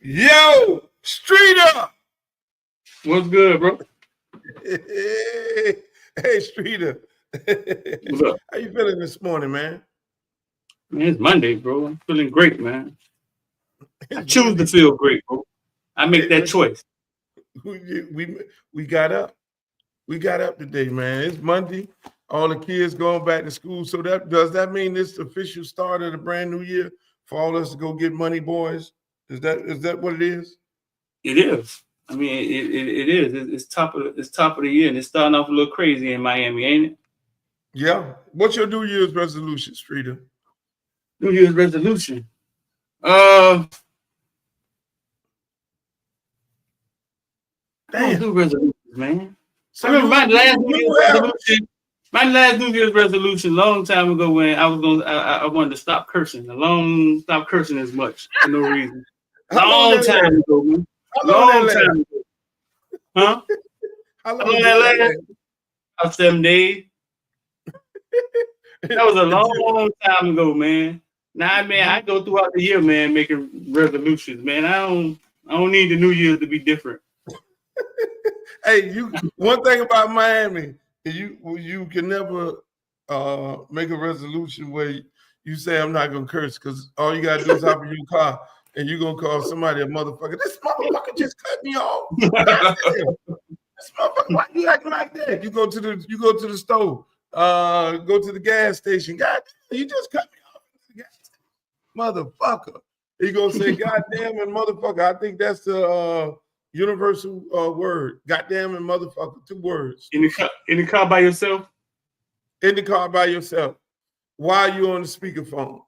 Yo, Streeter. What's good, bro? Hey, Streeter. What's up? How you feeling this morning, man? Man, it's Monday, bro. I'm feeling great, man. I choose Monday. to feel great, bro. I make that choice. We got up. We got up today, man. It's Monday. All the kids going back to school. So does that mean this is the official start of the brand new year for all us to go get money, boys? Is that what it is? It is. I mean, it is. It's top of the year, and it's starting off a little crazy in Miami, ain't it? Yeah. What's your New Year's resolution, Streeter? New Year's resolution. I don't do resolutions, man. So I remember my last New Year's resolution, long time ago, when I wanted to stop cursing. Stop cursing as much for no reason. Long time ago, man. Long time ago. Huh? How long did that last? About 7 days. That was a long time ago, man. Nah, man, I go throughout the year, man, making resolutions, man. I don't need the New Year's to be different. Hey, one thing about Miami, you can never make a resolution where you say I'm not gonna curse, because all you gotta do is hop in your car and you're gonna call somebody a motherfucker. This motherfucker just cut me off. This motherfucker, why you acting like that? You go to the store, go to the gas station. God damn, you just cut me off. Motherfucker. He gonna say goddamn and motherfucker. I think that's the universal word. Goddamn and motherfucker. 2 words. In the car by yourself? In the car by yourself. While you're on the speakerphone.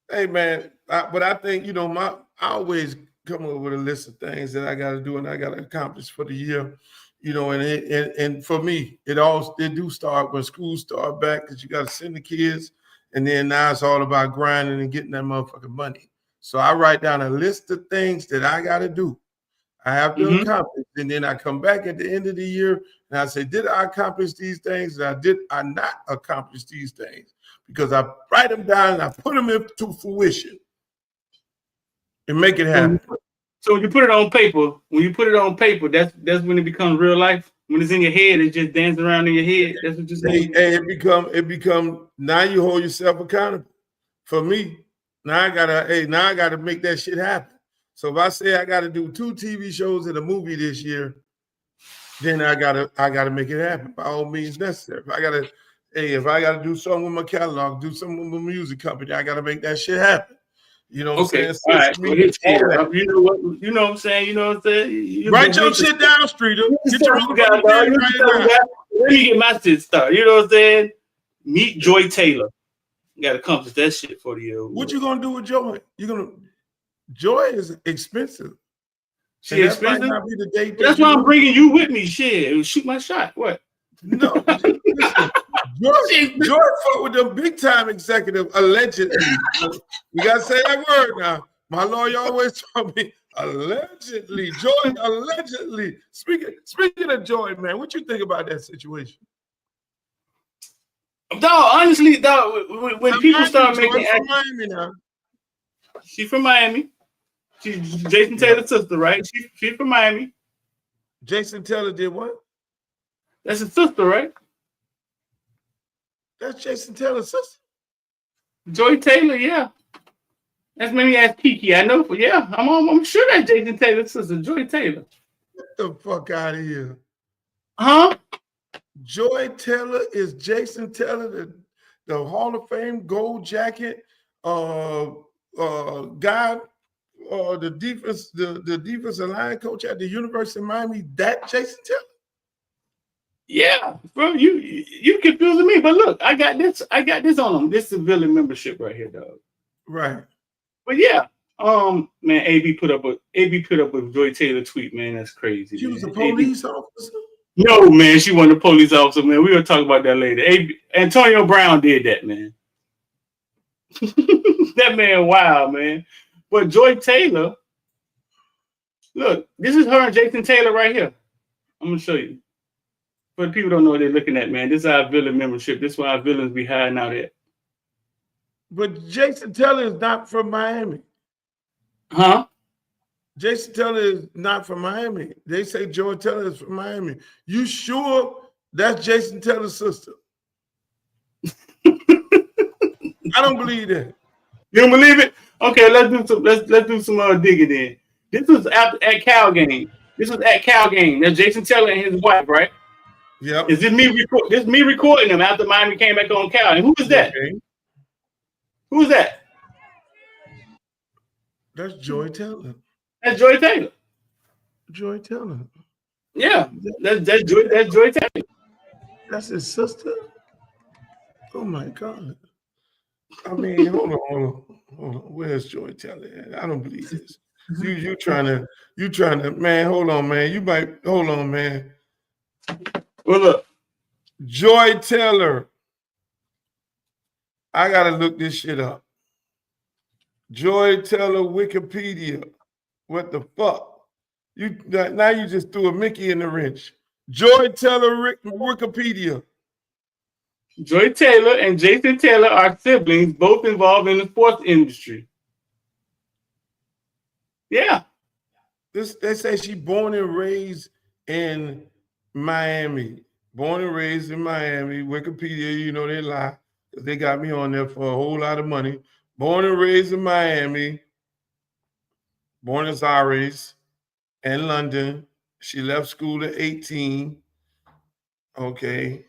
Hey man, but I think I always come up with a list of things that I gotta do and I gotta accomplish for the year. And for me, it do start when school start back, because you gotta send the kids. And then now it's all about grinding and getting that motherfucking money. So I write down a list of things that I got to do. I have to accomplish. And then I come back at the end of the year and I say, did I accomplish these things? And did I not accomplish these things? Because I write them down and I put them into fruition and make it happen. So when you put it on paper, that's when it becomes real life. When it's in your head, it's just dancing around in your head. That's what you're saying. It become now you hold yourself accountable. For me, now I gotta make that shit happen. So if I say I gotta do 2 TV shows and a movie this year, then I gotta make it happen by all means necessary. If I gotta do something with my catalog, do something with my music company, I gotta make that shit happen. You know what I'm saying? All right. You know what I'm saying? Write your shit down, Streeter. Get your Let me get my shit started. You know what I'm saying? Meet Joy Taylor. You gotta accomplish that shit for the year. What you gonna do with Joy? Joy is expensive. She expensive? Might not be the date. That's why I'm bringing you with me. Shit, shoot my shot. What? No. Listen, Joy fought with them big time executive, allegedly. You gotta say that word now. My lawyer always told me allegedly. Joy allegedly. Speaking of Joy, man, what you think about that situation? Dog, honestly, when people start making from Miami now. She's from Miami. She's Jason Taylor's sister, right? She's from Miami. Jason Taylor did what? That's his sister, right? That's Jason Taylor's sister. Joy Taylor, yeah. That's maybe ask Kiki. I know, yeah. I'm sure that's Jason Taylor's sister, Joy Taylor. Get the fuck out of here. Huh? Joy Taylor is Jason Taylor, the Hall of Fame gold jacket guy, the defensive line coach at the University of Miami. That Jason Taylor. Yeah, bro, you confusing me, but look, I got this on them. This civilian membership right here, dog. Right. But yeah, man, AB put up a Joy Taylor tweet, man. That's crazy. She was a police officer. No, man, she wasn't a police officer, man. We're gonna talk about that later. Antonio Brown did that, man. That man, wow, man. But Joy Taylor, look, this is her and Jason Taylor right here. I'm gonna show you. But people don't know what they're looking at, man. This is our villain membership. This is why our villains be hiding out at. But Jason Taylor is not from Miami. Huh? Jason Taylor is not from Miami. They say Joy Taylor is from Miami. You sure that's Jason Taylor's sister? I don't believe that. You don't believe it? Okay, let's do some digging in. This was at Cal game. This was at Cal game. That's Jason Taylor and his wife, right? Yep. Is this me recording them after Miami came back on Cal? And who is that? Okay. Who is that? That's Joy Taylor. That's Joy Taylor. Joy Taylor. Yeah, that's Joy Taylor. That's his sister. Oh my God. I mean, hold on. Where's Joy Taylor? I don't believe this. You trying to, man, hold on, man. Hold on, man. Well, look. Joy Taylor. I gotta look this shit up. Joy Taylor Wikipedia. What the fuck? Now you just threw a Mickey in the wrench. Joy Taylor Wikipedia. Joy Taylor and Jason Taylor are siblings, both involved in the sports industry. Yeah. They say she born and raised in Miami. Born and raised in Miami. Wikipedia, you know they lie. They got me on there for a whole lot of money. Born and raised in Miami. Buenos Aires and London. She left school at 18. Okay.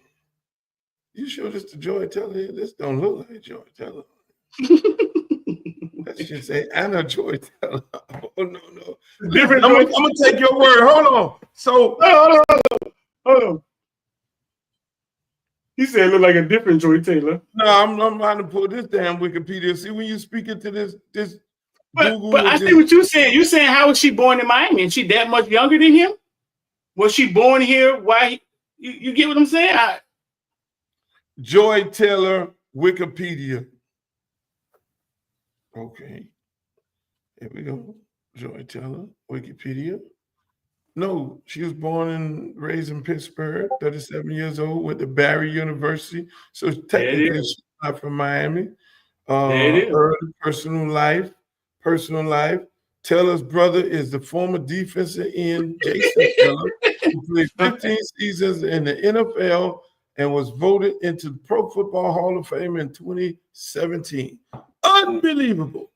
You sure this the Joy Taylor? This don't look like Joy Taylor. That should say Anna Joy Taylor. Oh no. Different. I'm gonna take your word. Hold on. So hold on. He said it looked like a different Joy Taylor. No, I'm trying to pull this damn Wikipedia. See, when you speak into this Google. But I see what you're saying. You're saying how was she born in Miami? And she that much younger than him? Was she born here? Why? You get what I'm saying? Joy Taylor Wikipedia. Okay. Here we go. Joy Taylor Wikipedia. No, she was born and raised in Pittsburgh, 37 years old, went to Barry University. So technically she's not from Miami. Early personal life. Taylor's brother is the former defensive end, Jason Taylor, who played 15 seasons in the NFL and was voted into the Pro Football Hall of Fame in 2017. Unbelievable.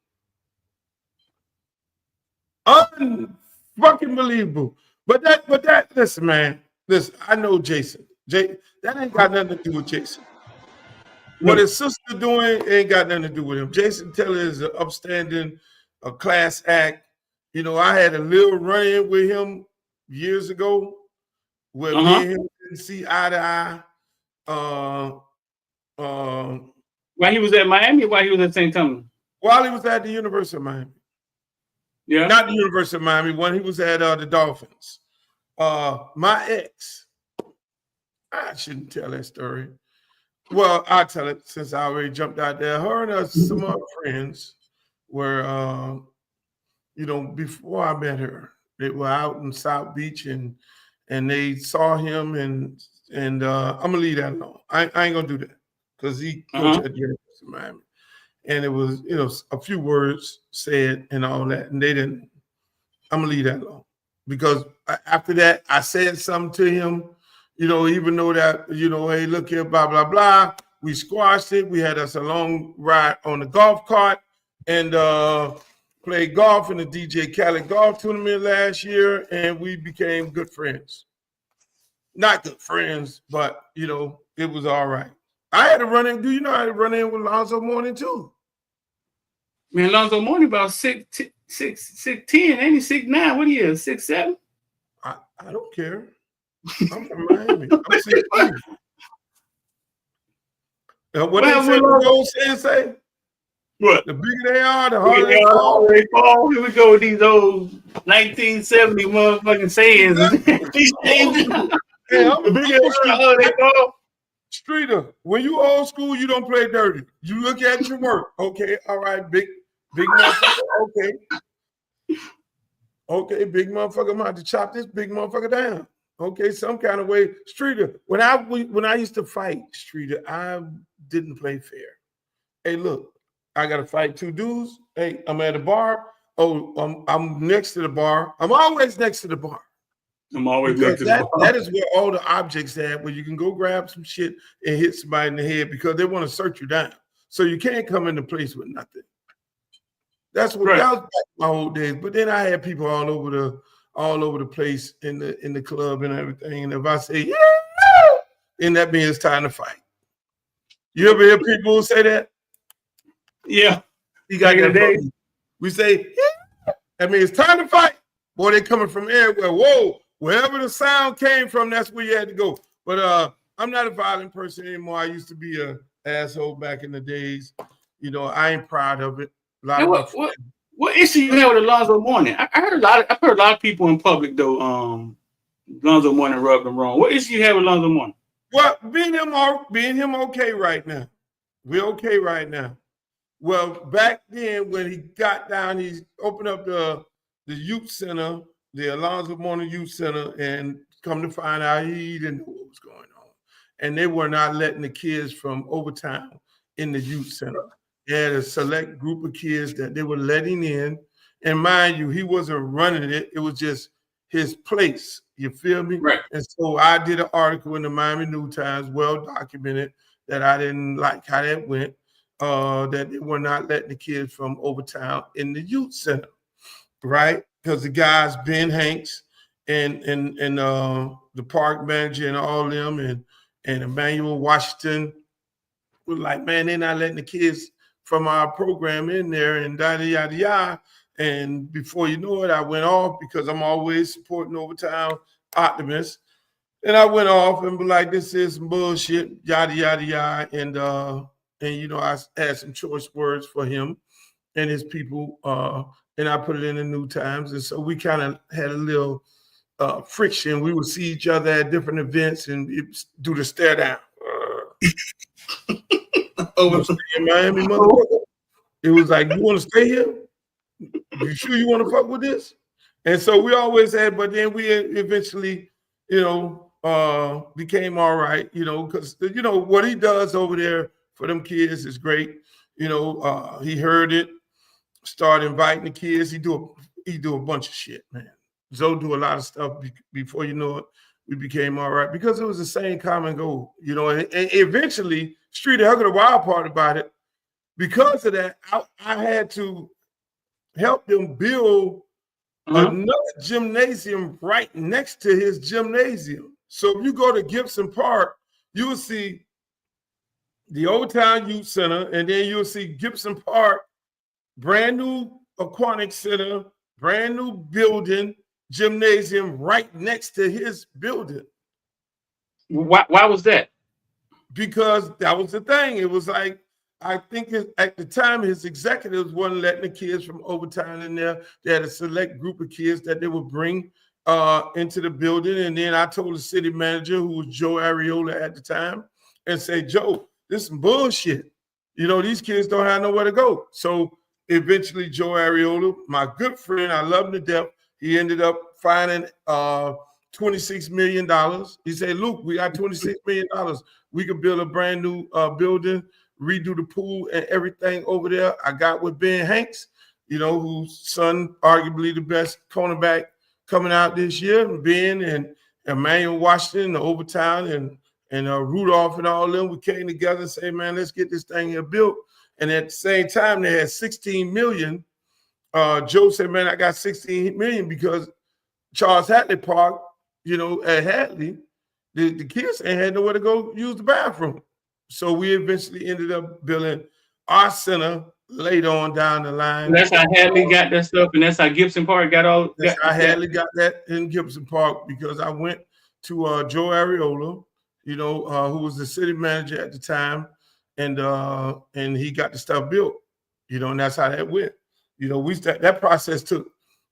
Unfucking believable. But that, listen, man. Listen, I know Jason. That ain't got nothing to do with Jason. What his sister doing ain't got nothing to do with him. Jason Taylor is an upstanding, a class act. You know, I had a little run-in with him years ago where me and him didn't see eye to eye. While he was at Miami or while he was at St. Thomas? While he was at the University of Miami. Yeah. Not the University of Miami, when he was at the Dolphins. My ex, I shouldn't tell that story. Well, I'll tell it since I already jumped out there. Her and some other friends were, before I met her, they were out in South Beach and they saw him and I'm gonna leave that alone. I ain't gonna do that because he coached at the University of Miami. And it was, a few words said and all that, and they didn't. I'm gonna leave that alone because after that, I said something to him, even though that, hey, look here, blah blah blah. We squashed it. We had us a long ride on the golf cart and played golf in the DJ Khaled golf tournament last year, and we became good friends. Not good friends, but it was all right. I had to run in. Do you know I had to run in with Lonzo Mourning too? Man, Lonzo Mourning about 6'10", ain't he 6'9"? What he is, 6'7"? I don't care. I'm from Miami. I'm 6'3". What they say? What the old saying say? What? The bigger they are, the harder they fall. Here we go with these old 1970 motherfucking sayings. Hey, the bigger they fall. Streeter, when you old school, you don't play dirty. You look at your work. Okay, all right, big motherfucker. Okay, big motherfucker. I'm about to chop this big motherfucker down. Okay, some kind of way. Streeter, when I used to fight, Streeter, I didn't play fair. Hey, look, I got to fight two dudes. Hey, I'm at a bar. I'm next to the bar. I'm always next to the bar. I'm always Because next to the bar. that is where all the objects at, where you can go grab some shit and hit somebody in the head because they want to search you down. So you can't come into place with nothing. That was back in my old days. But then I had people all over the place in the club and everything. And if I say yeah, then that means it's time to fight. You ever hear people say that? Yeah. You got that day. We say yeah, that means it's time to fight. Boy, they coming from everywhere. Whoa, wherever the sound came from, that's where you had to go. But I'm not a violent person anymore. I used to be an asshole back in the days. You know, I ain't proud of it. What issue you have with Alonzo Mourning? I've heard a lot of people in public though. Alonzo Mourning rubbed them wrong. What issue you have with Alonzo Mourning? Well, being him okay right now. We're okay right now. Well, back then when he got down, he opened up the youth center, the Alonzo Mourning Youth Center, and come to find out he didn't know what was going on. And they were not letting the kids from Overtown in the youth center. They had a select group of kids that they were letting in. And mind you, he wasn't running it. It was just his place. You feel me? Right. And so I did an article in the Miami New Times, well documented, that I didn't like how that went, that they were not letting the kids from Overtown in the youth center, right? Because the guys, Ben Hanks and the park manager and all them and Emmanuel Washington were like, man, they're not letting the kids from our program in there and yada, yada, yada. And before you know it, I went off because I'm always supporting Overtown optimists. And I went off and be like, this is some bullshit, yada, yada, yada. And you know, I had some choice words for him and his people. And I put it in the New Times. And so we kind of had a little friction. We would see each other at different events and do the stare down. In Miami, motherfucker. It was like, you want to stay here? You sure you want to fuck with this? And so we always had, but then we eventually, you know, became all right, you know, because, you know, what he does over there for them kids is great. You know, he heard it, started inviting the kids. He do a bunch of shit, man. Zoe do a lot of stuff before you know it. We became all right because it was the same common goal, you know, and eventually Street Hugger, the wild part about it, because of that, I had to help them build another gymnasium right next to his gymnasium. So if you go to Gibson Park, you will see the Old Town Youth Center, and then you'll see Gibson Park, brand new aquatic center, brand new building, gymnasium right next to his building. Why was that? Because that was the thing. It was like, I think at the time, his executives wasn't letting the kids from Overtown in there. They had a select group of kids that they would bring into the building. And then I told the city manager, who was Joe Ariola at the time, and say, Joe, this is some bullshit. You know, these kids don't have nowhere to go. So eventually Joe Ariola, my good friend, I love him to death, he ended up finding $26 million. He said, Luke, we got $26 million. We could build a brand new building, redo the pool and everything over there. I got with Ben Hanks, you know, whose son, arguably the best cornerback coming out this year. Ben and Emmanuel Washington, the Overtown, and Rudolph and all them, we came together and say, man, let's get this thing here built. And at the same time, they had 16 million. Joe said, man, I got 16 million because Charles Hatley Park, you know, at Hatley, the kids ain't had nowhere to go use the bathroom. So we eventually ended up building our center later on down the line. And that's how Hadley got that stuff, and that's how Gibson Park got all. I Hadley got that in Gibson Park because I went to Joe Ariola, you know, who was the city manager at the time, and he got the stuff built, you know, and that's how that went. You know, that process took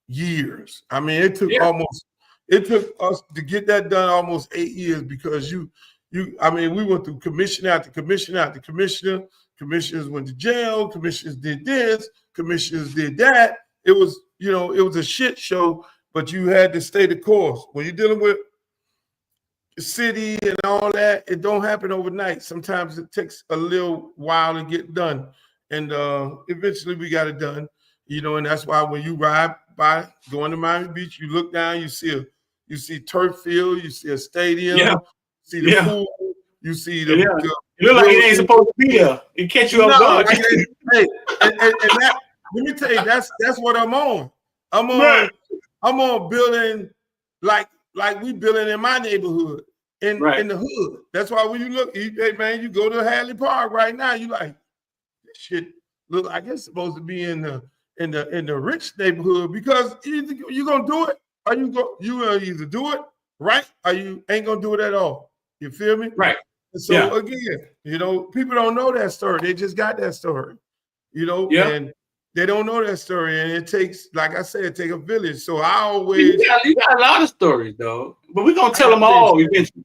years. I mean, it took us to get that done almost 8 years because I mean, we went through commissioner after commissioner after commissioner. Commissioners went to jail. Commissioners did this. Commissioners did that. It was, you know, it was a shit show, but you had to stay the course. When you're dealing with the city and all that, it don't happen overnight. Sometimes it takes a little while to get done. And eventually we got it done. And that's why when you ride by going to Miami Beach, you look down, you see turf field, you see a stadium, you see the pool, you see the it look like it ain't supposed to be there. It catch you off guard. Hey, and that, let me tell you, that's what I'm on. I'm on building like we building in my neighborhood in the hood. That's why when you look, hey man, you go to Hadley Park right now, you like this shit look like it's supposed to be in the rich neighborhood, because you gonna do it, or you gonna either do it right or you ain't gonna do it at all. You feel me? Right. So again, people don't know that story. They just got that story, and they don't know that story. And it takes, like I said, it takes a village. So I always you got a lot of stories though, but we're gonna tell them all eventually.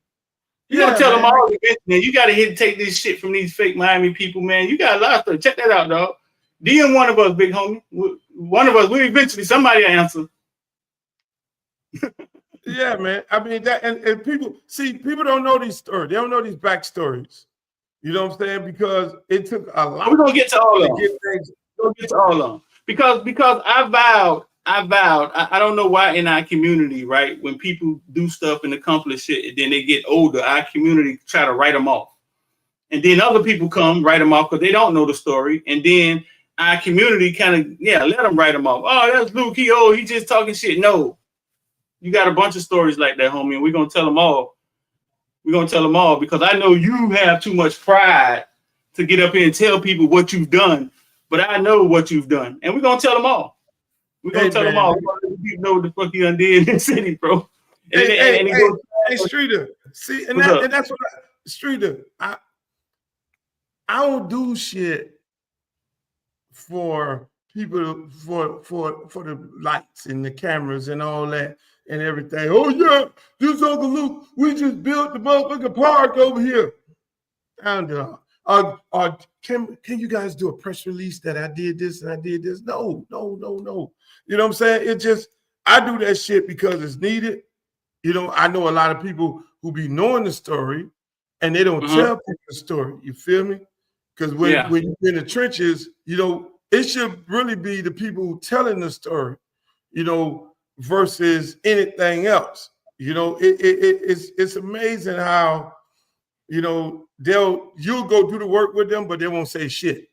You gonna tell them all eventually. You gotta take this shit from these fake Miami people, man. You got a lot of stories. Check that out, dog. DM one of us, big homie. One of us, we eventually somebody will answer. Yeah, man. I mean that, and people don't know these stories. They don't know these backstories. You know what I'm saying? Because it took a lot. We're gonna get to all of them. We're gonna get to all of them. Because I vowed. I don't know why in our community, right? When people do stuff and accomplish shit, and then they get older, our community try to write them off, and then other people come write them off because they don't know the story, and then our community kind of let them write them off. Oh, that's Luke. He just talking shit. No. You got a bunch of stories like that, homie, and we're going to tell them all. We're going to tell them all because I know you have too much pride to get up here and tell people what you've done, but I know what you've done, and we're going to tell them all. We're going to tell them all. We're going to let people know what the fuck you done did in the city, bro. Hey, Streeter. See, that's what Streeter, I don't do shit for people, for the lights and the cameras and all that and everything. Oh yeah, this Uncle Luke, we just built the motherfucking park over here. I don't know. Can you guys do a press release that I did this and I did this? No. You know what I'm saying? It just, I do that shit because it's needed. I know a lot of people who be knowing the story and they don't tell people the story. You feel me? Because when you're in the trenches, it should really be the people telling the story, versus anything else. It's amazing how, you'll go do the work with them, but they won't say shit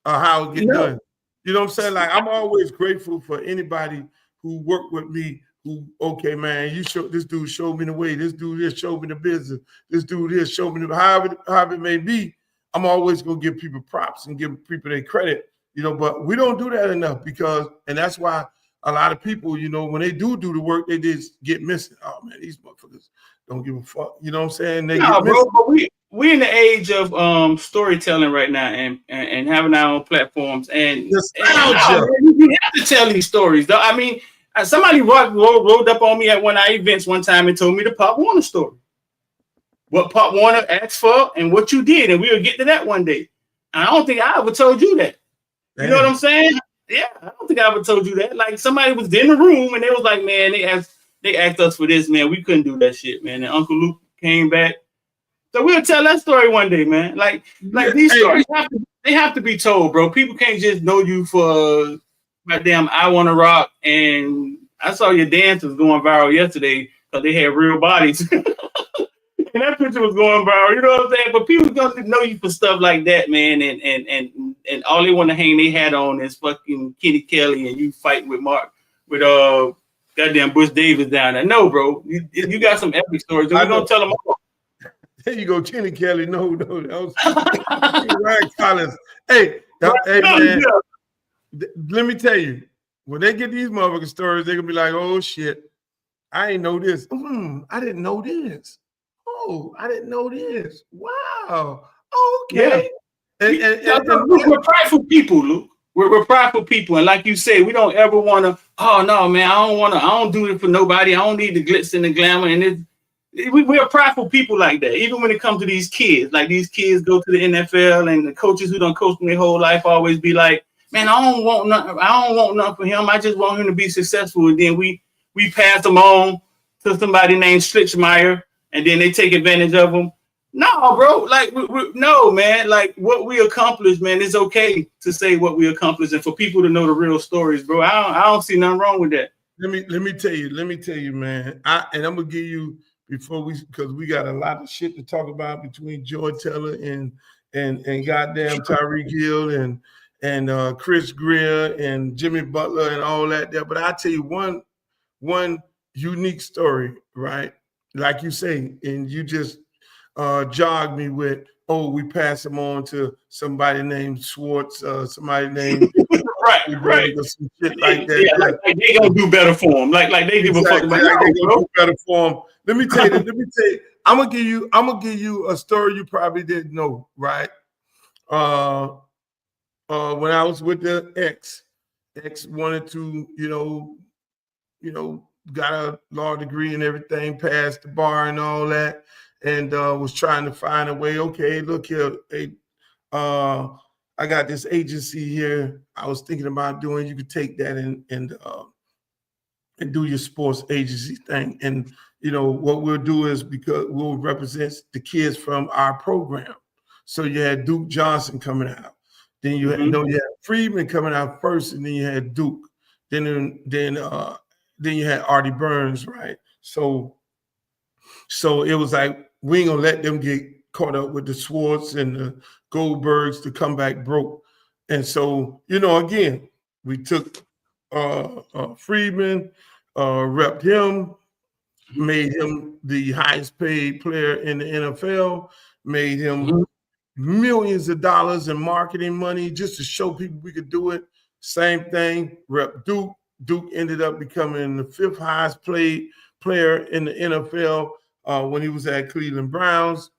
or how it get done. You know what I'm saying? Like, I'm always grateful for anybody who worked with me who, okay, man, this dude showed me the way. This dude here showed me the business. This dude here showed me however it may be. I'm always going to give people props and give people their credit. But we don't do that enough and that's why a lot of people, when they do the work, they just get missing. Oh man, these motherfuckers don't give a fuck. You know what I'm saying? They get missing. Bro, but we're in the age of storytelling right now and having our own platforms and you have to tell these stories. Though. I mean, somebody rolled up on me at one of our events one time and told me the Pop Warner story. What Pop Warner asked for and what you did, and we will get to that one day. And I don't think I ever told you that. You know what I'm saying? Yeah, I don't think I ever told you that. Like somebody was in the room and they was like, man, they asked us for this, man. We couldn't do that shit, man. And Uncle Luke came back. So we'll tell that story one day, man. Like these stories have to be told, bro. People can't just know you for goddamn I Wanna Rock. And I saw your dancers going viral yesterday because they had real bodies. And that picture was going viral, you know what I'm saying? But people don't know you for stuff like that, man. And all they want to hang their hat on is fucking Kenny Kelly and you fighting with goddamn Bush Davis down there. No, bro. You got some epic stories. We're gonna tell them all. There you go, Kenny Kelly. No, that was Ryan Collins. Hey, man. Let me tell you, when they get these motherfucking stories, they're gonna be like, oh shit, I ain't know this. I didn't know this. Oh, I didn't know this. Wow. Okay. Yeah. We're prideful people, Luke. We're prideful people. And like you say, we don't ever want to, oh no, man, I don't do it for nobody. I don't need the glitz and the glamour. And we're prideful people like that. Even when it comes to these kids, like these kids go to the NFL and the coaches who don't coach them their whole life always be like, man, I don't want nothing for him. I just want him to be successful. And then we pass them on to somebody named Schlichtmeyer. And then they take advantage of them. No, bro. Like, no, man. Like, what we accomplished, man. It's okay to say what we accomplished, and for people to know the real stories, bro. I don't see nothing wrong with that. Let me tell you, man. And I'm gonna give you because we got a lot of shit to talk about between Joy Taylor and goddamn Tyreek Hill and Chris Greer and Jimmy Butler and all that there. But I tell you one unique story, right? Like you say, and you just jogged me with, oh, we pass him on to somebody named Schwartz, somebody named right. or some shit like that. Yeah, like they gonna do better for him. Like they give a fuck about like they gonna do better for him. Let me tell you, I'm gonna give you a story you probably didn't know, right? When I was with the X wanted to, got a law degree and everything, passed the bar and all that, and was trying to find a way. Okay, look here, hey, I got this agency here. I was thinking about doing. You could take that and do your sports agency thing. And what we'll do is, because we'll represent the kids from our program. So you had Duke Johnson coming out. Then you had Freeman coming out first, and then you had Duke. Then you had Artie Burns, right? So it was like, we ain't gonna let them get caught up with the Swartz and the Goldbergs to come back broke. And so, again, we took Freeman, repped him, made him the highest paid player in the NFL, made him millions of dollars in marketing money just to show people we could do it. Same thing, rep Duke. Duke ended up becoming the 5th highest paid player in the NFL when he was at Cleveland Browns.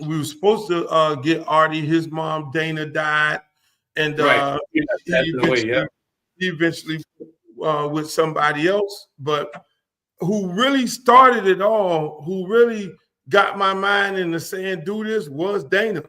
We were supposed to get Artie. His mom, Dana, died. And he eventually with somebody else. But who really started it all, who really got my mind into saying do this, was Dana,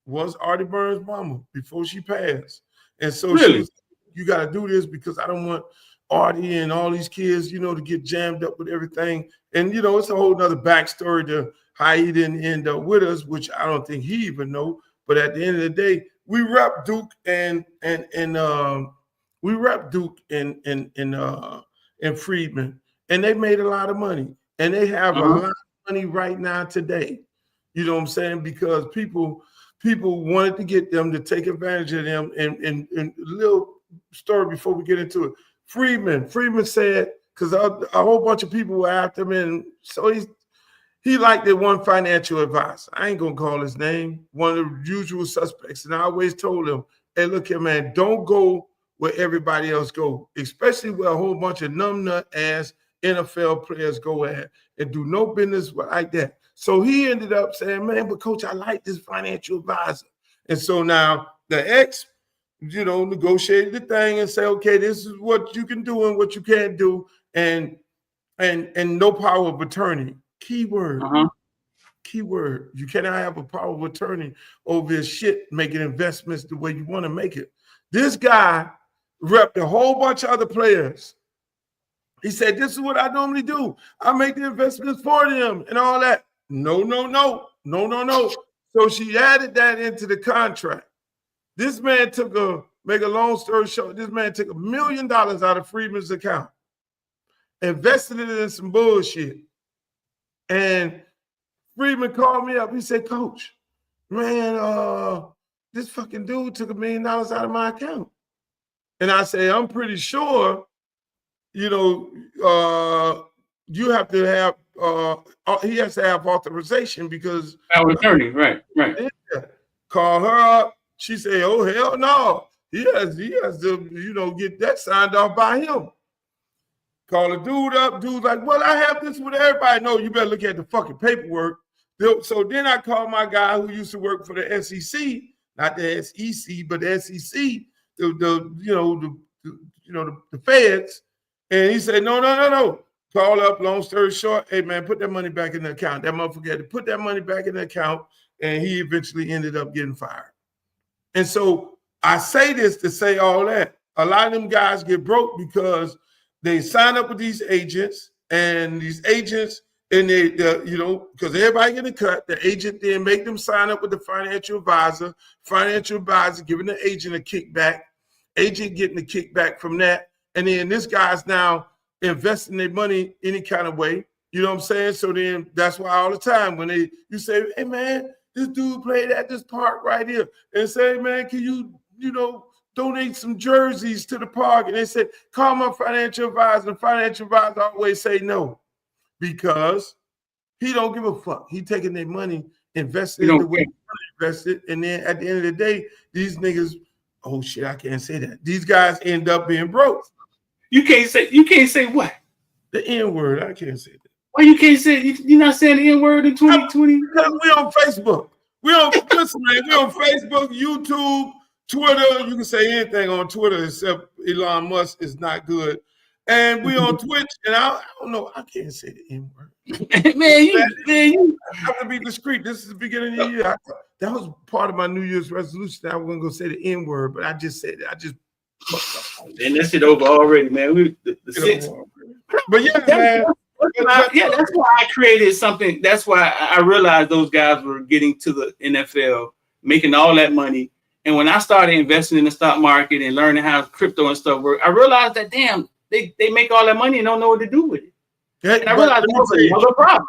was Artie Burns' mama before she passed. And so she was, you got to do this because I don't want Artie and all these kids, to get jammed up with everything. And, it's a whole nother backstory to how he didn't end up with us, which I don't think he even know. But at the end of the day, we rep Duke and Freedman, and they made a lot of money, and they have a lot of money right now today. You know what I'm saying? Because people wanted to get them to take advantage of them. And a little story before we get into it. Freeman said, because a whole bunch of people were after him, and so he liked that one financial advisor. I ain't gonna call his name, one of the usual suspects. And I always told him, hey, look here, man, don't go where everybody else go, especially where a whole bunch of numbnut ass NFL players go at, and do no business like that. So he ended up saying, man, but coach, I like this financial advisor. And so now the ex, negotiated the thing and say, okay, this is what you can do and what you can't do, and no power of attorney. Keyword. You cannot have a power of attorney over his shit, making investments the way you want to make it. This guy repped a whole bunch of other players. He said, this is what I normally do. I make the investments for them and all that. No. So she added that into the contract. This man make a long story short, this man took $1 million out of Freeman's account, invested it in some bullshit. And Freeman called me up. He said, coach, man, this fucking dude took $1 million out of my account. And I say, I'm pretty sure, you have to have, he has to have authorization because. Our attorney, right. Yeah. Call her up. She say, oh, hell no. He has to, get that signed off by him. Call a dude up. Dude's like, well, I have this with everybody. No, you better look at the fucking paperwork. So then I called my guy who used to work for the SEC, not the SEC, but the SEC, the feds. And he said, no. Call up, long story short, hey, man, put that money back in the account. That motherfucker had to put that money back in the account, and he eventually ended up getting fired. And so I say this to say all that. A lot of them guys get broke because they sign up with these agents, and these agents And because everybody getting a cut, the agent then make them sign up with the financial advisor giving the agent a kickback, agent getting a kickback from that. And then this guy's now investing their money any kind of way. You know what I'm saying? So then that's why all the time when you say, hey man, this dude played at this park right here, and say, hey man, can you donate some jerseys to the park? And they said, call my financial advisor. The financial advisor always say no, because he don't give a fuck. He taking their money, invested it the way he invested, and then at the end of the day, these niggas, oh shit, I can't say that. These guys end up being broke. You can't say what? The N-word. I can't say that. Why you can't say? You're not saying the N-word in 2020? Because we on Facebook. Listen, man, we on Facebook, YouTube, Twitter. You can say anything on Twitter except Elon Musk is not good. And we on Twitch, and I don't know. I can't say the N-word. man, you have to be discreet. This is the beginning of the year. That was part of my New Year's resolution. I was gonna go say the N-word, but I just said it. I just and that shit over already, man. But yeah, man. That's why I created something. That's why I realized those guys were getting to the NFL, making all that money. And when I started investing in the stock market and learning how crypto and stuff work, I realized that damn, they make all that money and don't know what to do with it. And I realized that was another problem.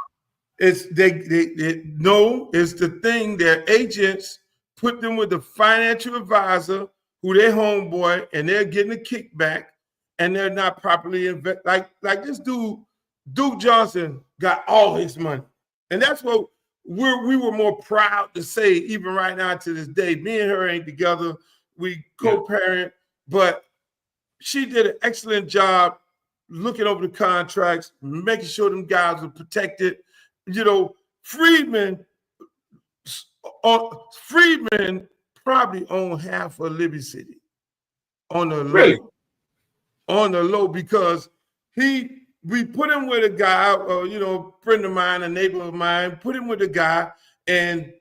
It's it's the thing that agents put them with the financial advisor who their homeboy, and they're getting a kickback, and they're not properly like this dude. Duke Johnson got all his money. And that's what we were more proud to say, even right now to this day. Me and her ain't together. We co-parent, but she did an excellent job looking over the contracts, making sure them guys were protected. Freeman probably owned half of Liberty City on the low. Really? On the low, because we put him with a guy, friend of mine, a neighbor of mine, put him with a guy and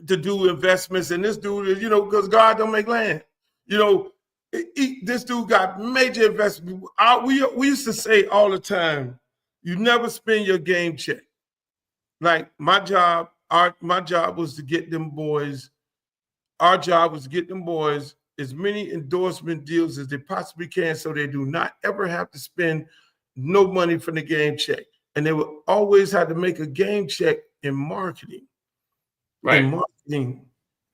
to do investments. And this dude, because God don't make land. This dude got major investment. We used to say all the time, you never spend your game check. Like my job was to get them boys. Our job was to get them boys as many endorsement deals as they possibly can, so they do not ever have to spend no money from the game check. And they would always have to make a game check in marketing. Right. In marketing.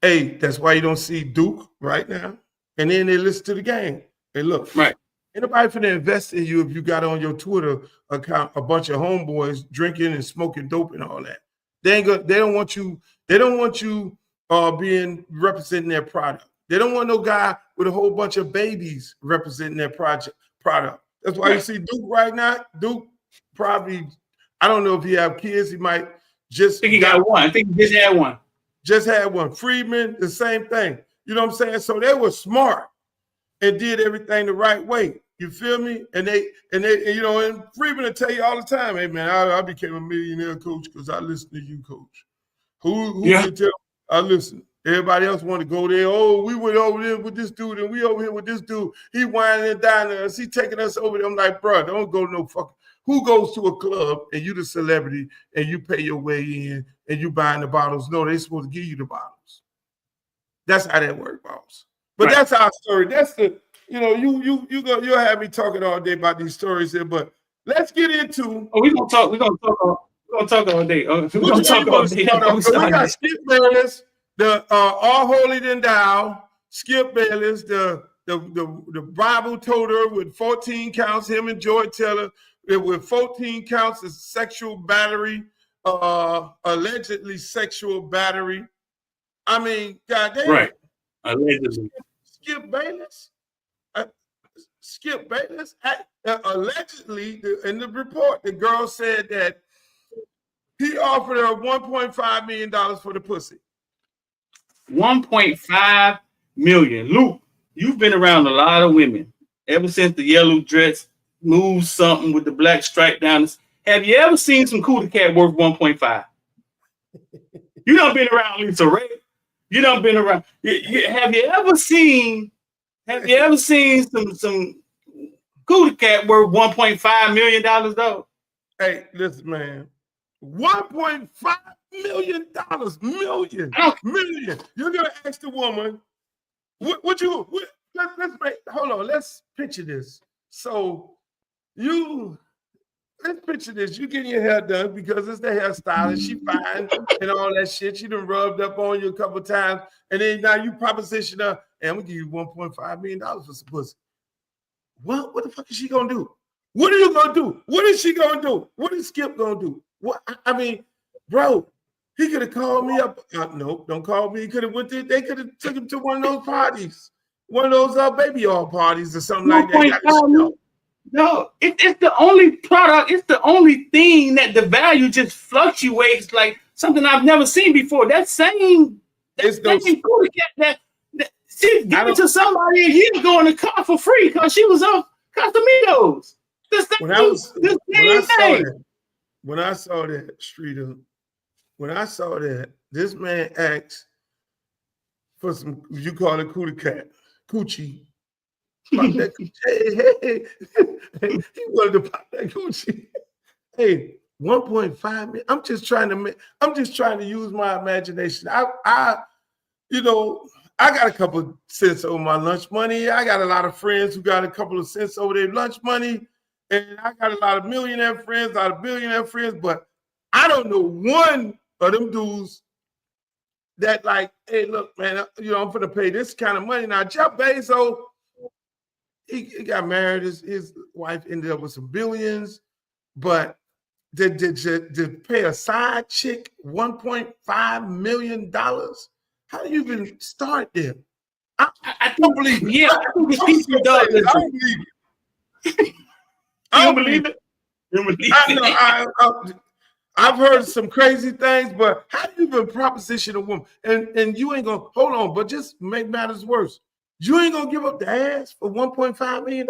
Hey, that's why you don't see Duke right now. And then they listen to the game. Hey, look. Right. Anybody finna invest in you if you got on your Twitter account a bunch of homeboys drinking and smoking dope and all that. They don't want you being representing their product. They don't want no guy with a whole bunch of babies representing their product. That's why you see Duke right now. Duke probably, I don't know if he have kids. He might just. I think he got one. I think he just had one. Just had one. Freeman, the same thing. You know what I'm saying? So they were smart and did everything the right way. You feel me? And and Freeman will tell you all the time, hey man, I became a millionaire, coach, because I listened to you, coach. Who can tell? I listen. Everybody else want to go there. Oh, we went over there with this dude, and we over here with this dude. He whining and dining us. He taking us over there. I'm like, bro, don't go to no fucking. Who goes to a club and you the celebrity and you pay your way in and you buying the bottles? No, they supposed to give you the bottles. That's how that works, boss. But That's our story. That's the you'll have me talking all day about these stories here. But let's get into. Oh, we're gonna talk all day. We're gonna talk all day. We got Skip Bayless, the All Holy Than Thou, Skip Bayless, the Bible toter with 14 counts, him and Joy Taylor with 14 counts of sexual battery, allegedly sexual battery. I mean, goddamn. Right. Allegedly. Skip Bayless. Allegedly, in the report, the girl said that he offered her $1.5 million for the pussy. 1.5 million. Luke, you've been around a lot of women ever since the yellow dress moved something with the black stripe down. Have you ever seen some cootie cat worth 1.5? You done been around Lisa Ray. You done been around. Have you ever seen some cootie cat worth $1.5 million though? Hey, listen, man. $1.5 million. Million. You're gonna ask the woman, let's hold on, let's picture this. So let's picture this. You getting your hair done because it's the hairstylist. She fine and all that shit. She done rubbed up on you a couple of times. And then now you proposition her, and I'm gonna give you $1.5 million for some pussy. What the fuck is she gonna do? What are you gonna do? What is she gonna do? What is Skip gonna do? What I mean, bro, he could have called me up. Nope, don't call me. He could have they could have took him to one of those parties, one of those baby all parties or something like that. No, it's the only product. It's the only thing that the value just fluctuates like something I've never seen before. That same Cootie Cat that she gave it to somebody and he'd go in the car for free because she was off Casamigos. When I saw that, Streeter, when I saw that, this man asked for some, you call it coochie. Pop that coochie. Hey. He wanted to pop that coochie. Hey, 1.5 million. I'm just trying to use my imagination. I got a couple of cents over my lunch money. I got a lot of friends who got a couple of cents over their lunch money. And I got a lot of millionaire friends, a lot of billionaire friends, but I don't know one of them dudes that like, hey, look, man, I'm gonna pay this kind of money. Now, Jeff Bezos, he got married. His wife ended up with some billions, but to pay a side chick $1.5 million, how do you even start there? I don't believe it. Yeah, I think it's I don't believe it. You don't believe it? You believe it? I've heard some crazy things, but how do you even proposition a woman? And you ain't gonna hold on, but just make matters worse. You ain't gonna give up the ass for $1.5 million.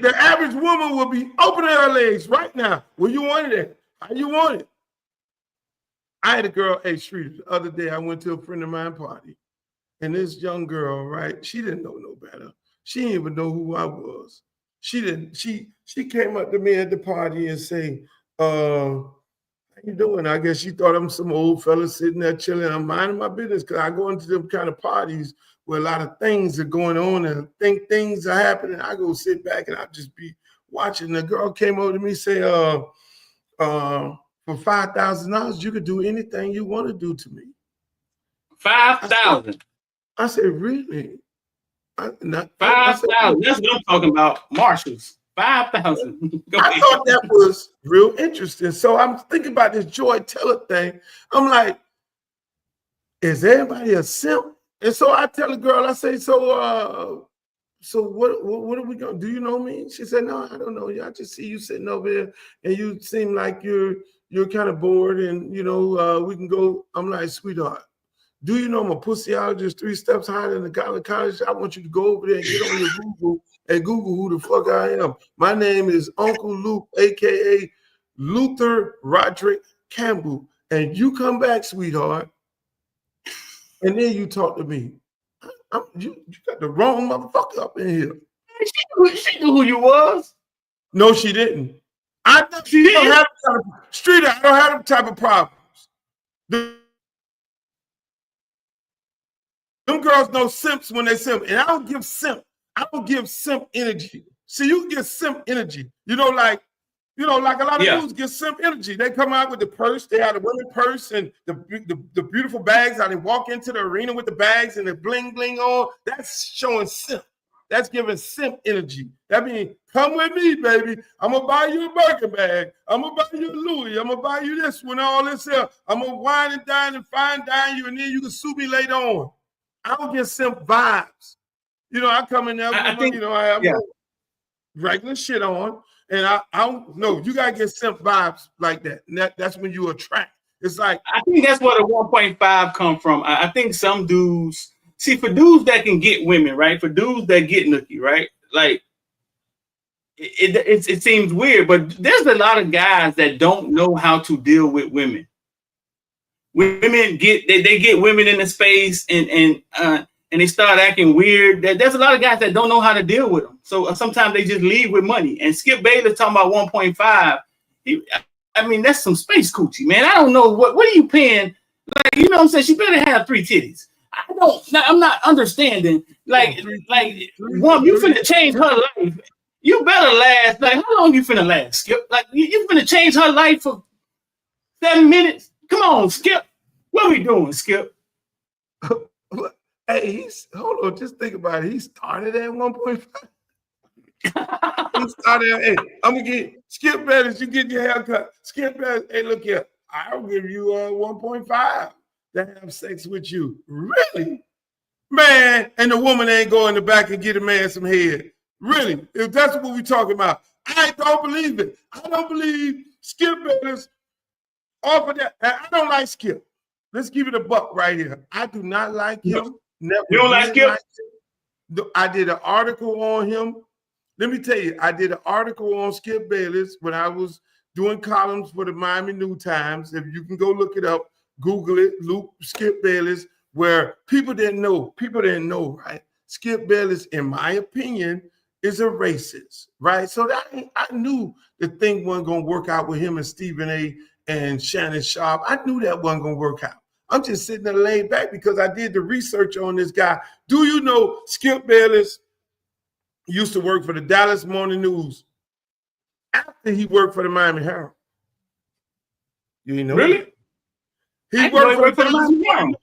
The average woman will be opening her legs right now. Well, you wanted it. How you want it? I had a girl, Street, the other day. I went to a friend of mine party. And this young girl, right? She didn't know no better. She didn't even know who I was. She came up to me at the party and say, how you doing? I guess she thought I'm some old fella sitting there chilling. I'm minding my business because I go into them kind of parties where a lot of things are going on and think things are happening. I go sit back and I just be watching. The girl came over to me and say, for $5,000, you could do anything you want to do to me. 5,000. I said, really? 5,000. That's what I'm talking about. Marshalls. 5,000. I thought that was real interesting. So I'm thinking about this Joy Taylor thing. I'm like, is everybody a simp? And so I tell the girl, I say, so what are we gonna do? You know me? She said, no, I don't know you. I just see you sitting over there and you seem like you're kind of bored and we can go. I'm like, sweetheart, do you know I'm a pussyologist 3 steps higher than the guy in college? I want you to go over there and get on your Google and Google who the fuck I am. My name is Uncle Luke, aka Luther Roderick Campbell. And you come back, sweetheart, and then you talk to me. You got the wrong motherfucker up in here. She knew who you was. No, she didn't. I don't have Streeter. I don't have them type of problems. Them girls know simps when they simp, and I don't give simp energy. See, you get simp energy. Like a lot of dudes get simp energy. They come out with the purse. They have the women purse and the beautiful bags. How they walk into the arena with the bags and the bling bling on. That's showing simp. That's giving simp energy. That means, come with me, baby. I'm gonna buy you a Birkin bag. I'm gonna buy you a Louis. I'm gonna buy you this one, all this here. I'm gonna wine and dine and fine dine you, and then you can sue me later on. I don't get simp vibes. I come in there, I have regular shit on, and I don't know. You gotta get simp vibes like that. And that's when you attract. It's like, I think that's where the 1.5 come from. I think some dudes, for dudes that can get women, right? For dudes that get nookie, right? Like it seems weird, but there's a lot of guys that don't know how to deal with women. Women get women in the space and and they start acting weird. There's a lot of guys that don't know how to deal with them. So sometimes they just leave with money. And Skip Bayless talking about 1.5. I mean, that's some space coochie, man. I don't know what are you paying? Like, you know what I'm saying? She better have 3 titties. I'm not understanding. Like, one, you finna change her life. You better last. Like, how long you finna last, Skip? Like, you finna change her life for 7 minutes? Come on, Skip. What are we doing, Skip? Hey, hold on. Just think about it. He started at 1.5. He started at, hey, I'm gonna get Skip Bayless. You get your haircut. Skip Bayless. Hey, look here. I'll give you 1.5 to have sex with you. Really? Man, and the woman ain't go in the back and get a man some head. Really? If that's what we're talking about, I don't believe it. I don't believe Skip Bayless offered that. I don't like Skip. Let's give it a buck right here. I do not like him. Never. You don't like Skip? I did an article on him. Let me tell you, I did an article on Skip Bayless when I was doing columns for the Miami New Times. If you can go look it up, Google it, Skip Bayless, where people didn't know, right? Skip Bayless, in my opinion, is a racist, right? So I knew the thing wasn't going to work out with him and Stephen A. and Shannon Sharp. I knew that wasn't going to work out. I'm just sitting there laid back because I did the research on this guy. Do you know Skip Bayless used to work for the Dallas Morning News after he worked for the Miami Herald? You know really? That? He worked for the Miami Herald.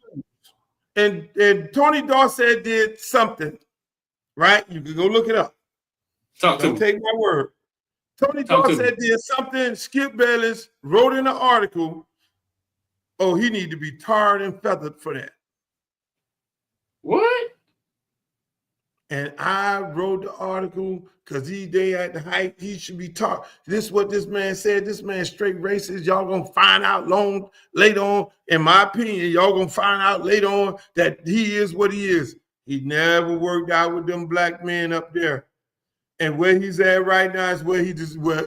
And Tony Dorsett did something, right? You can go look it up. Don't take my word. Tony Dorsett did something. Skip Bayless wrote in an article, oh, he need to be tarred and feathered for that. What? And I wrote the article because they at the height, he should be taught. This is what this man said. This man straight racist. Y'all gonna find out later on, in my opinion, y'all gonna find out later on that he is what he is. He never worked out with them black men up there. And where he's at right now is where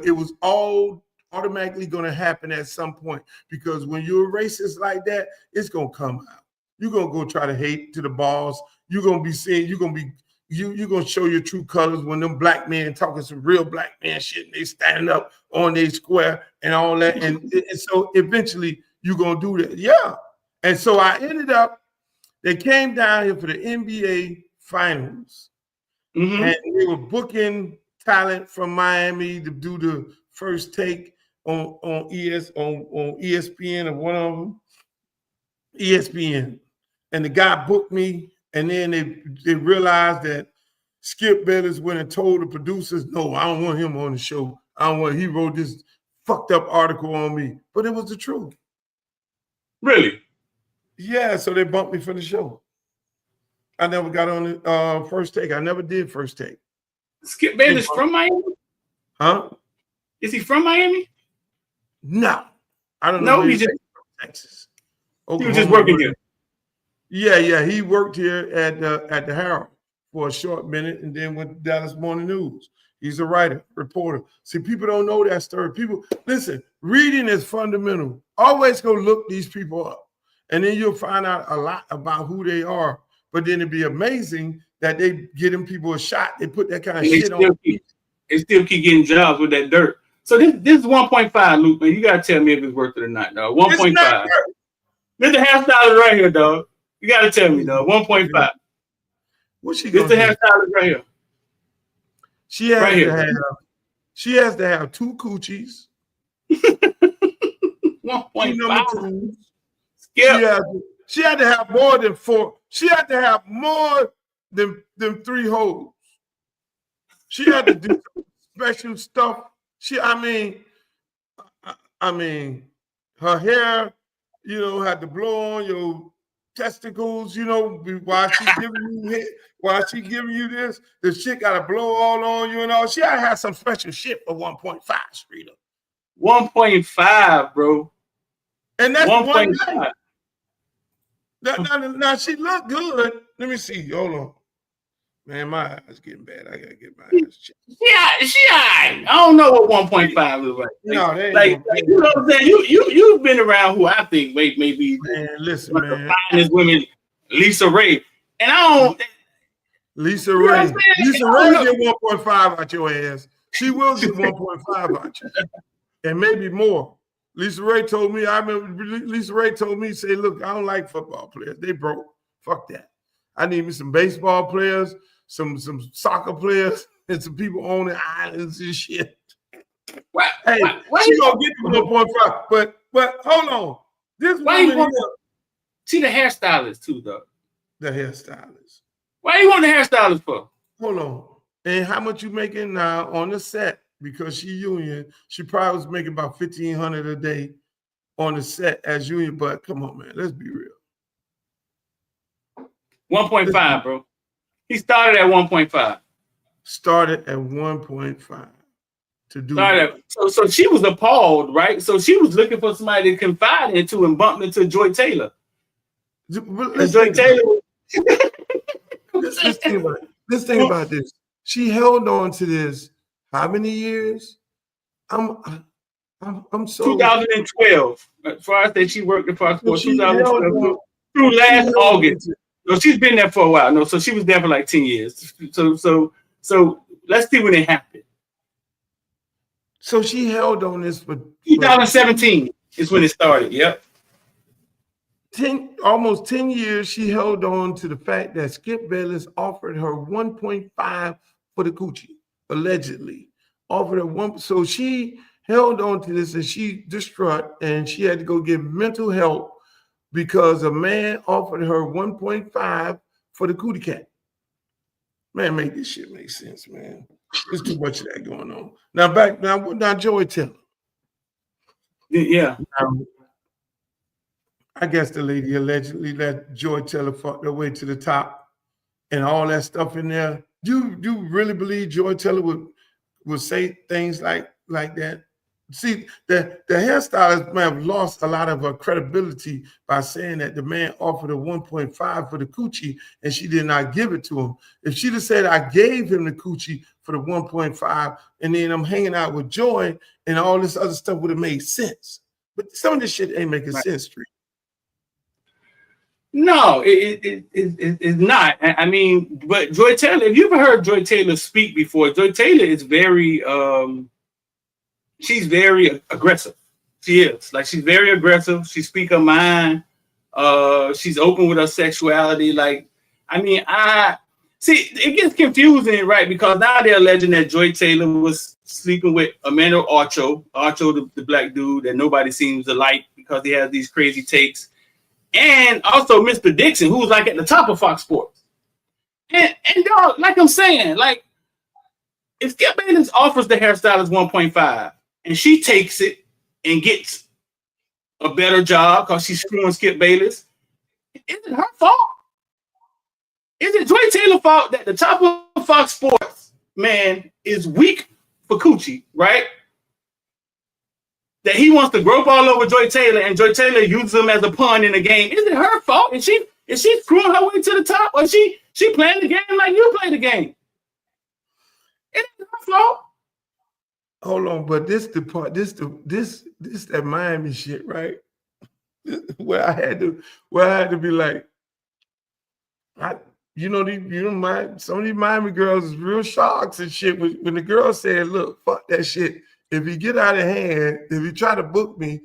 it was all automatically gonna happen at some point. Because when you're a racist like that, it's gonna come out. You're gonna go try to hate to the boss. You're gonna be seeing, you're gonna show your true colors when them black men talking some real black man shit and they standing up on their square and all that. And so eventually you're gonna do that. Yeah. And so I ended up, they came down here for the NBA finals. Mm-hmm. And they were booking talent from Miami to do the first take on ESPN, or one of them, ESPN. And the guy booked me. And then they realized that Skip Bayless went and told the producers, no, I don't want him on the show. He wrote this fucked up article on me. But it was the truth. Really? Yeah, so they bumped me for the show. I never got on the first take. I never did first take. Skip Bayless from Miami? Huh? Is he from Miami? No. I don't know. No, he's just from Texas. Oklahoma. He was just working here. Yeah. He worked here at the Herald for a short minute and then went to Dallas Morning News. He's a writer, reporter. See, people don't know that story. People, listen, reading is fundamental. Always go look these people up. And then you'll find out a lot about who they are. But then it'd be amazing that they getting people a shot. They put that kind of shit on. They still keep getting jobs with that dirt. So this is 1.5, Luke, man. You got to tell me if it's worth it or not, dog. 1.5. This is the $half right here, dog. You got to tell me, dog. 1.5. What's she going to do? This the $half right here. She has to have 2 coochies. 1.5. She had to have more than 4. She had to have more than 3 holes. She had to do special stuff. I mean, her hair, had to blow on your testicles, while she giving you this, the shit got to blow all on you and all. She had to have some special shit for 1.5 straight up. 1.5, bro. And that's 1.5. Now she looked good. Let me see. Hold on. Man, my eyes getting bad. I gotta get my eyes checked. Yeah, she I don't know what 1.5 looks like. No, they ain't you know what I'm saying? You've been around who I think maybe man, listen, man. Finest women, Lisa Ray. And I don't. Lisa You know what I'm Ray. saying? Lisa I Ray don't know. get 1.5 out your ass. She will get 1.5 out you. And maybe more. Lisa Ray told me, I remember Lisa Ray told me, say, look, I don't like football players. They broke. Fuck that. I need me some baseball players, some soccer players, and some people owning islands and shit. Hey, she gonna get the 1.5. But hold on. This woman here, see the hairstylist too, though. the hairstylist. Why you want the hairstylist for? Hold on. And how much you making now on the set? Because she union, she probably was making about $1,500 a day on the set as union. But come on, man, let's be real. 1.5, bro. He started at 1.5. Started at 1.5 to do that. So she was appalled, right? So she was looking for somebody to confide into and bumped into Joy Taylor. Let's think about this. She held on to this how many years? I'm so 2012. As far as that she worked at Fox Sports, 2012 through last August. No, she's been there for a while. No, so she was there for like 10 years. So let's see when it happened. So she held on this for 2017 is when it started. Yep. Almost 10 years, she held on to the fact that Skip Bayless offered her 1.5 for the coochie, allegedly. Offered her one. So she held on to this and she distraught and she had to go get mental help because a man offered her 1.5 for the cootie cat. Man, make this shit make sense, man. There's too much of that going on. Now Joy Taylor. Yeah. I guess the lady allegedly let Joy Taylor fuck her way to the top and all that stuff in there. Do you really believe Joy Taylor would say things like that? See, the hairstylist may have lost a lot of her credibility by saying that the man offered her 1.5 for the coochie and she did not give it to him. If she'd have said, I gave him the coochie for the 1.5 and then I'm hanging out with Joy and all this other stuff would have made sense. But some of this shit ain't making sense, Street. No, it's not. I mean, but Joy Taylor, if you've ever heard Joy Taylor speak before, Joy Taylor is very, she's very aggressive. She is. Like, she's very aggressive. She speaks her mind. She's open with her sexuality. Like, I mean, see, it gets confusing, right? Because now they're alleging that Joy Taylor was sleeping with Amanda Archo, the black dude that nobody seems to like because he has these crazy takes. And also Mr. Dixon, who's like at the top of Fox Sports. And dog, like I'm saying, like if Skip Bayless offers the hairstylist 1.5 and she takes it and gets a better job because she's screwing Skip Bayless, is it her fault? Is it Joy Taylor's fault that the top of Fox Sports, man, is weak for coochie, right? That he wants to grope all over Joy Taylor and Joy Taylor uses him as a pawn in the game. Is it her fault? Is she screwing her way to the top? Or she playing the game like you play the game? It ain't her fault. Hold on, but this the part, this that Miami shit, right? Where I had to be like, some of these Miami girls is real sharks and shit. When the girl said, look, fuck that shit. If he get out of hand, if he try to book me,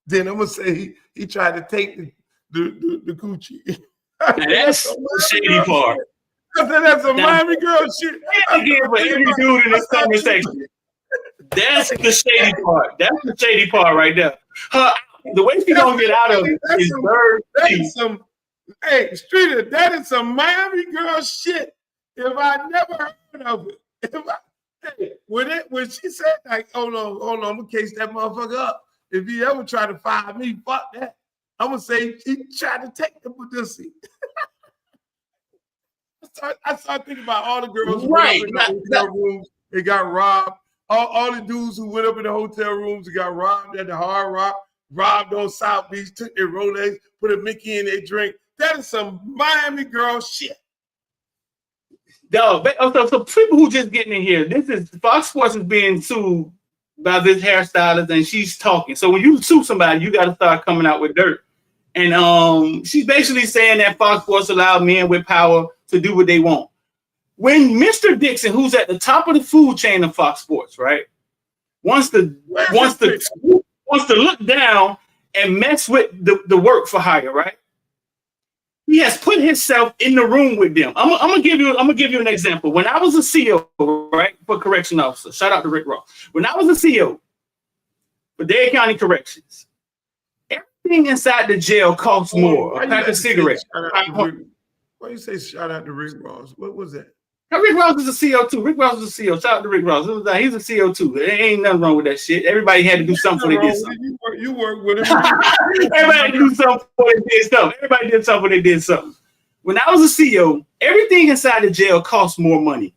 then I'm gonna say he tried to take the coochie. That's the shady part. That's a Miami girl shit. Again, for every dude in this conversation. That's the shady part. That's the shady part right there. The way she gonna get out of it is hey, Streeter, that is some Miami girl shit. If I never heard of it. When she said, like, hold on, I'm gonna case that motherfucker up. If he ever try to fire me, fuck that. I'm gonna say he tried to take the pussy. I started thinking about all the girls who went up in the hotel rooms and got robbed. All the dudes who went up in the hotel rooms and got robbed at the Hard Rock, robbed on South Beach, took their Rolex, put a Mickey in their drink. That is some Miami girl shit. So people who just getting in here, this is Fox Sports is being sued by this hairstylist and she's talking. So when you sue somebody, you got to start coming out with dirt. And she's basically saying that Fox Sports allow men with power to do what they want. When Mr. Dixon, who's at the top of the food chain of Fox Sports, right, wants to look down and mess with the work for hire, right? He has put himself in the room with them. I'm gonna give you an example. When I was a CO, right, for correction officer, shout out to Rick Ross. When I was a CO for Dade County Corrections, everything inside the jail costs more. A pack of cigarettes. Why you say shout out to Rick Ross? What was that? Rick Ross is a CO too. Rick Ross is a CO. Shout out to Rick Ross. He's a CO too. There ain't nothing wrong with that shit. Everybody had to do something before they did something. You work with him. Everybody had to do something before they did something. Everybody did something before they did something. When I was a CO, everything inside the jail costs more money.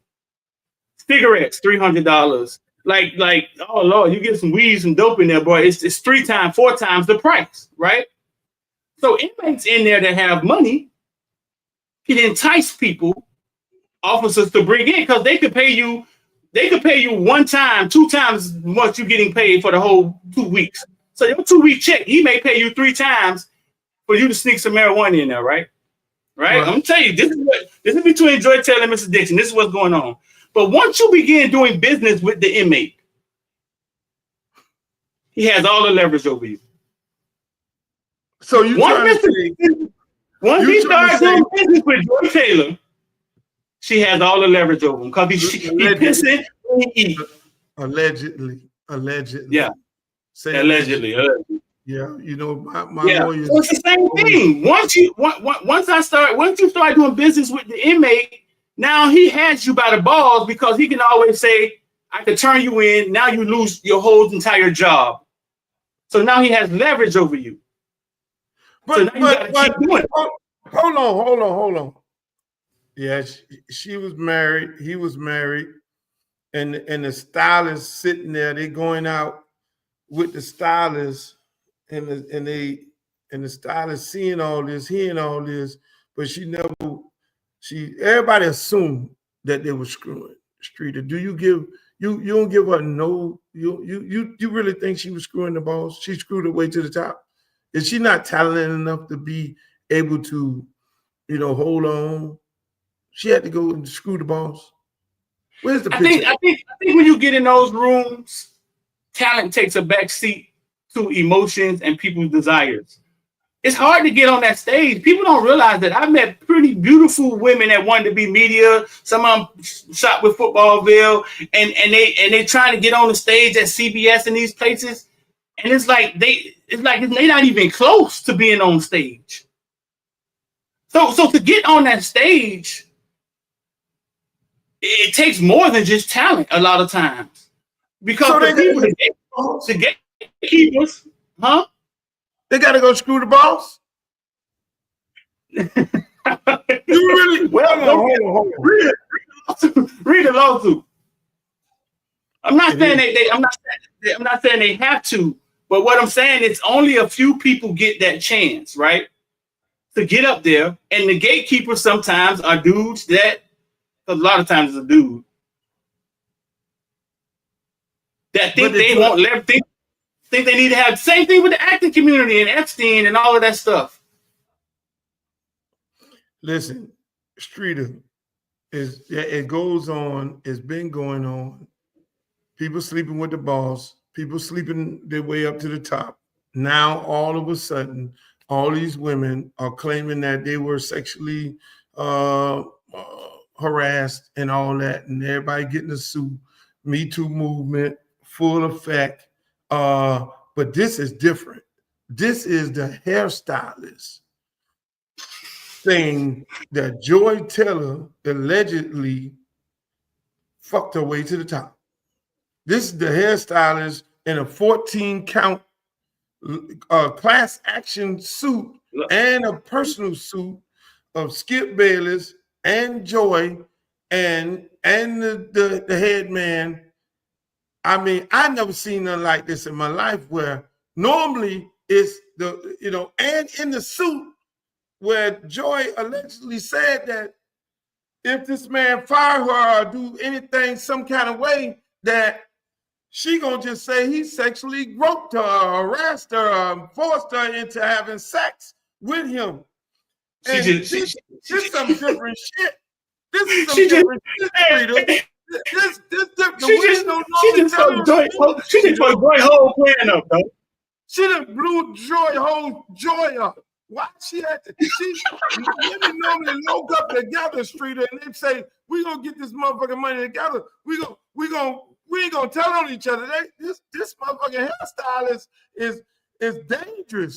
Cigarettes, $300. Like, oh Lord, you get some weed, some dope in there, boy. It's 3 times, 4 times the price, right? So inmates in there that have money can entice people, officers, to bring in, because they could pay you 1 time, 2 times what you're getting paid for the whole 2 weeks. So your 2-week check, he may pay you 3 times for you to sneak some marijuana in there, right? Right? I'm gonna tell you, this is between Joy Taylor and Mr. Dixon. This is what's going on. But once you begin doing business with the inmate, he has all the leverage over you. So you once he starts doing business with Joy Taylor, she has all the leverage over him because he's pissing and he eats. Allegedly. Yeah. Allegedly. Yeah, you know, my lawyers. So it's the same thing. Once you start doing business with the inmate, now he has you by the balls, because he can always say, I could turn you in. Now you lose your whole entire job. So now he has leverage over you. But keep doing it. Hold on. Yeah, she was married. He was married, and the stylist sitting there. They going out with the stylist, and the stylist seeing all this, hearing all this, but everybody assumed that they were screwing Streeter. Do you don't give her no? You really think she was screwing the boss? She screwed her way to the top. Is she not talented enough to be able to, hold on? She had to go and screw the boss. Where's the picture? I think when you get in those rooms, talent takes a back seat to emotions and people's desires. It's hard to get on that stage. People don't realize that I've met pretty beautiful women that wanted to be media. Some of them shot with Footballville, and they trying to get on the stage at CBS and these places, and it's like they're not even close to being on stage. So to get on that stage, it takes more than just talent a lot of times, because the gatekeepers, huh? They got to go screw the boss. You really? Hold on. Read the lawsuit. I'm not saying they have to, but what I'm saying is only a few people get that chance, right? To get up there, and the gatekeepers sometimes are dudes that, a lot of times, it's a dude that think they won't let think they need to have the same thing with the acting community and Epstein and all of that stuff. Listen, Streeter, it goes on. It's been going on. People sleeping with the boss. People sleeping their way up to the top. Now, all of a sudden, all these women are claiming that they were sexually harassed and all that, and everybody getting a suit. Me Too movement, full effect. But this is different. This is the hairstylist saying that Joy Taylor allegedly fucked her way to the top. This is the hairstylist in a 14-count class action suit and a personal suit of Skip Bayless and Joy and the head man. I mean, I never seen nothing like this in my life, where normally it's and in the suit where Joy allegedly said that if this man fire her or do anything some kind of way, that she gonna just say he sexually groped her, or harassed her, or forced her into having sex with him. She And just this she some different shit. This is some she just different shit, Streeter. This the she women just don't she normally just tell took Joy them. she just took Joy whole plan up, though. She done blew whole joy up. Why she had to? Women normally lock up together, Streeter, and they say, "We gonna get this motherfucking money together. We ain't gonna tell on each other." This motherfucking hairstyle is dangerous.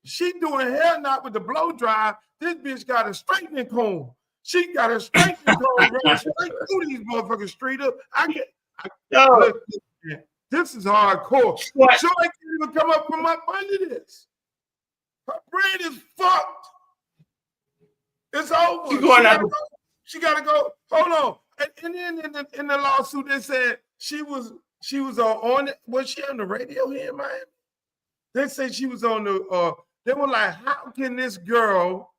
She doing hair knot with the blow dry. This bitch got a straightening comb. She got a straightening comb running straight through these motherfucking Streeter. Look, this is hardcore. What? Joy can't even come up from up under this. Her brain is fucked. It's over. She gotta go. Hold on. And then in the lawsuit, they said she was on it. Was she on the radio here in Miami? They said she was on the. They were like, how can this girl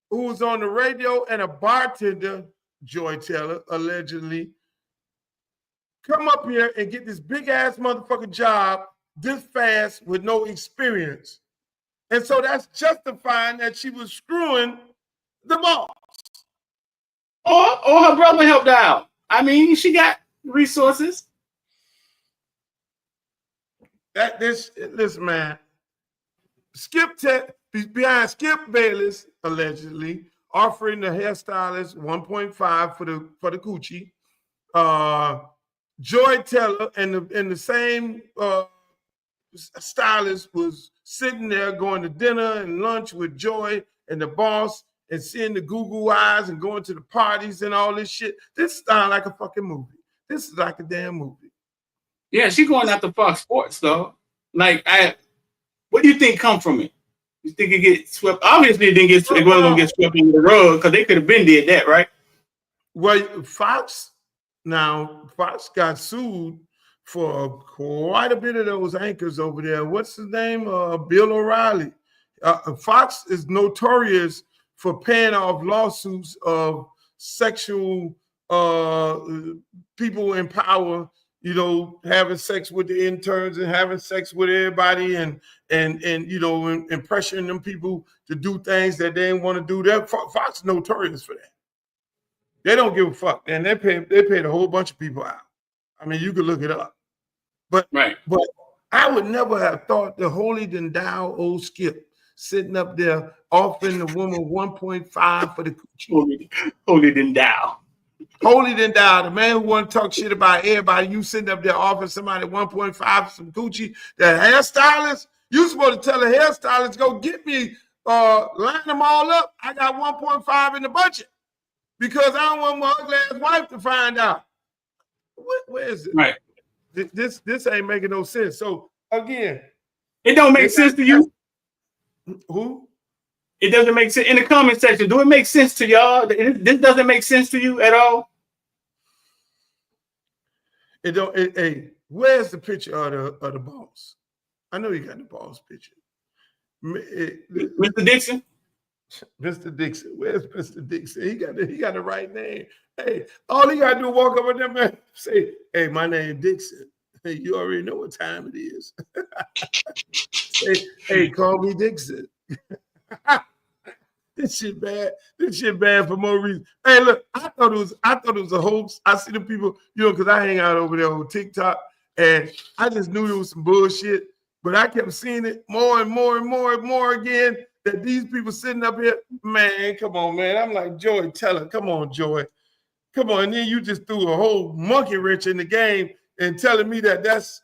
who was on the radio and a bartender, Joy Taylor, allegedly, come up here and get this big ass motherfucking job this fast with no experience? And so that's justifying that she was screwing the boss. Or her brother helped her out. I mean, she got resources. Listen, man. Behind Skip Bayless, allegedly, offering the hairstylist 1.5 for the coochie. Joy Taylor and the same stylist was sitting there going to dinner and lunch with Joy and the boss and seeing the Google eyes and going to the parties and all this shit. This sounds like a fucking movie. This is like a damn movie. Yeah, she going after Fox Sports, though. Like, what do you think come from it? You think it get swept? Obviously, it wasn't going to get swept under the rug because they could have been did that, right? Well, Fox got sued for quite a bit of those anchors over there. What's his name? Bill O'Reilly. Fox is notorious for paying off lawsuits of sexual people in power, having sex with the interns and having sex with everybody and pressuring them people to do things that they didn't want to do. That Fox is notorious for that. They don't give a fuck, and they paid a whole bunch of people out. I mean, you could look it up. But I would never have thought the holy thou old Skip sitting up there offering the woman 1.5 for the coochie. Holy thou. Holy thou, the man who want to talk shit about everybody, you sitting up there offering somebody 1.5 for some coochie. The hairstylist, you supposed to tell the hairstylist, go get me, line them all up. I got 1.5 in the budget because I don't want my ugly ass wife to find out. Where is it? Right. This ain't making no sense. So again, it don't make sense to you. Who? It doesn't make sense in the comment section. Do it make sense to y'all? This doesn't make sense to you at all. It don't. Hey, where's the picture of the boss? I know you got the boss picture. Mr. Dixon. Mr. Dixon. Where's Mr. Dixon? He got the right name. Hey, all he gotta do is walk up with them and say, "Hey, my name Dixon." Hey, you already know what time it is. hey, call me Dixon. This shit bad. This shit bad for more reasons. Hey, look, I thought it was a hoax. I see the people, because I hang out over there on TikTok, and I just knew it was some bullshit. But I kept seeing it more and more and more and more again. That these people sitting up here, man, come on, man. I'm like, Joy, tell her, come on, Joy. Come on. And then you just threw a whole monkey wrench in the game and telling me that's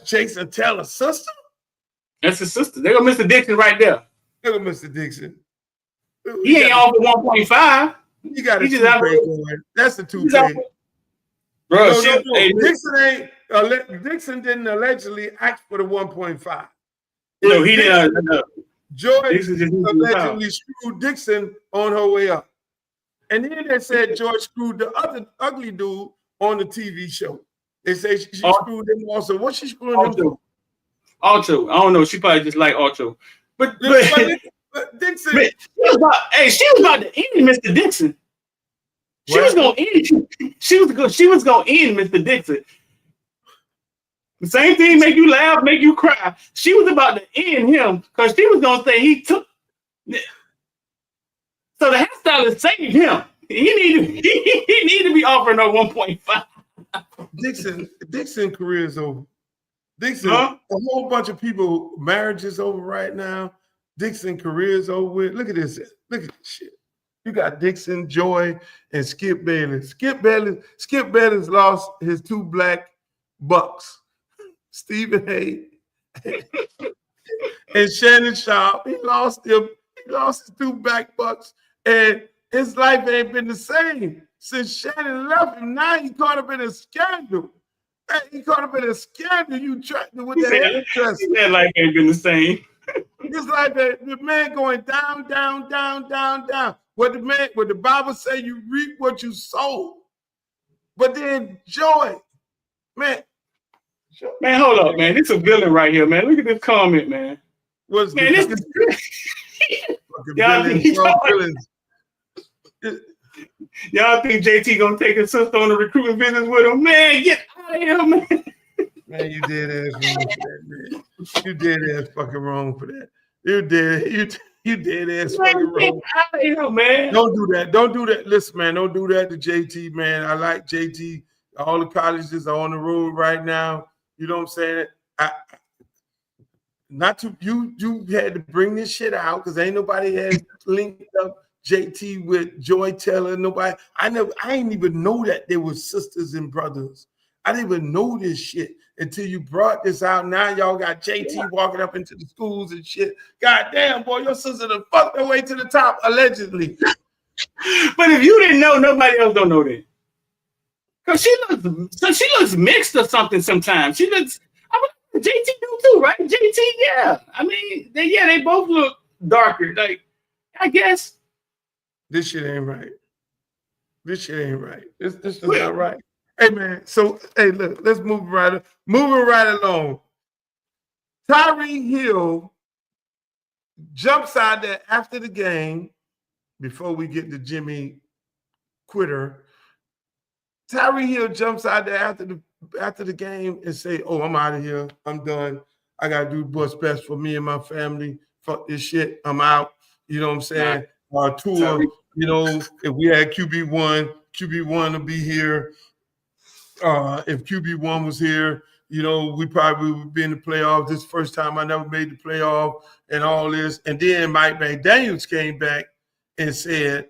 Jason Taylor's sister? That's his sister. There go Mr. Dixon right there. There go Mr. Dixon. He ain't off the 1.5. You got a toupee going. That's the toupee. Bro, no. Dixon didn't allegedly ask for the 1.5. No, he didn't. Joy allegedly screwed Dixon on her way up. And then they said Joy screwed the other ugly dude on the TV show. They say she screwed him also. What's she screwing him for? Alto. I don't know. She probably just like Alto. But Dixon. She was about to end Mr. Dixon. She was gonna end Mr. Dixon. The same thing make you laugh, make you cry. She was about to end him because she was gonna say he took. So the hairstylist saved him. He need to be offering her 1.5. Dixon career is over. Dixon, Huh? a whole bunch of people, marriage is over right now. Dixon career is over with. Look at this. Look at this shit. You got Dixon, Joy, and Skip Bayless. Skip Bayless lost his 2 black bucks. Stephen Hay and Shannon Sharp. He lost his 2 black bucks, and his life ain't been the same since Shannon left him. Now he caught up in a scandal. Hey, he caught up in a scandal. You tried to with the hairdresser. That life ain't been the same. It's like the man going down, down, down, down, down. What the Bible say, you reap what you sow. But then Joy, man. Man, hold up, man. This is a villain right here, man. Look at this comment, man. What's man, this y'all think JT gonna take his sister on a recruiting business with him? Man, get out of here, man. Man, you dead ass wrong for that, man. You dead ass fucking wrong for that. You dead ass fucking wrong. Get out of here, man. Don't do that. Don't do that. Listen, man, don't do that to JT, man. I like JT. All the colleges are on the road right now. You know what I'm saying? You had to bring this shit out because ain't nobody had linked up JT with Joy Taylor. Nobody. I didn't even know that they were sisters and brothers. I didn't even know this shit until you brought this out. Now y'all got JT walking up into the schools and shit. God damn, boy, your sister done fucked her way to the top, allegedly. But if you didn't know, nobody else don't know that. Cause she looks mixed or something sometimes. She looks. JT do too, right? JT, yeah. I mean, they both look darker. Like, I guess this shit ain't right. This shit ain't right. This is not right. Hey man, so hey, look, let's move right along. Tyreek Hill jumps out there after the game. Before we get to Jimmy Quitter, Tyreek Hill jumps out there after the game and say, "Oh, I'm out of here. I'm done. I gotta do what's best for me and my family. Fuck this shit. I'm out." You know what I'm saying? Our tour. You know, if we had QB1 will be here. If QB1 was here, you know, we probably would be in the playoffs. This first time I never made the playoff and all this. And then Mike McDaniels came back and said,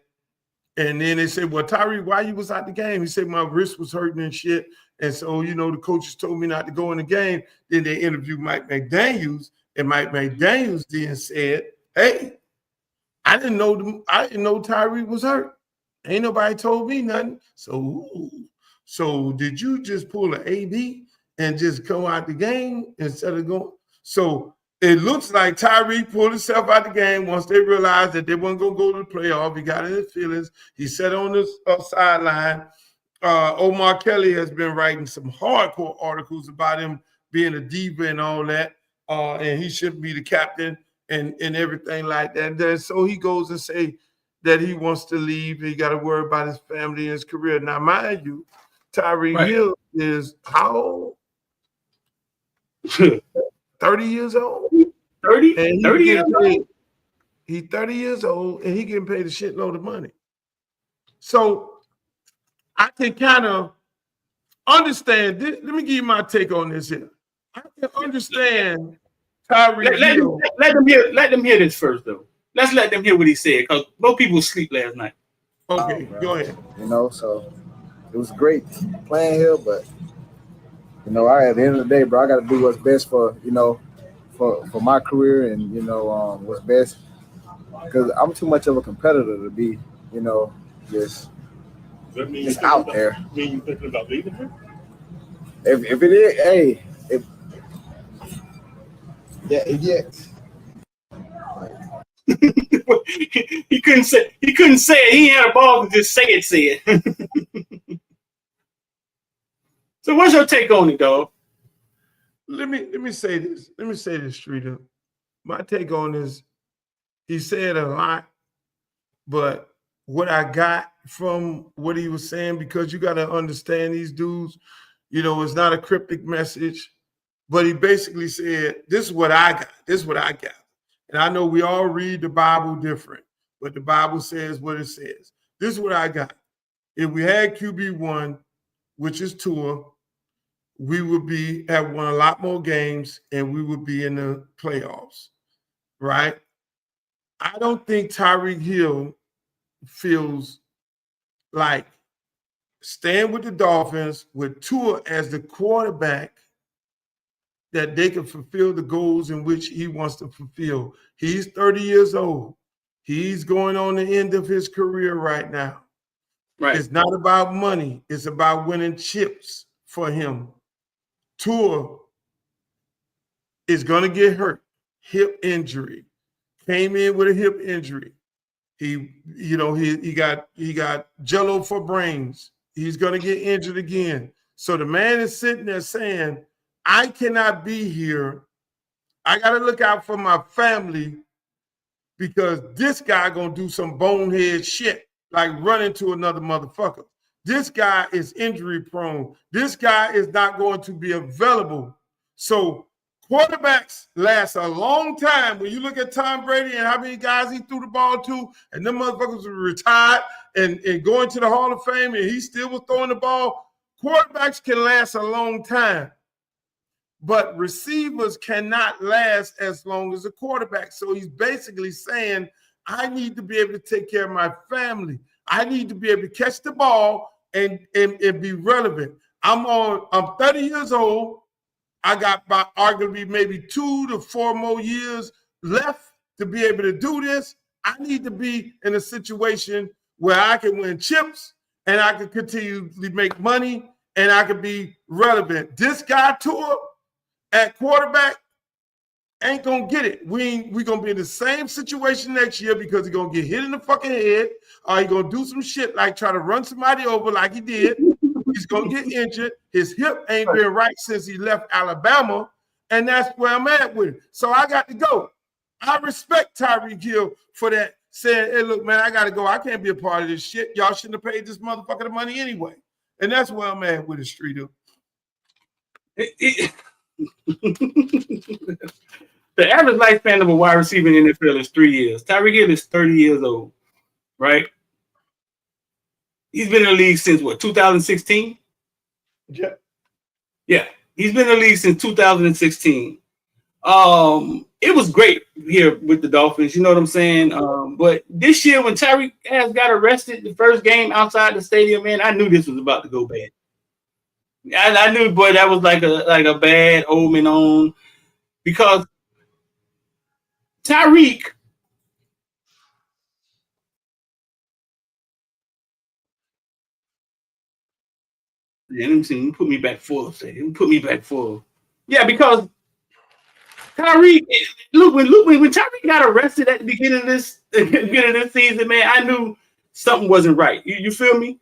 and then they said, well, Tyreek, why you was out the game? He said, my wrist was hurting and shit. And so, you know, the coaches told me not to go in the game. Then they interviewed Mike McDaniels, and Mike McDaniels then said, hey, I didn't know Tyreek was hurt. Ain't nobody told me nothing. So did you just pull an AB and just come out the game instead of going? So it looks like Tyreek pulled himself out the game once they realized that they weren't going to go to the playoff. He got in his feelings. He sat on the sideline. Omar Kelly has been writing some hardcore articles about him being a diva and all that, and he shouldn't be the captain and everything like that. And then, so he goes and say that he wants to leave. He got to worry about his family and his career. Now, mind you, Tyreek Hill is how old? 30 years old. 30 years old. He's 30 years old and he getting paid a shitload of money. So I can kind of understand. Let me give you my take on this here. I can understand Tyreek Hill. Let them hear this first, though. Let's let them hear what he said, because most people sleep last night. Okay, go ahead. You know, so it was great playing here, but you know, at the end of the day, bro, I got to do what's best for, you know, for my career and, you know, what's best, because I'm too much of a competitor to be, you know, just out there. Mean you thinking about leaving him? If it is, hey, yeah. He couldn't say it. He had a ball to just say it. So what's your take on it, dog? Let me say this. Streeter. My take on this, he said a lot, but what I got from what he was saying, because you got to understand these dudes, you know, it's not a cryptic message. But he basically said, this is what I got. This is what I got. And I know we all read the Bible different, but the Bible says what it says. This is what I got. If we had QB1, which is Tua, we would have won a lot more games and we would be in the playoffs, right? I don't think Tyreek Hill feels like staying with the Dolphins with Tua as the quarterback that they can fulfill the goals in which he wants to fulfill. He's 30 years old. He's going on the end of his career right now. Right. It's not about money. It's about winning chips for him. Tua is going to get hurt. Hip injury. Came in with a hip injury. He got jello for brains. He's going to get injured again. So the man is sitting there saying, I cannot be here. I got to look out for my family because this guy going to do some bonehead shit, like run into another motherfucker. This guy is injury prone. This guy is not going to be available. So quarterbacks last a long time. When you look at Tom Brady and how many guys he threw the ball to, and them motherfuckers were retired and going to the Hall of Fame, and he still was throwing the ball. Quarterbacks can last a long time, but receivers cannot last as long as a quarterback. So he's basically saying, I need to be able to take care of my family. I need to be able to catch the ball and be relevant. I'm 30 years old. I got about arguably maybe 2 to 4 more years left to be able to do this. I need to be in a situation where I can win chips and I can continually make money and I can be relevant. This guy Tua at quarterback ain't gonna get it. We gonna be in the same situation next year because he's gonna get hit in the fucking head, or he's gonna do some shit like try to run somebody over like he did. He's gonna get injured. His hip ain't been right since he left Alabama, and that's where I'm at with it. So I got to go. I respect Tyreek Hill for that, saying, hey, look, man, I gotta go. I can't be a part of this shit. Y'all shouldn't have paid this motherfucker the money anyway. And that's where I'm at with the street up. The average lifespan of a wide receiver in the NFL is 3 years. Tyreek Hill is 30 years old, right? He's been in the league since what, 2016? Yeah. Yeah, he's been in the league since 2016. It was great here with the Dolphins, you know what I'm saying? But this year when Tyreek has got arrested the first game outside the stadium, man, I knew this was about to go bad. I knew, boy, that was like a bad omen on, because Tyreek, let me see, put me back full. Put me back full. Yeah, because Tyreek, look, when Tyreek got arrested at the beginning of this season, man, I knew something wasn't right. You feel me?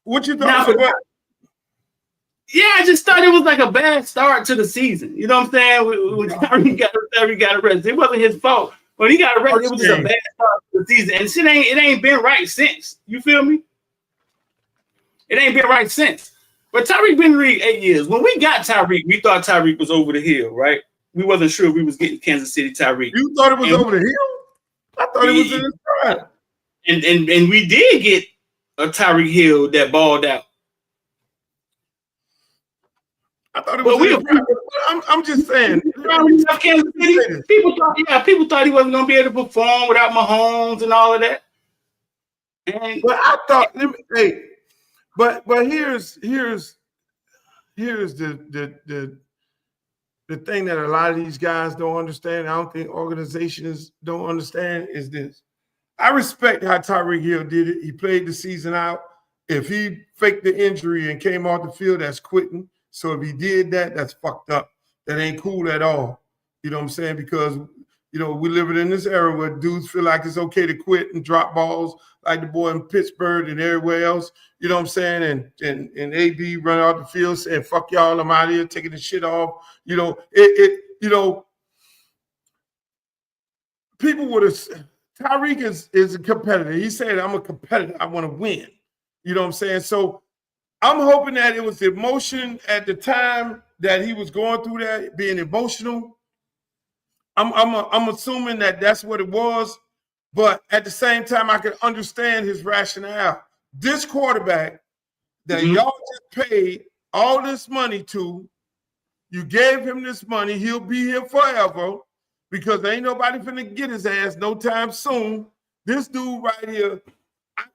What you thought about? Yeah, I just thought it was like a bad start to the season. You know what I'm saying? When Tyreek got arrested, it wasn't his fault. When he got arrested, it was just a bad start to the season, and shit ain't been right since. You feel me? It ain't been right since. But Tyreek been in the league 8 years. When we got Tyreek, we thought Tyreek was over the hill, right? We wasn't sure we was getting Kansas City Tyreek. You thought it was over the hill? I thought it was in his prime. And we did get a Tyreek Hill that balled out. I thought it was. I'm just saying. Kansas City, people thought he wasn't going to be able to perform without Mahomes and all of that. But I thought, but here's the thing that a lot of these guys don't understand. I don't think organizations don't understand is this. I respect how Tyreek Hill did it. He played the season out. If he faked the injury and came off the field, that's quitting. So if he did that, that's fucked up. That ain't cool at all. You know what I'm saying? Because, you know, we live in this era where dudes feel like it's okay to quit and drop balls like the boy in Pittsburgh and everywhere else. You know what I'm saying? And AB run out the field saying, fuck y'all, I'm out of here, taking the shit off. You know, people would have, Tyreek is a competitor. He said, I'm a competitor. I want to win. You know what I'm saying? So I'm hoping that it was the emotion at the time that he was going through that, being emotional. I'm assuming that that's what it was, but at the same time, I can understand his rationale. This quarterback that y'all just paid all this money to, you gave him this money, he'll be here forever because ain't nobody finna get his ass no time soon. This dude right here,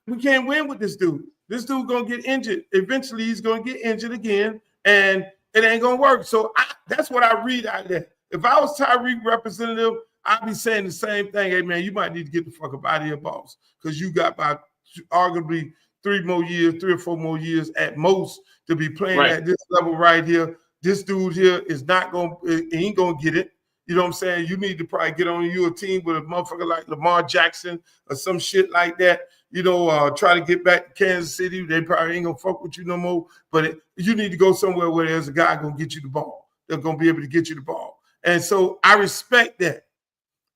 we can't win with this dude. This dude gonna get injured. Eventually, he's gonna get injured again, and it ain't gonna work. So that's what I read out there. If I was Tyreek representative, I'd be saying the same thing. Hey, man, you might need to get the fuck up out of here, boss, because you got about arguably 3 or 4 more years at most to be playing at this level right here. This dude here is not going to, ain't going to get it. You know what I'm saying? You need to probably get on a team with a motherfucker like Lamar Jackson or some shit like that. You know, try to get back to Kansas City. They probably ain't going to fuck with you no more. But you need to go somewhere where there's a guy going to get you the ball. They're going to be able to get you the ball. And so I respect that.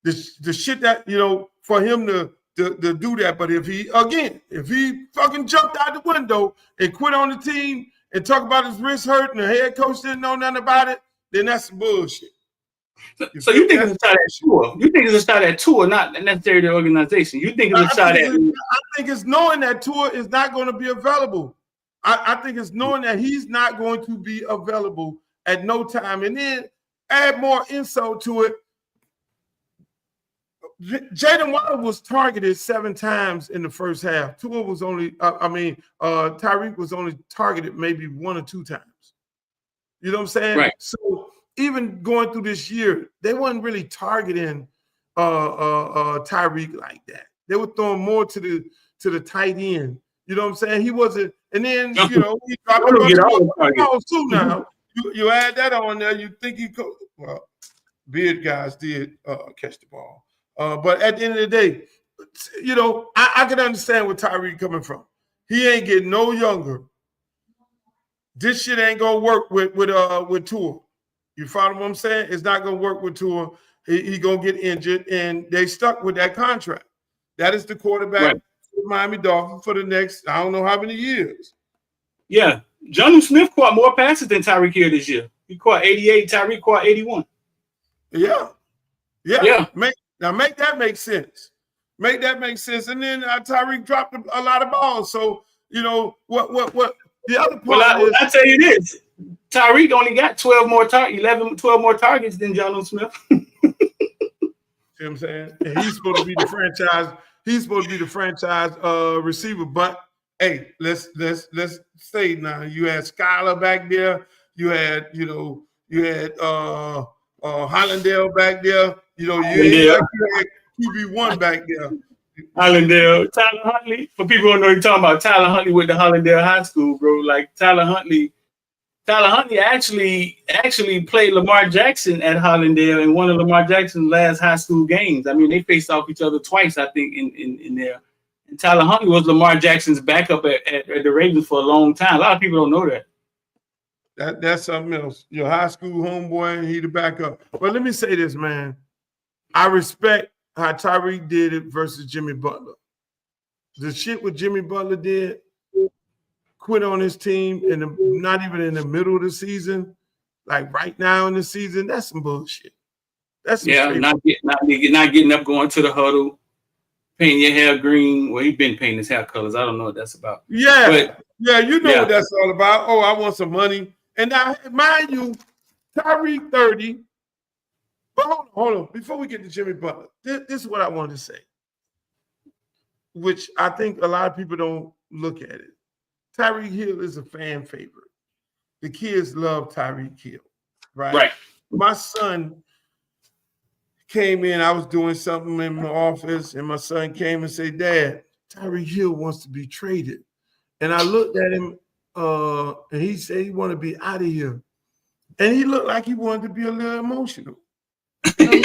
The shit that, you know, for him to do that. But if he fucking jumped out the window and quit on the team and talk about his wrist hurt and the head coach didn't know nothing about it, then that's some bullshit. So you think it's a shot at Tua? You think it's a shot at Tua, not necessarily the organization? You think it's a shot at? I think it's knowing that Tua is not going to be available. I think it's knowing that he's not going to be available at no time. And then add more insult to it. Jaden Waddle was targeted 7 times in the first half. Tua was only, Tyreek was only targeted maybe 1 or 2 times. You know what I'm saying? Right. So even going through this year, they wasn't really targeting Tyreek like that. They were throwing more to the tight end. You know what I'm saying? He wasn't, and then he dropped a bunch of balls too now. You add that on there, you think he could. Well, beard guys did catch the ball. But at the end of the day, you know, I can understand where Tyreek coming from. He ain't getting no younger. This shit ain't gonna work with Tua. You follow what I'm saying? It's not gonna work with Tua. He gonna get injured, and they stuck with that contract. That is the quarterback for Miami Dolphins for the next, I don't know how many years. Yeah, Jonnu Smith caught more passes than Tyreek Hill this year. He caught 88. Tyreek caught 81. Yeah. Make that make sense. Make that make sense. And then Tyreek dropped a lot of balls. So, you know, what the other part is. I tell you this, Tyreek only got 12 more targets than Jonnu Smith. See what I'm saying? And he's supposed to be the franchise. He's supposed to be the franchise receiver. But hey, let's say now. You had Skyler back there. You had Hollandale back there. You know, you had QB1 back there. Hollandale, Tyler Huntley. For people who don't know, you're talking about Tyler Huntley with the Hollandale High School, bro. Like Tyler Huntley actually played Lamar Jackson at Hollandale in one of Lamar Jackson's last high school games. I mean, they faced off each other twice, I think, in there. And Tyler Huntley was Lamar Jackson's backup at the Ravens for a long time. A lot of people don't know that. That's something else. Your high school homeboy, and he the backup. But let me say this, man. I respect how Tyreek did it versus Jimmy Butler. The shit what Jimmy Butler did, quit on his team not even in the middle of the season, like right now in the season, that's some bullshit. That's some not getting up, going to the huddle, painting your hair green. Well, he's been painting his hair colors. I don't know what that's about. Yeah, you know what that's all about. Oh, I want some money. And now, mind you, Tyreek 30. But hold on. Before we get to Jimmy Butler, this is what I wanted to say, which I think a lot of people don't look at it. Tyreek Hill is a fan favorite. The kids love Tyreek Hill, right? Right. My son came in. I was doing something in my office, and my son came and said, "Dad, Tyreek Hill wants to be traded." And I looked at him, and he said he wanted to be out of here. And he looked like he wanted to be a little emotional. I'm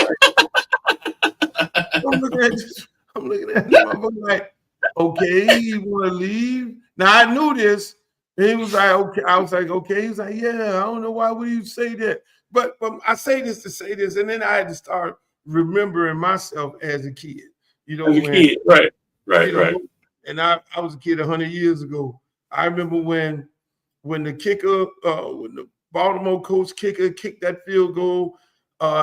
looking at him. I'm like, okay, you want to leave? Now I knew this. And he was like, okay. I was like, okay. He was like, yeah, I don't know why would you say that. But I say this to say this, and then I had to start remembering myself as a kid. You know, right. And I was a kid 100 years ago. I remember when when the Baltimore Colts kicker kicked that field goal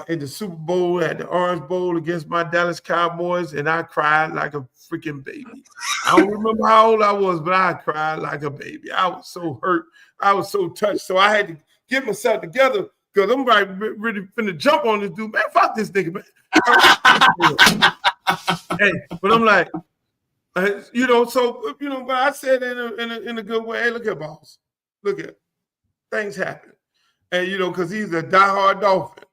in the Super Bowl at the Orange Bowl against my Dallas Cowboys, and I cried like a freaking baby. I don't remember how old I was, but I cried like a baby. I was so hurt. I was so touched. So I had to get myself together because I'm really finna jump on this dude. Man, fuck this nigga, man. Hey, but I'm like, but I said in a good way, hey, look at boss. Look at things happen. And, because he's a diehard Dolphin.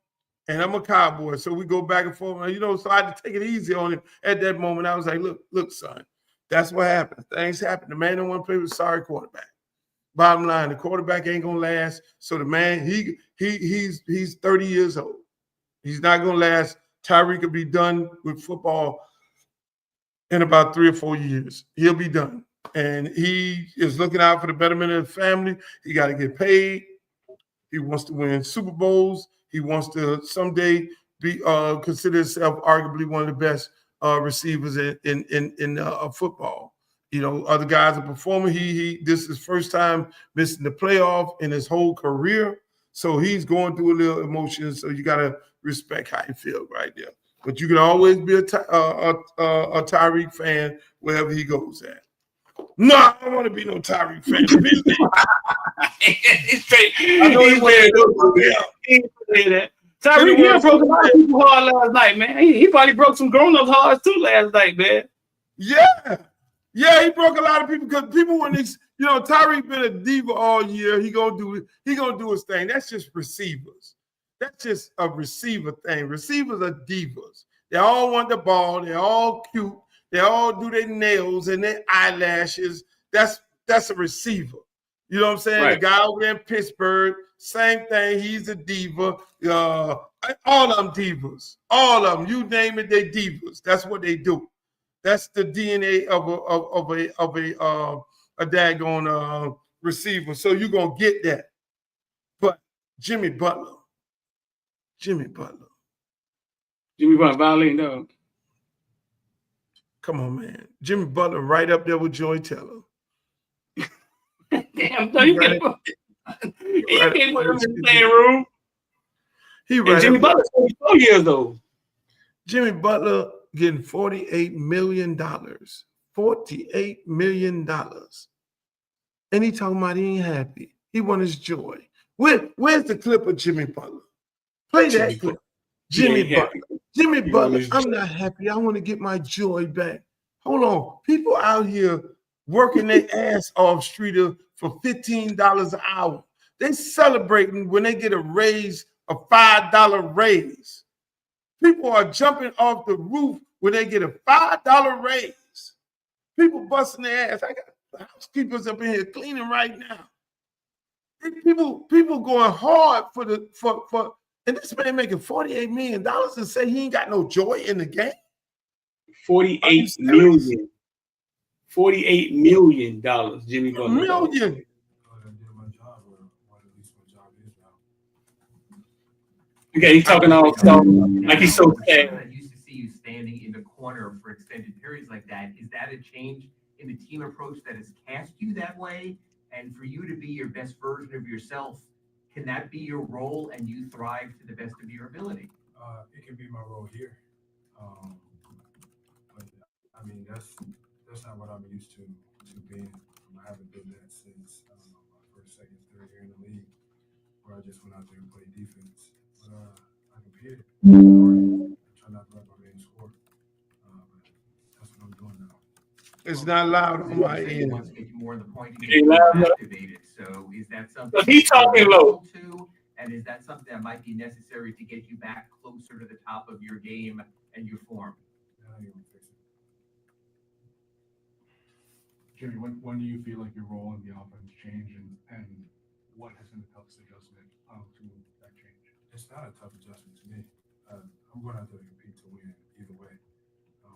And I'm a Cowboy. So we go back and forth. So I had to take it easy on him at that moment. I was like, look, son, that's what happened. Things happen. The man don't want to play with a sorry quarterback. Bottom line, the quarterback ain't gonna last. So the man, he's 30 years old. He's not gonna last. Tyreek will be done with football in about 3 or 4 years. He'll be done. And he is looking out for the betterment of the family. He got to get paid. He wants to win Super Bowls. He wants to someday be consider himself arguably one of the best receivers in football. Other guys are performing. This is his first time missing the playoff in his whole career. So he's going through a little emotion. So you got to respect how he feels right there. But you can always be a Tyreek fan wherever he goes at. No, I don't want to be no Tyreek fan. He's straight. I know he say that. Tyreek Hill broke a lot of people hard last night, man. He probably broke some grown-ups hard too last night, man. Yeah, he broke a lot of people because people when Tyreek been a diva all year. He gonna do his thing. That's just receivers. That's just a receiver thing. Receivers are divas. They all want the ball. They're all cute. They all do their nails and their eyelashes. That's a receiver. You know what I'm saying? Right. The guy over there in Pittsburgh, same thing. He's a diva. All of them divas. All of them. You name it, they divas. That's what they do. That's the DNA of a daggone receiver. So you're gonna get that. But Jimmy Butler. Violating dog. Come on, man. Jimmy Butler right up there with Joy Taylor. Damn, so you can't put him in the same room. And Jimmy Butler's 24 years old. Jimmy Butler getting $48 million. $48 million. And he talking about he ain't happy. He want his joy. Where's the clip of Jimmy Butler? Play that clip. Jimmy Butler, I'm not happy. I want to get my joy back. Hold on. People out here working their ass off streeter for $15 an hour. They celebrating when they get a raise, a $5 raise. People are jumping off the roof when they get a $5 raise. People busting their ass. I got housekeepers up in here cleaning right now. People going hard for and this man making $48 million and say he ain't got no joy in the game. $48 million. $48 million, Jimmy Butler. Million. Okay, he's talking all stuff like he's so sad. I used to see you standing in the corner for extended periods like that. Is that a change in the team approach that has cast you that way? And for you to be your best version of yourself, can that be your role and you thrive to the best of your ability? It can be my role here. But I mean, that's not what I'm used to being. I haven't been that since my first, second, third year in the league, where I just went out there and played defense. But I competed. I try not to let my man score. But that's what I'm doing now. It's not loud on my end. Wants to get you more in the point to get activated. So is that something he's talking low? And is that something that might be necessary to get you back closer to the top of your game and your form? Jimmy, when do you feel like your role in the offense changed, and what has been the toughest adjustment to that change? It's not a tough adjustment to me. I'm going out there to compete to win either way.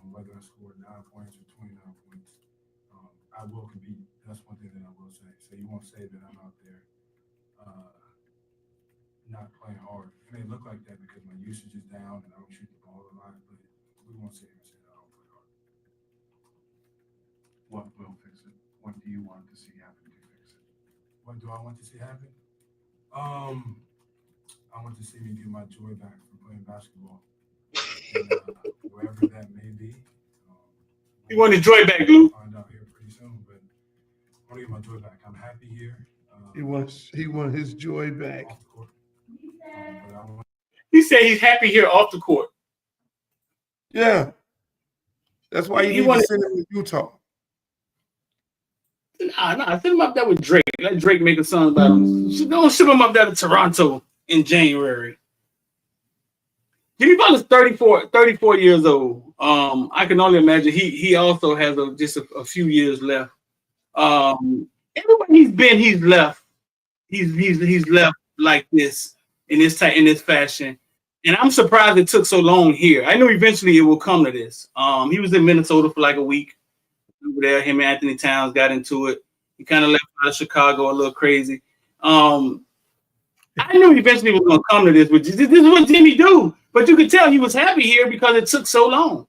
Whether I score 9 points or 29 points, I will compete. That's one thing that I will say. So you won't say that I'm out there not playing hard. It may look like that because my usage is down and I don't shoot the ball a lot, but we won't sit here and say that I don't play hard. What will fix it? What do you want to see happen to fix it? What do I want to see happen? I want to see me get my joy back from playing basketball, and wherever that may be. You want his joy back, Lou? Find out here pretty soon, but I want to get my joy back. I'm happy here. He wants his joy back. Off the court. But I want He said he's happy here off the court. Yeah. That's why you need to send him to Utah. Nah, send him up there with Drake. Let Drake make a song about him. Don't ship him up there to Toronto in January. Jimmy Butler's 34 years old. I can only imagine he also has just a few years left. Everywhere he's left. He's left like this in this fashion. And I'm surprised it took so long here. I knew eventually it will come to this. He was in Minnesota for like a week. Over there, him and Anthony Towns got into it. He kind of left out of Chicago a little crazy. I knew eventually it was going to come to this, but this is what Jimmy do. But you could tell he was happy here because it took so long.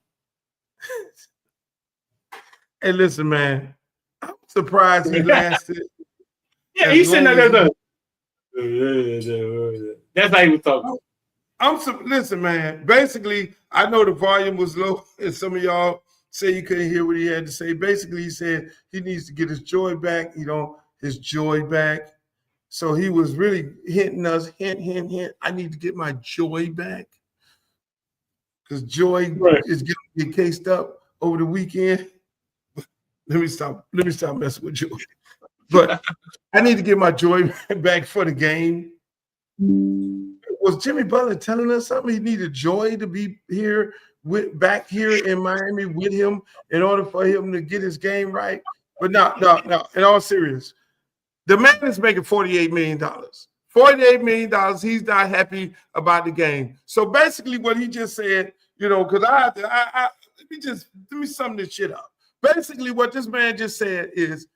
Hey, listen, man. I'm surprised he lasted. Yeah, he's sitting there. That's how he was talking. Listen, man. Basically, I know the volume was low, and some of y'all say you couldn't hear what he had to say. Basically, he said he needs to get his joy back, his joy back. So he was really hinting us, hint. I need to get my joy back. Because joy is going to get cased up over the weekend. Let me stop messing with joy. But I need to get my joy back for the game. Was Jimmy Butler telling us something? He needed joy to be here back here in Miami with him in order for him to get his game right. But no. In all seriousness, the man is making $48 million. $48 million. He's not happy about the game. So basically, what he just said, because let me sum this shit up. Basically, what this man just said is,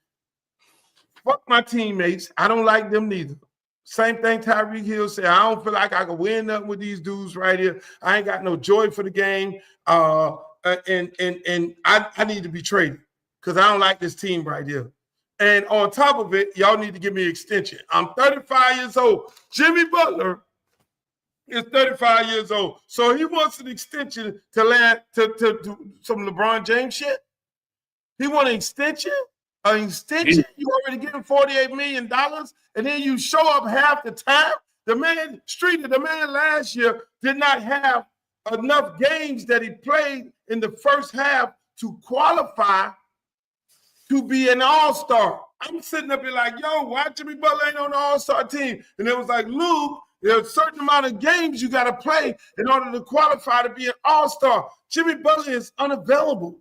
fuck my teammates. I don't like them neither. Same thing Tyreek Hill said. I don't feel like I can win nothing with these dudes right here. I ain't got no joy for the game. And I need to be traded because I don't like this team right here. And on top of it, y'all need to give me an extension. I'm 35 years old. Jimmy Butler is 35 years old. So he wants an extension to land to some LeBron James shit. He want an extension? An extension? You already give him $48 million, and then you show up half the time? The man last year did not have enough games that he played in the first half to qualify to be an all-star. I'm sitting up here like, yo, why Jimmy Butler ain't on the all-star team? And it was like, Luke, there's a certain amount of games you got to play in order to qualify to be an all-star. Jimmy Butler is unavailable.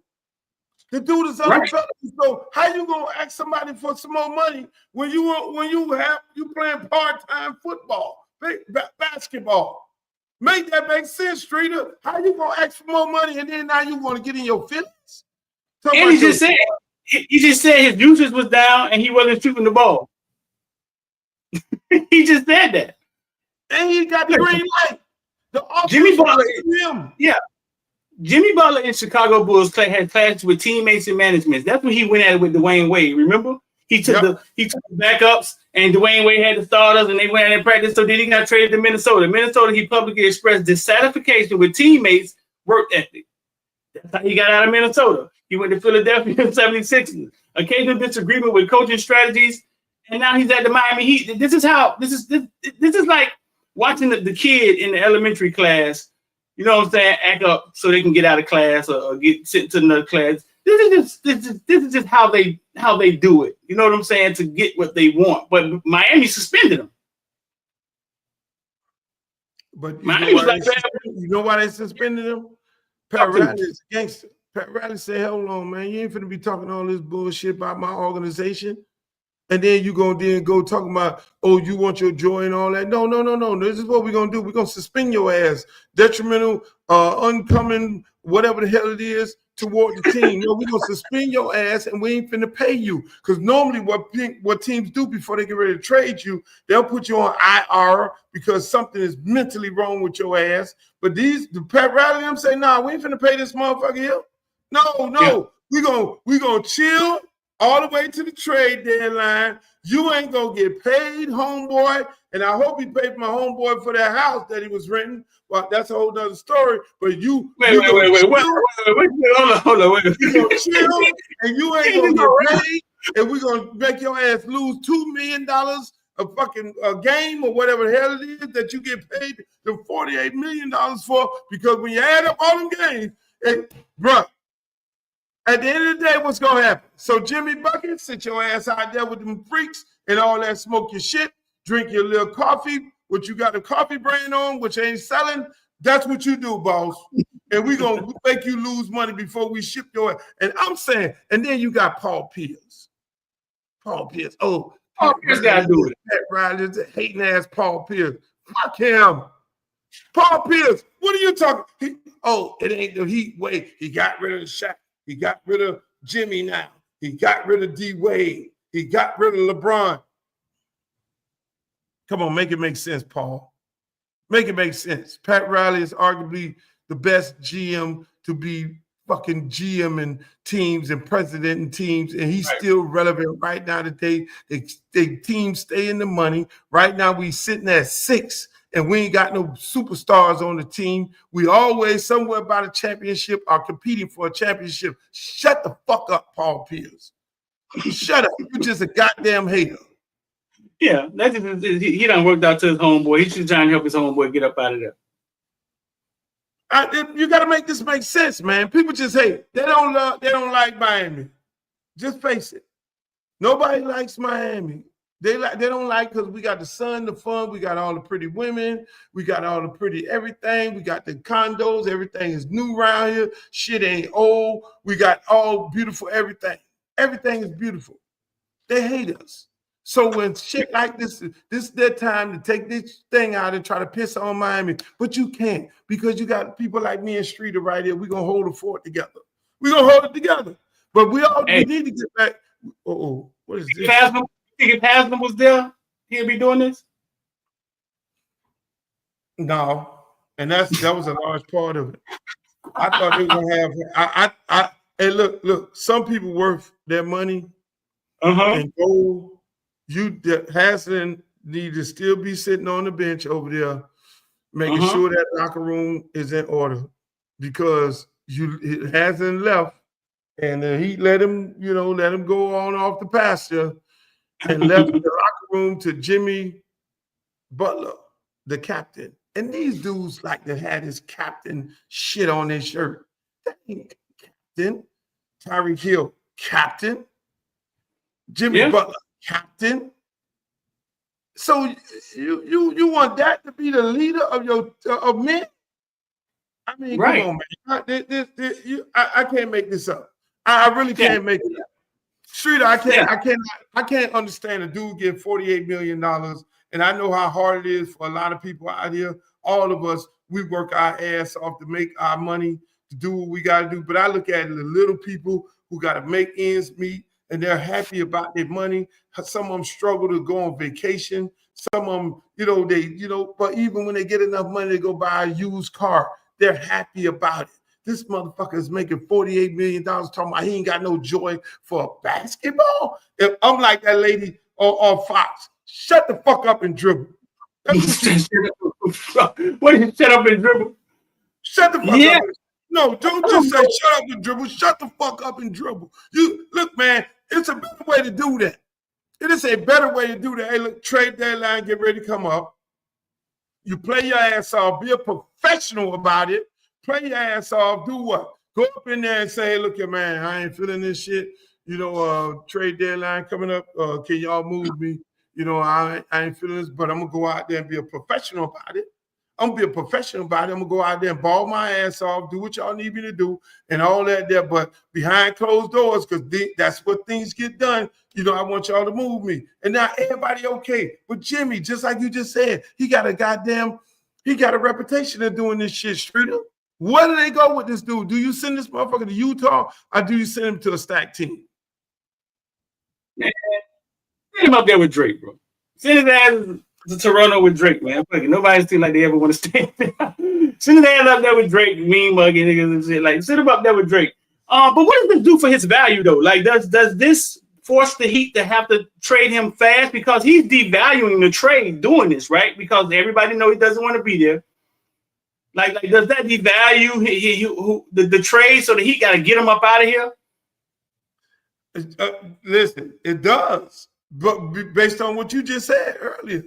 The dude is unavailable. Right. So how you gonna ask somebody for some more money when you playing part-time football, basketball? Make that make sense, Streeter? How you gonna ask for more money and then now you want to get in your feelings? And he just said his usage was down and he wasn't shooting the ball. He just said that. And he got the green light. Jimmy Butler, Jimmy Butler in Chicago Bulls had clashes with teammates and management. That's when he went at it with Dwayne Wade. Remember, he took the backups, and Dwayne Wade had the starters, and they went out and practiced. So then he got traded to Minnesota. He publicly expressed dissatisfaction with teammates' work ethic. That's how he got out of Minnesota. He went to Philadelphia 76ers. Occasional disagreement with coaching strategies, and now he's at the Miami Heat. This is like watching the kid in the elementary class. You know what I'm saying? Act up so they can get out of class or get sent to another class. This is just how they do it. You know what I'm saying? To get what they want. But Miami suspended him. But you know why they suspended him? Pat Riley is a gangster. Pat Riley said, "Hold on, man. You ain't finna be talking all this bullshit about my organization." And then you gonna go talking about, oh, you want your joy and all that. No. This is what we're gonna do. We're gonna suspend your ass. Detrimental, uncommon, whatever the hell it is, toward the team. No, we're gonna suspend your ass and we ain't finna pay you. Because normally what teams do before they get ready to trade you, they'll put you on IR because something is mentally wrong with your ass. But the Pat Riley, I'm saying, nah, we ain't finna pay this motherfucker here. No. Yeah. We gonna chill. all the way to the trade deadline. You ain't gonna get paid, homeboy. And I hope he paid my homeboy for that house that he was renting. Well, that's a whole nother story. But wait, hold on, wait. You gonna chill, and you ain't gonna get paid, and we're gonna make your ass lose $2 million a fucking game or whatever the hell it is that you get paid the $48 million for, because when you add up all them games, bruh, at the end of the day, what's gonna happen? So Jimmy Bucket, sit your ass out there with them freaks and all that, smoke your shit, drink your little coffee, which you got a coffee brand on, which ain't selling. That's what you do, boss. And we gonna make you lose money before we ship your ass. And I'm saying, and then you got Paul Pierce. Paul Pierce. Oh, Paul Pierce gotta do it. Pat Riley's a hating ass Paul Pierce. Fuck him. Paul Pierce, what are you talking? It ain't the heat. Wait, he got rid of Shaq. He got rid of Jimmy now. He got rid of D Wade. He got rid of LeBron. Come on, make it make sense, Paul. Make it make sense. Pat Riley is arguably the best GM to be fucking GM and teams and president and teams, and he's still relevant right now today. They teams stay in the money. Right now, we sitting at 6, and we ain't got no superstars on the team. We always somewhere by the championship are competing for a championship. Shut the fuck up, Paul Pierce. Shut up. You're just a goddamn hater. Yeah, that's just, he done worked out to his homeboy. He's just trying to help his homeboy get up out of there. You got to make this make sense, man. People just hate. They don't like Miami. Just face it. Nobody likes Miami. They don't like because we got the sun, the fun, we got all the pretty women, we got all the pretty everything, we got the condos, everything is new around here. Shit ain't old. We got all beautiful everything. Everything is beautiful. They hate us. So when shit like this is their time to take this thing out and try to piss on Miami, but you can't, because you got people like me and Streeter right here. We're gonna hold the fort together. We're gonna hold it together. But we need to get back. What is this? If Haslam was there, he'd be doing this? No, and that was a large part of it. I thought they were gonna have. Hey, look. Some people worth their money and gold. Haslam need to still be sitting on the bench over there, making sure that locker room is in order, because it hasn't left, and he let him go on off the pasture, and left the locker room to Jimmy Butler, the captain. And these dudes like to have this captain shit on their shirt. That ain't captain. Tyreek Hill, captain. Jimmy Butler, captain. So you want that to be the leader of men? I mean, come on, man. I can't make this up. I really can't make it up. Streeter, I can't understand a dude get $48 million, and I know how hard it is for a lot of people out here. All of us, we work our ass off to make our money, to do what we got to do. But I look at the little people who got to make ends meet, and they're happy about their money. Some of them struggle to go on vacation. Some of them, but even when they get enough money to go buy a used car, they're happy about it. This motherfucker is making $48 million talking about he ain't got no joy for basketball. If I'm like that lady on Fox, shut the fuck up and dribble. What did you shut up and dribble? Shut the fuck up. No, don't just say shut up and dribble. Shut the fuck up and dribble. You look, man, it's a better way to do that. It is a better way to do that. Hey, look, trade deadline, get ready to come up. You play your ass off, be a professional about it. Play your ass off, do what? Go up in there and say, hey, look here, man, I ain't feeling this shit. Trade deadline coming up. Can y'all move me? I ain't feeling this, but I'm going to go out there and be a professional about it. I'm going to be a professional about it. I'm going to go out there and ball my ass off, do what y'all need me to do, and all that there. But behind closed doors, because that's what things get done. I want y'all to move me. And now everybody okay. But Jimmy, just like you just said, he got a reputation of doing this shit, Streeter. Where do they go with this dude? Do you send this motherfucker to Utah, or do you send him to a stacked team? Man, send him up there with Drake, bro. Send his ass to Toronto with Drake, man. Nobody seems like they ever want to stay there. Send his ass up there with Drake, mean mugging niggas and shit. Like, send him up there with Drake. But what does this do for his value, though? Like, does this force the Heat to have to trade him fast because he's devaluing the trade doing this, right? Because everybody knows he doesn't want to be there. Like does that devalue the trade so the Heat got to get him up out of here? Listen, it does. But based on what you just said earlier,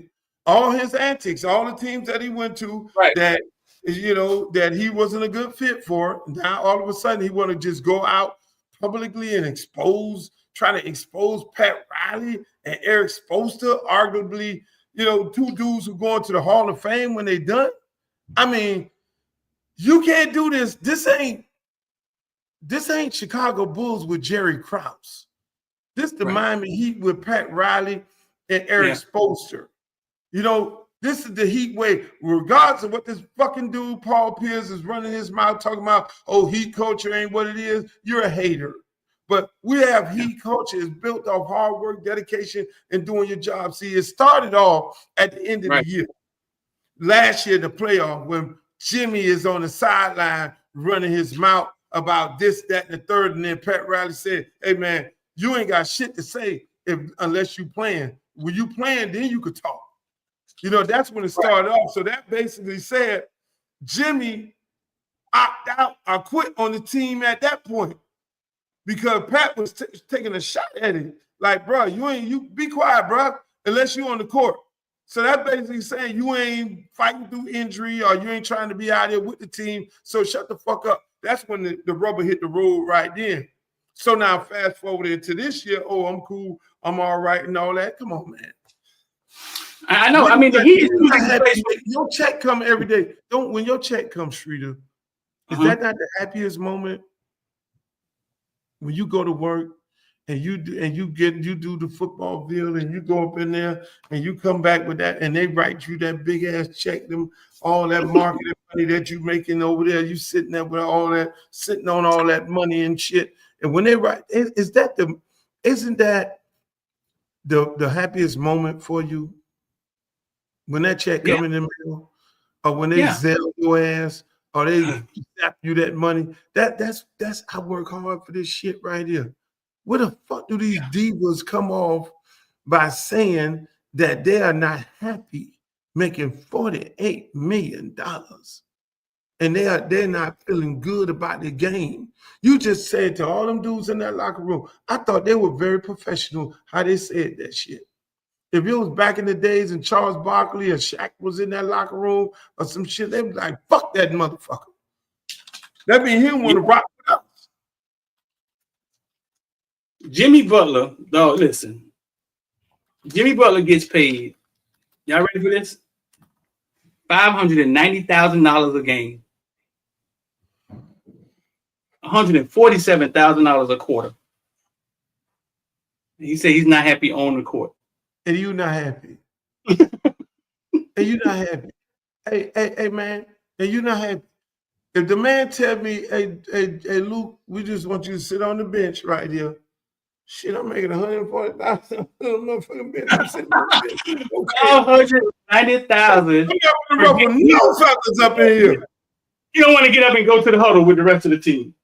all his antics, all the teams that he went to, right, that he wasn't a good fit for. Now all of a sudden he want to just go out publicly and try to expose Pat Riley and Eric Spoelstra, arguably, two dudes who going to the Hall of Fame when they done. I mean, you can't do this. This ain't Chicago Bulls with Jerry Krause. This the Miami Heat with Pat Riley and Eric Spoelstra. This is the Heat way. Regardless of what this fucking dude, Paul Pierce, is running his mouth talking about, Heat culture ain't what it is, you're a hater. But we have Heat culture is built off hard work, dedication, and doing your job. See, it started off at the end of the year. Last year, the playoff, when Jimmy is on the sideline running his mouth about this, that, and the third, and then Pat Riley said, hey, man, you ain't got shit to say unless you playing. When you playing, then you could talk. That's when it started off. So that basically said Jimmy opted out or quit on the team at that point because Pat was taking a shot at it. Like, bro, you be quiet, bro, unless you on the court. So that's basically saying you ain't fighting through injury or you ain't trying to be out here with the team. So shut the fuck up. That's when the rubber hit the road right then. So now fast forward into this year. I'm cool. I'm all right and all that. Come on, man. I know. I mean, the Heat is your check come every day. When your check comes, Streeter, is that not the happiest moment? When you go to work and you do the football deal and you go up in there and you come back with that and they write you that big ass check, them all that marketing money that you making over there, you sitting there with all that, sitting on all that money and shit. And when they write, isn't that the happiest moment for you? When that check come in the mail, or when they sell your ass, or they snap you that money, that's I work hard for this shit right here. Where the fuck do these divas come off by saying that they are not happy making $48 million and they're not feeling good about the game? You just said to all them dudes in that locker room, I thought they were very professional how they said that shit. If it was back in the days and Charles Barkley or Shaq was in that locker room or some shit, they'd be like, fuck that motherfucker. That means he don't want to rock with us. Jimmy Butler, dog, listen. Jimmy Butler gets paid. Y'all ready for this? $590,000 a game. $147,000 a quarter. And he said he's not happy on the court. And you not happy. And you not happy. Hey, man. And you not happy. If the man tell me, hey, Luke, we just want you to sit on the bench right here. Shit, I'm making $140,000 on the motherfucking bench. I'm sitting on the bench. Okay. $190,000. No suckers up in here. You don't want to get up and go to the huddle with the rest of the team.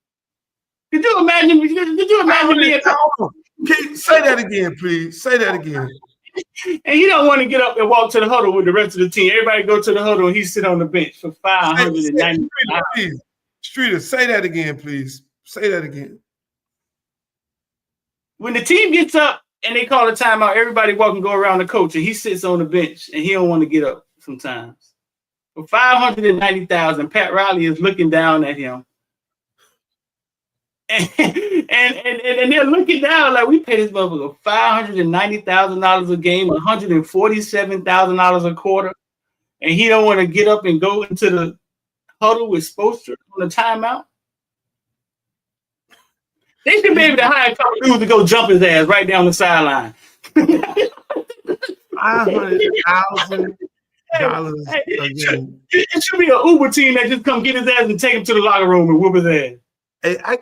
Could you imagine? Say that again, please. Say that again. And he don't want to get up and walk to the huddle with the rest of the team. Everybody go to the huddle and he sit on the bench for $590,000. Streeter, say that again, please. Say that again. When the team gets up and they call a timeout, everybody walk and go around the coach and he sits on the bench and he don't want to get up sometimes. For $590,000, Pat Riley is looking down at him. And they're looking down like we pay this motherfucker $590,000 a game, $147,000 a quarter, and he don't want to get up and go into the huddle with Spoelstra on the timeout. They should be able to hire a couple dudes to go jump his ass right down the sideline. $500,000 a game. It should be an Uber team that just come get his ass and take him to the locker room and whoop his ass. Hey, I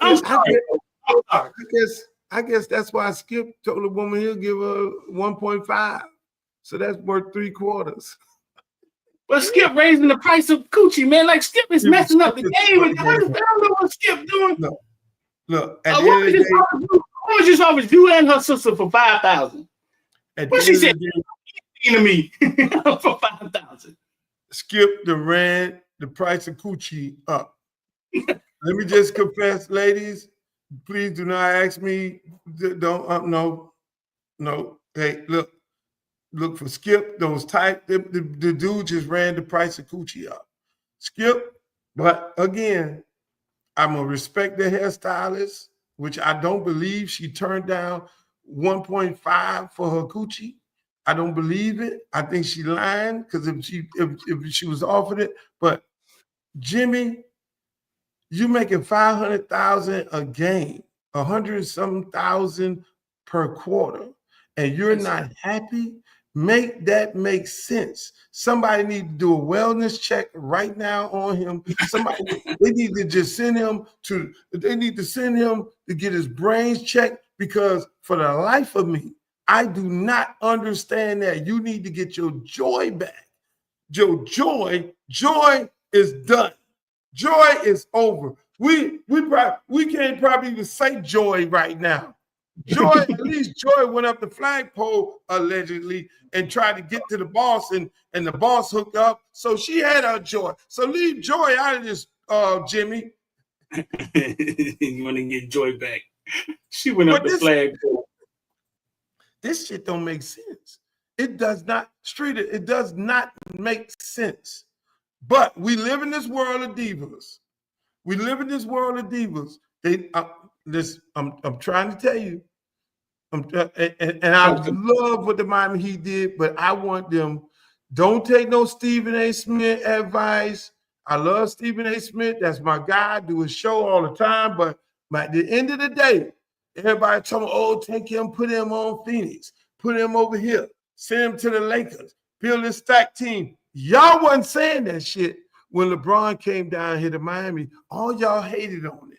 guess that's why Skip told the woman he'll give her 1.5. So that's worth 3/4. But Skip raising the price of coochie, man. Like Skip is messing up the game. I don't know what Skip doing. Look, at the end of the day, much you saw with you and her sister for $5,000? What she said to me for $5,000? Skip the ran the price of coochie up. Let me just confess, ladies. Please do not ask me. Don't no. Hey, look for Skip. Those type the dude just ran the price of coochie up. Skip, but again, I'm gonna respect the hairstylist, which I don't believe she turned down 1.5 for her coochie. I don't believe it. I think she lying because if she was offered it, but Jimmy, you making 500,000 a game, 100-some-thousand per quarter, and you're not happy. Make that make sense. Somebody need to do a wellness check right now on him. They need to just send him to. They need to send him to get his brains checked because for the life of me, I do not understand that. You need to get your joy back. Your joy is done. Joy is over. We can't probably even say joy right now. Joy, at least Joy went up the flagpole allegedly and tried to get to the boss, and the boss hooked up. So she had her joy. So leave Joy out of this, Jimmy. You want to get Joy back? She went up the flagpole. This shit don't make sense. It does not, Streeter. It does not make sense. But we live in this world of divas. We live in this world of divas. I'm trying to tell you. And I love what the Miami Heat did, but I want them. Don't take no Stephen A. Smith advice. I love Stephen A. Smith. That's my guy. Do his show all the time. But at the end of the day, everybody told me, oh, take him, put him on Phoenix, put him over here, send him to the Lakers, build a stack team. Y'all wasn't saying that shit when LeBron came down here to Miami. All y'all hated on it.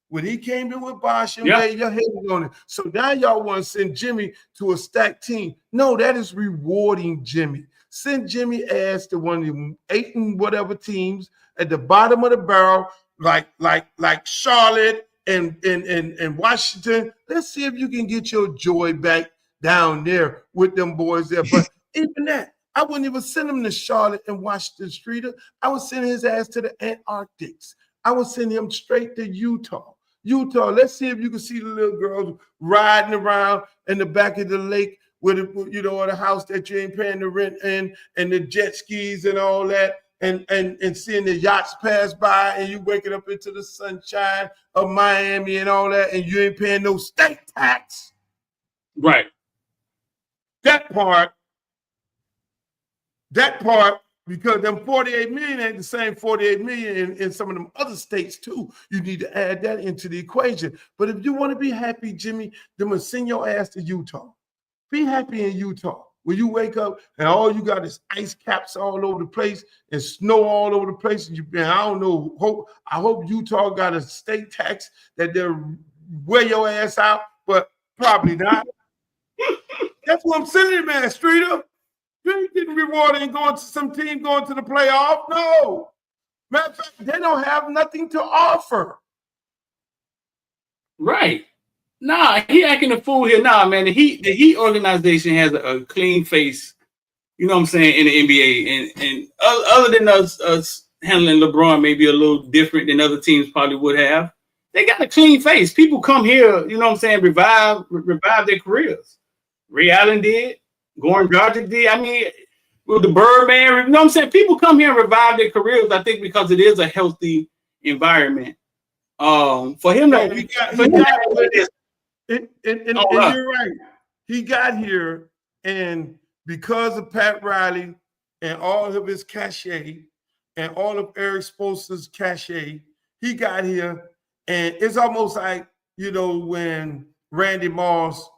When he came in with Bosh and Wade, y'all hated on it. So now y'all want to send Jimmy to a stacked team. No, that is rewarding Jimmy. Send Jimmy ass to one of them 8 and whatever teams at the bottom of the barrel, like Charlotte and Washington. Let's see if you can get your joy back down there with them boys there. But even that, I wouldn't even send him to Charlotte and Washington Streeter. I would send his ass to the Antarctics. I would send him straight to Utah. Let's see if you can see the little girls riding around in the back of the lake with the house that you ain't paying the rent in, and the jet skis and all that, and seeing the yachts pass by, and you waking up into the sunshine of Miami and all that, and you ain't paying no state tax. Right. That part, because them 48 million ain't the same 48 million in some of them other states too. You need to add that into the equation. But if you want to be happy, Jimmy, then send your ass to Utah. Be happy in Utah. When you wake up and all you got is ice caps all over the place and snow all over the place. And I don't know. I hope Utah got a state tax that they'll wear your ass out, but probably not. That's what I'm sending him, man, Streeter. You ain't getting rewarded and going to some team going to the playoff. No. Matter of fact, they don't have nothing to offer. Right. Nah, he acting a fool here. Nah, man, the Heat organization has a clean face, you know what I'm saying, in the NBA. And other than us handling LeBron maybe a little different than other teams probably would have, they got a clean face. People come here, you know what I'm saying, revive their careers. Ray Allen did. Goran Dragic did. I mean, with the Birdman, you know what I'm saying? People come here and revive their careers, I think, because it is a healthy environment. For him, and you're right. He got here, and because of Pat Riley and all of his cachet and all of Eric Spoelstra's cachet, he got here, and it's almost like, when Randy Moss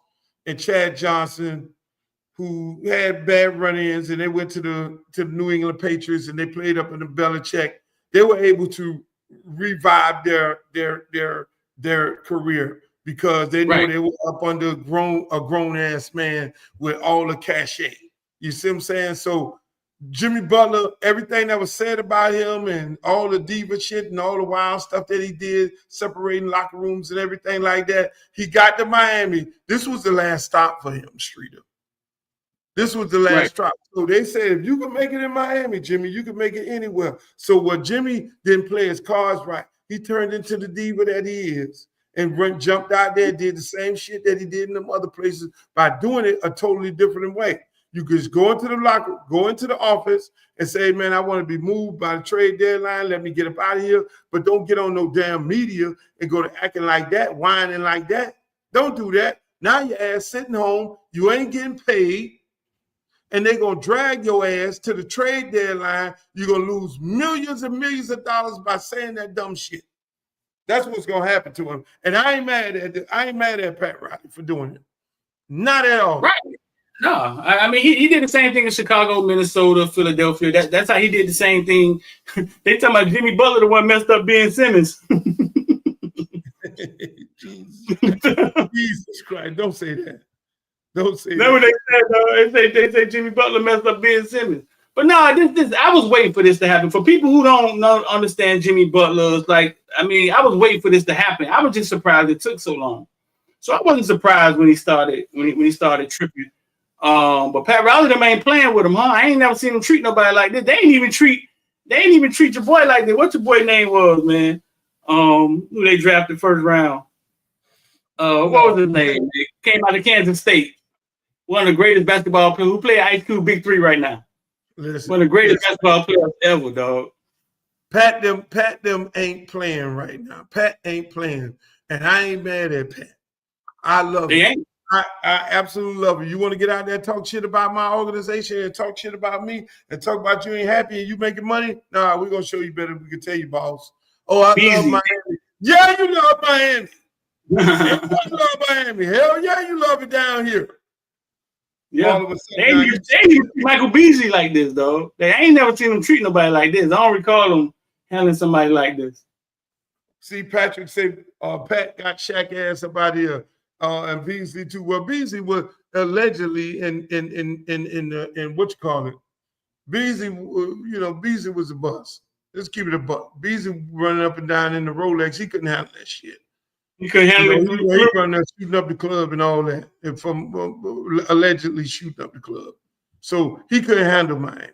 and Chad Johnson, who had bad run-ins, and they went to the New England Patriots and they played up in the Belichick, they were able to revive their career because they know they were up under a grown ass man with all the cachet. You see what I'm saying? So Jimmy Butler, everything that was said about him and all the diva shit and all the wild stuff that he did, separating locker rooms and everything like that, he got to Miami. This was the last stop for him, Streeter. This was the last stop. So they said, if you can make it in Miami, Jimmy, you can make it anywhere. So what Jimmy didn't play his cards right. He turned into the diva that he is and jumped out there, did the same shit that he did in them other places by doing it a totally different way. You could just go into the locker, go into the office and say, man, I want to be moved by the trade deadline. Let me get up out of here. But don't get on no damn media and go to acting like that, whining like that. Don't do that. Now your ass sitting home, you ain't getting paid, and they're going to drag your ass to the trade deadline. You're going to lose millions and millions of dollars by saying that dumb shit. That's what's going to happen to him. And I ain't mad at Pat Riley for doing it. Not at all. Right. No, I mean, he did the same thing in Chicago, Minnesota, Philadelphia. That's how he did the same thing. They talking about Jimmy Butler, the one messed up Ben Simmons. Jesus Christ, don't say that. Don't say Remember that. They say Jimmy Butler messed up Ben Simmons. But no, this I was waiting for this to happen. For people who don't understand Jimmy Butler, it's like, I mean, I was waiting for this to happen. I was just surprised it took so long. So I wasn't surprised when he started tripping. But Pat Riley them ain't playing with him, huh? I ain't never seen him treat nobody like this. They ain't even treat your boy like this. What your boy name was, man? Who they drafted first round? What was his name? He came out of Kansas State. One of the greatest basketball players who play Ice Cube Big 3 right now. Listen, one of the greatest basketball players ever, dog. Pat them ain't playing right now. Pat ain't playing. And I ain't mad at Pat. I love him. I absolutely love it. You want to get out there and talk shit about my organization and talk shit about me and talk about you ain't happy and you making money? Nah, we're going to show you better. We can tell you, boss. Oh, I love Miami. Yeah, you love Miami. Yeah, you love Miami. Hell yeah, you love it down here. Yeah. All of a sudden, they ain't treat Michael Beasley like this, though. They ain't never seen him treat nobody like this. I don't recall him handling somebody like this. See, Patrick said Pat got Shaq ass about here. And Beasley too. Well, Beasley was allegedly in what you call it. Beasley, Beasley was a bust. Let's keep it a buck. Beasley running up and down in the Rolex. He couldn't handle that shit. He couldn't handle it. He running there shooting up the club and all that, and from allegedly shooting up the club. So he couldn't handle Miami.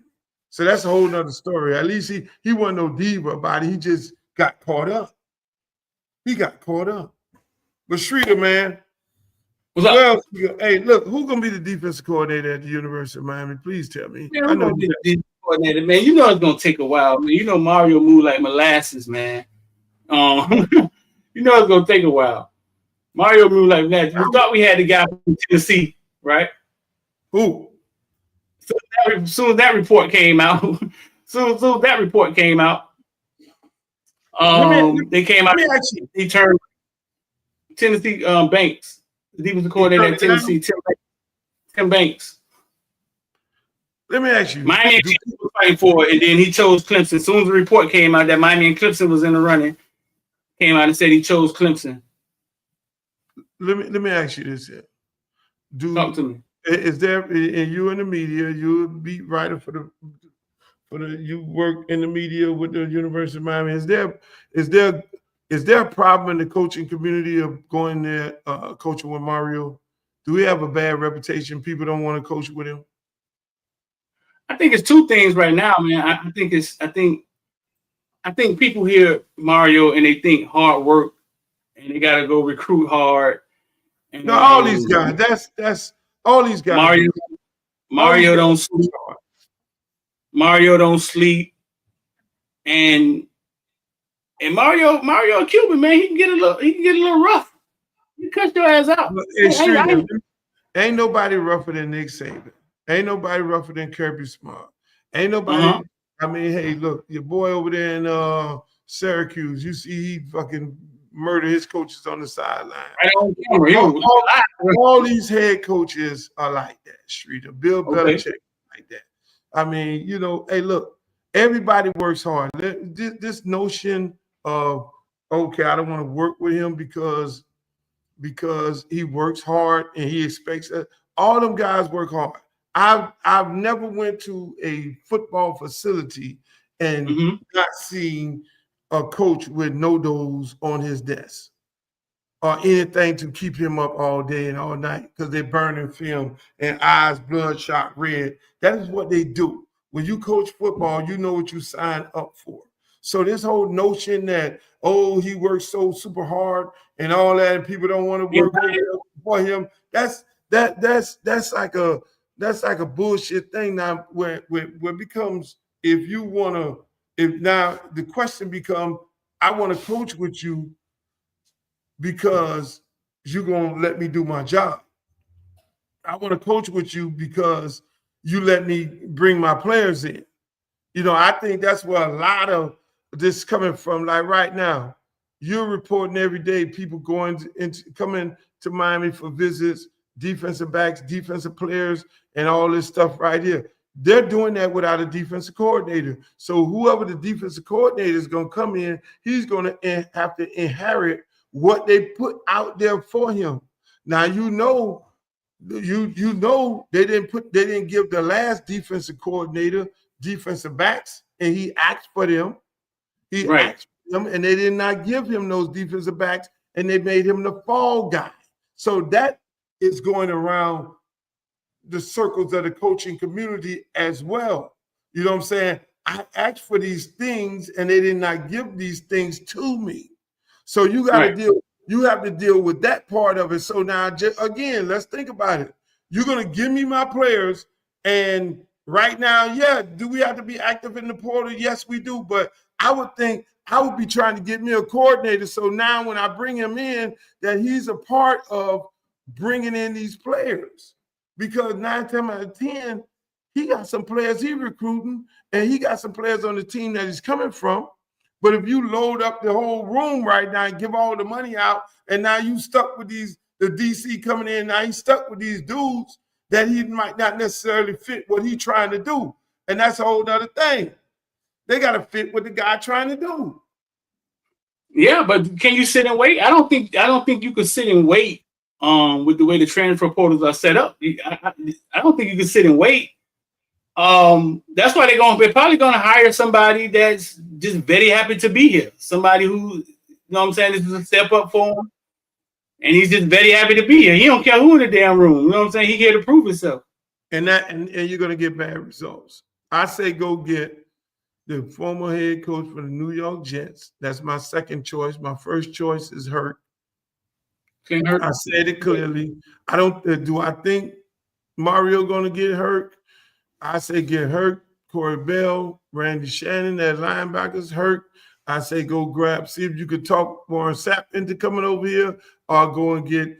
So that's a whole nother story. At least he wasn't no diva about it. He just got caught up. He got caught up. But Streeter, man. Well, hey, look, who's gonna be the defensive coordinator at the University of Miami? Please tell me. Man, I know the defensive coordinator, man. You know it's gonna take a while, man. You know Mario moved like molasses, man. You know it's gonna take a while. Mario moved like molasses. We thought we had the guy from Tennessee, right? Who? Soon as that report came out, they came out. He turned Tennessee Banks. The defensive coordinator at Tennessee, Tim Banks. Let me ask you. Miami was fighting for it, and then he chose Clemson. As soon as the report came out that Miami and Clemson was in the running, came out and said he chose Clemson. Let me ask you this here. Talk to me. Is there, and you in the media, you're a beat writer for the you work in the media with the University of Miami. Is there a problem in the coaching community of going there coaching with Mario? Do we have a bad reputation? People don't want to coach with him? I think it's two things right now, man. I think people hear Mario and they think hard work and they gotta go recruit hard. And no, all these guys. That's all these guys. Mario don't sleep. Mario don't sleep. And Mario Cuban, man, he can get a little rough. You cut your ass out. Ain't nobody rougher than Nick Saban. Ain't nobody rougher than Kirby Smart. Ain't nobody. I mean, hey, look, your boy over there in Syracuse. You see, he fucking murder his coaches on the sideline. All these head coaches are like that. Streeter, Bill Belichick, like that. I mean, hey, look. Everybody works hard. This notion of, okay, I don't want to work with him because he works hard and he expects that. All them guys work hard. I've never went to a football facility and not seen a coach with no dose on his desk or anything to keep him up all day and all night because they're burning film and eyes bloodshot red. That is what they do. When you coach football, you know what you sign up for. So this whole notion that, oh, he works so super hard and all that, and people don't want to work for him, that's like a bullshit thing. Now where it becomes, if you want to, if now the question becomes, I want to coach with you because you're going to let me do my job. I want to coach with you because you let me bring my players in. You know, I think that's where a lot of this coming from. Like right now, you're reporting every day people coming to Miami for visits, defensive backs, defensive players, and all this stuff right here. They're doing that without a defensive coordinator. So whoever the defensive coordinator is going to come in, he's going to have to inherit what they put out there for him. Now you know they didn't give the last defensive coordinator defensive backs, and he asked for them. He asked for them, and they did not give him those defensive backs, and they made him the fall guy. So that is going around the circles of the coaching community as well. You know what I'm saying? I asked for these things, and they did not give these things to me. So you got to deal. You have to deal with that part of it. So now, again, let's think about it. You're going to give me my players, and right now, yeah, do we have to be active in the portal? Yes, we do. But I would think I would be trying to get me a coordinator. So now when I bring him in, that he's a part of bringing in these players. Because 9 times out of 10, he got some players he's recruiting, and he got some players on the team that he's coming from. But if you load up the whole room right now and give all the money out, and now you stuck with the DC coming in, now he's stuck with these dudes that he might not necessarily fit what he's trying to do. And that's a whole other thing. They got to fit what the guy trying to do. Yeah, but can you sit and wait? I don't think you could sit and wait with the way the transfer portals are set up. I don't think you can sit and wait. That's why they're probably going to hire somebody that's just very happy to be here. Somebody who, you know what I'm saying, this is a step up for him. And he's just very happy to be here. He don't care who in the damn room. You know what I'm saying? He here to prove himself. And you're going to get bad results. I say go get the former head coach for the New York Jets. That's my second choice. My first choice is Hurt. I said it clearly. Do I think Mario going to get hurt? I say get hurt. Corey Bell, Randy Shannon, that linebackers hurt. I say go see if you could talk Warren Sapp into coming over here, or go and get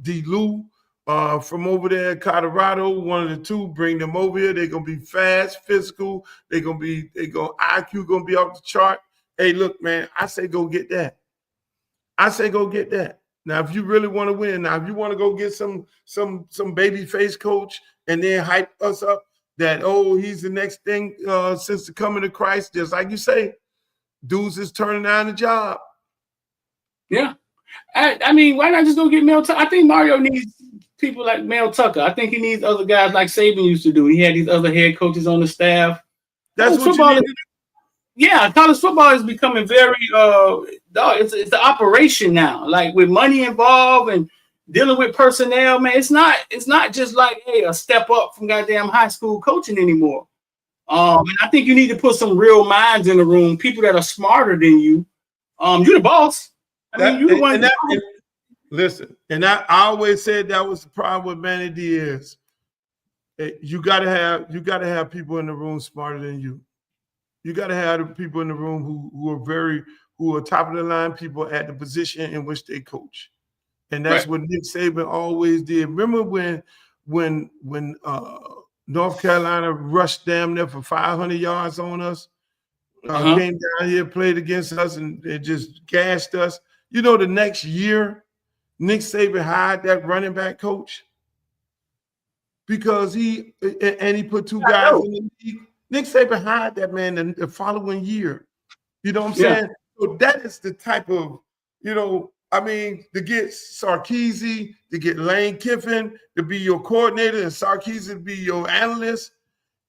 D. Lou from over there in Colorado. One of the two, bring them over here. They're gonna be fast, physical. IQ gonna be off the chart. Hey, look, man, I say go get that. Now, if you really want to win, now if you want to go get some baby face coach and then hype us up that, oh, he's the next thing since the coming of Christ, just like you say, dudes is turning down the job. Yeah. I mean, why not just go get Mel Tucker? I think Mario needs people like Mel Tucker. I think he needs other guys like Saban used to do. He had these other head coaches on the staff. That's what you need. Yeah, college football is becoming very it's the operation now. Like with money involved and dealing with personnel, man, it's not just like, hey, a step up from goddamn high school coaching anymore. And I think you need to put some real minds in the room, people that are smarter than you. You're the boss. You're the one. Listen, and I always said that was the problem with Manny Diaz. You gotta have people in the room smarter than you. You got to have the people in the room who are top of the line people at the position in which they coach, and that's what Nick Saban always did. Remember when North Carolina rushed damn near for 500 yards on us, came down here, played against us, and it just gashed us. You know, the next year, Nick Saban hired that running back coach because he put two guys in the league. Nick Saban hired that man the following year. You know what I'm saying? So that is the type of, I mean, to get Sarkisian, to get Lane Kiffin to be your coordinator and Sarkisian to be your analyst,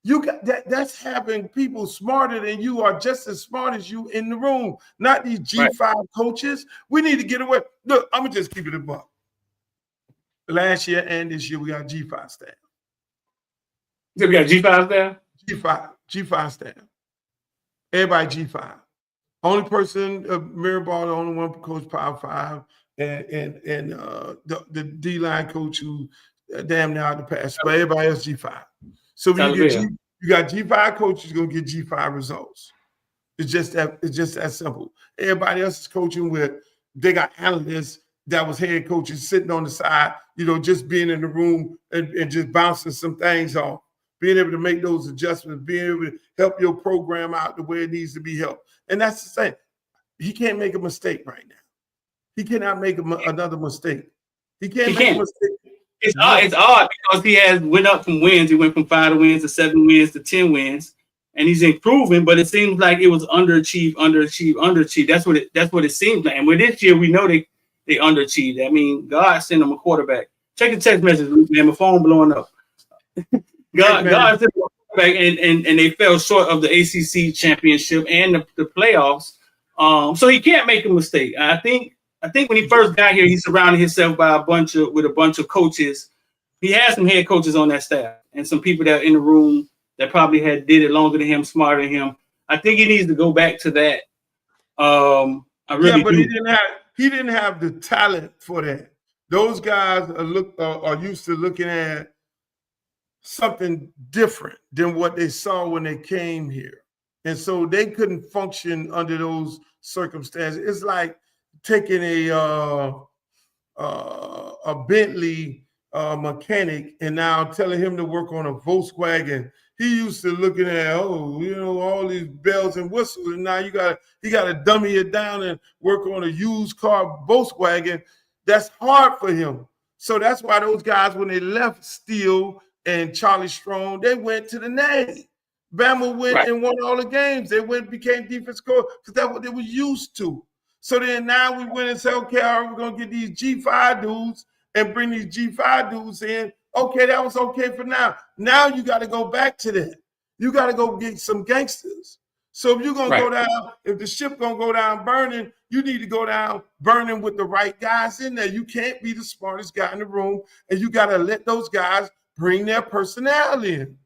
you got that. That's having people smarter than you are, just as smart as you in the room. Not these G5 coaches. We need to get away. Look, I'm gonna just keep it a buck. Last year and this year, we got G5 staff. So we got G5 there. G5 staff. Everybody G5. Only person, Mirabal, the only one coach Power 5, and the D-line coach who damn near out the pass, but everybody else G5. So when you got G5 coaches, you're gonna get G5 results. It's just that simple. Everybody else is coaching with, they got analysts that was head coaches sitting on the side, just being in the room and just bouncing some things off, being able to make those adjustments, being able to help your program out the way it needs to be helped. And that's the same. He can't make a mistake right now. He cannot make another mistake. He can't make a mistake. It's odd because he went up from wins. He went from 5 wins to 7 wins to 10 wins, and he's improving. But it seems like it was underachieved. That's what it seems like. And with this year, we know they underachieved. I mean, God sent him a quarterback. Check the text message, man. My phone blowing up. God sent him a quarterback, and they fell short of the ACC championship and the playoffs. So he can't make a mistake. I think when he first got here, he surrounded himself with a bunch of coaches. He had some head coaches on that staff and some people that are in the room that probably did it longer than him, smarter than him. I think he needs to go back to that. I really do. He didn't have the talent for that. Those guys are used to looking at something different than what they saw when they came here. And so they couldn't function under those circumstances. It's like taking a Bentley mechanic and now telling him to work on a Volkswagen. He used to looking at, all these bells and whistles, and now he got to dummy it down and work on a used car Volkswagen. That's hard for him. So that's why those guys, when they left Steele and Charlie Strong, they went to the Navy. Bama went and won all the games. They became defense coach because that's what they were used to. So then now we went and said, okay, all right, we're going to get these G5 dudes and bring these G5 dudes in. Okay, that was okay for now. Now you got to go back to that. You got to go get some gangsters. So if you're going to go down, if the ship going to go down burning, you need to go down burning with the right guys in there. You can't be the smartest guy in the room, and you got to let those guys bring their personality in.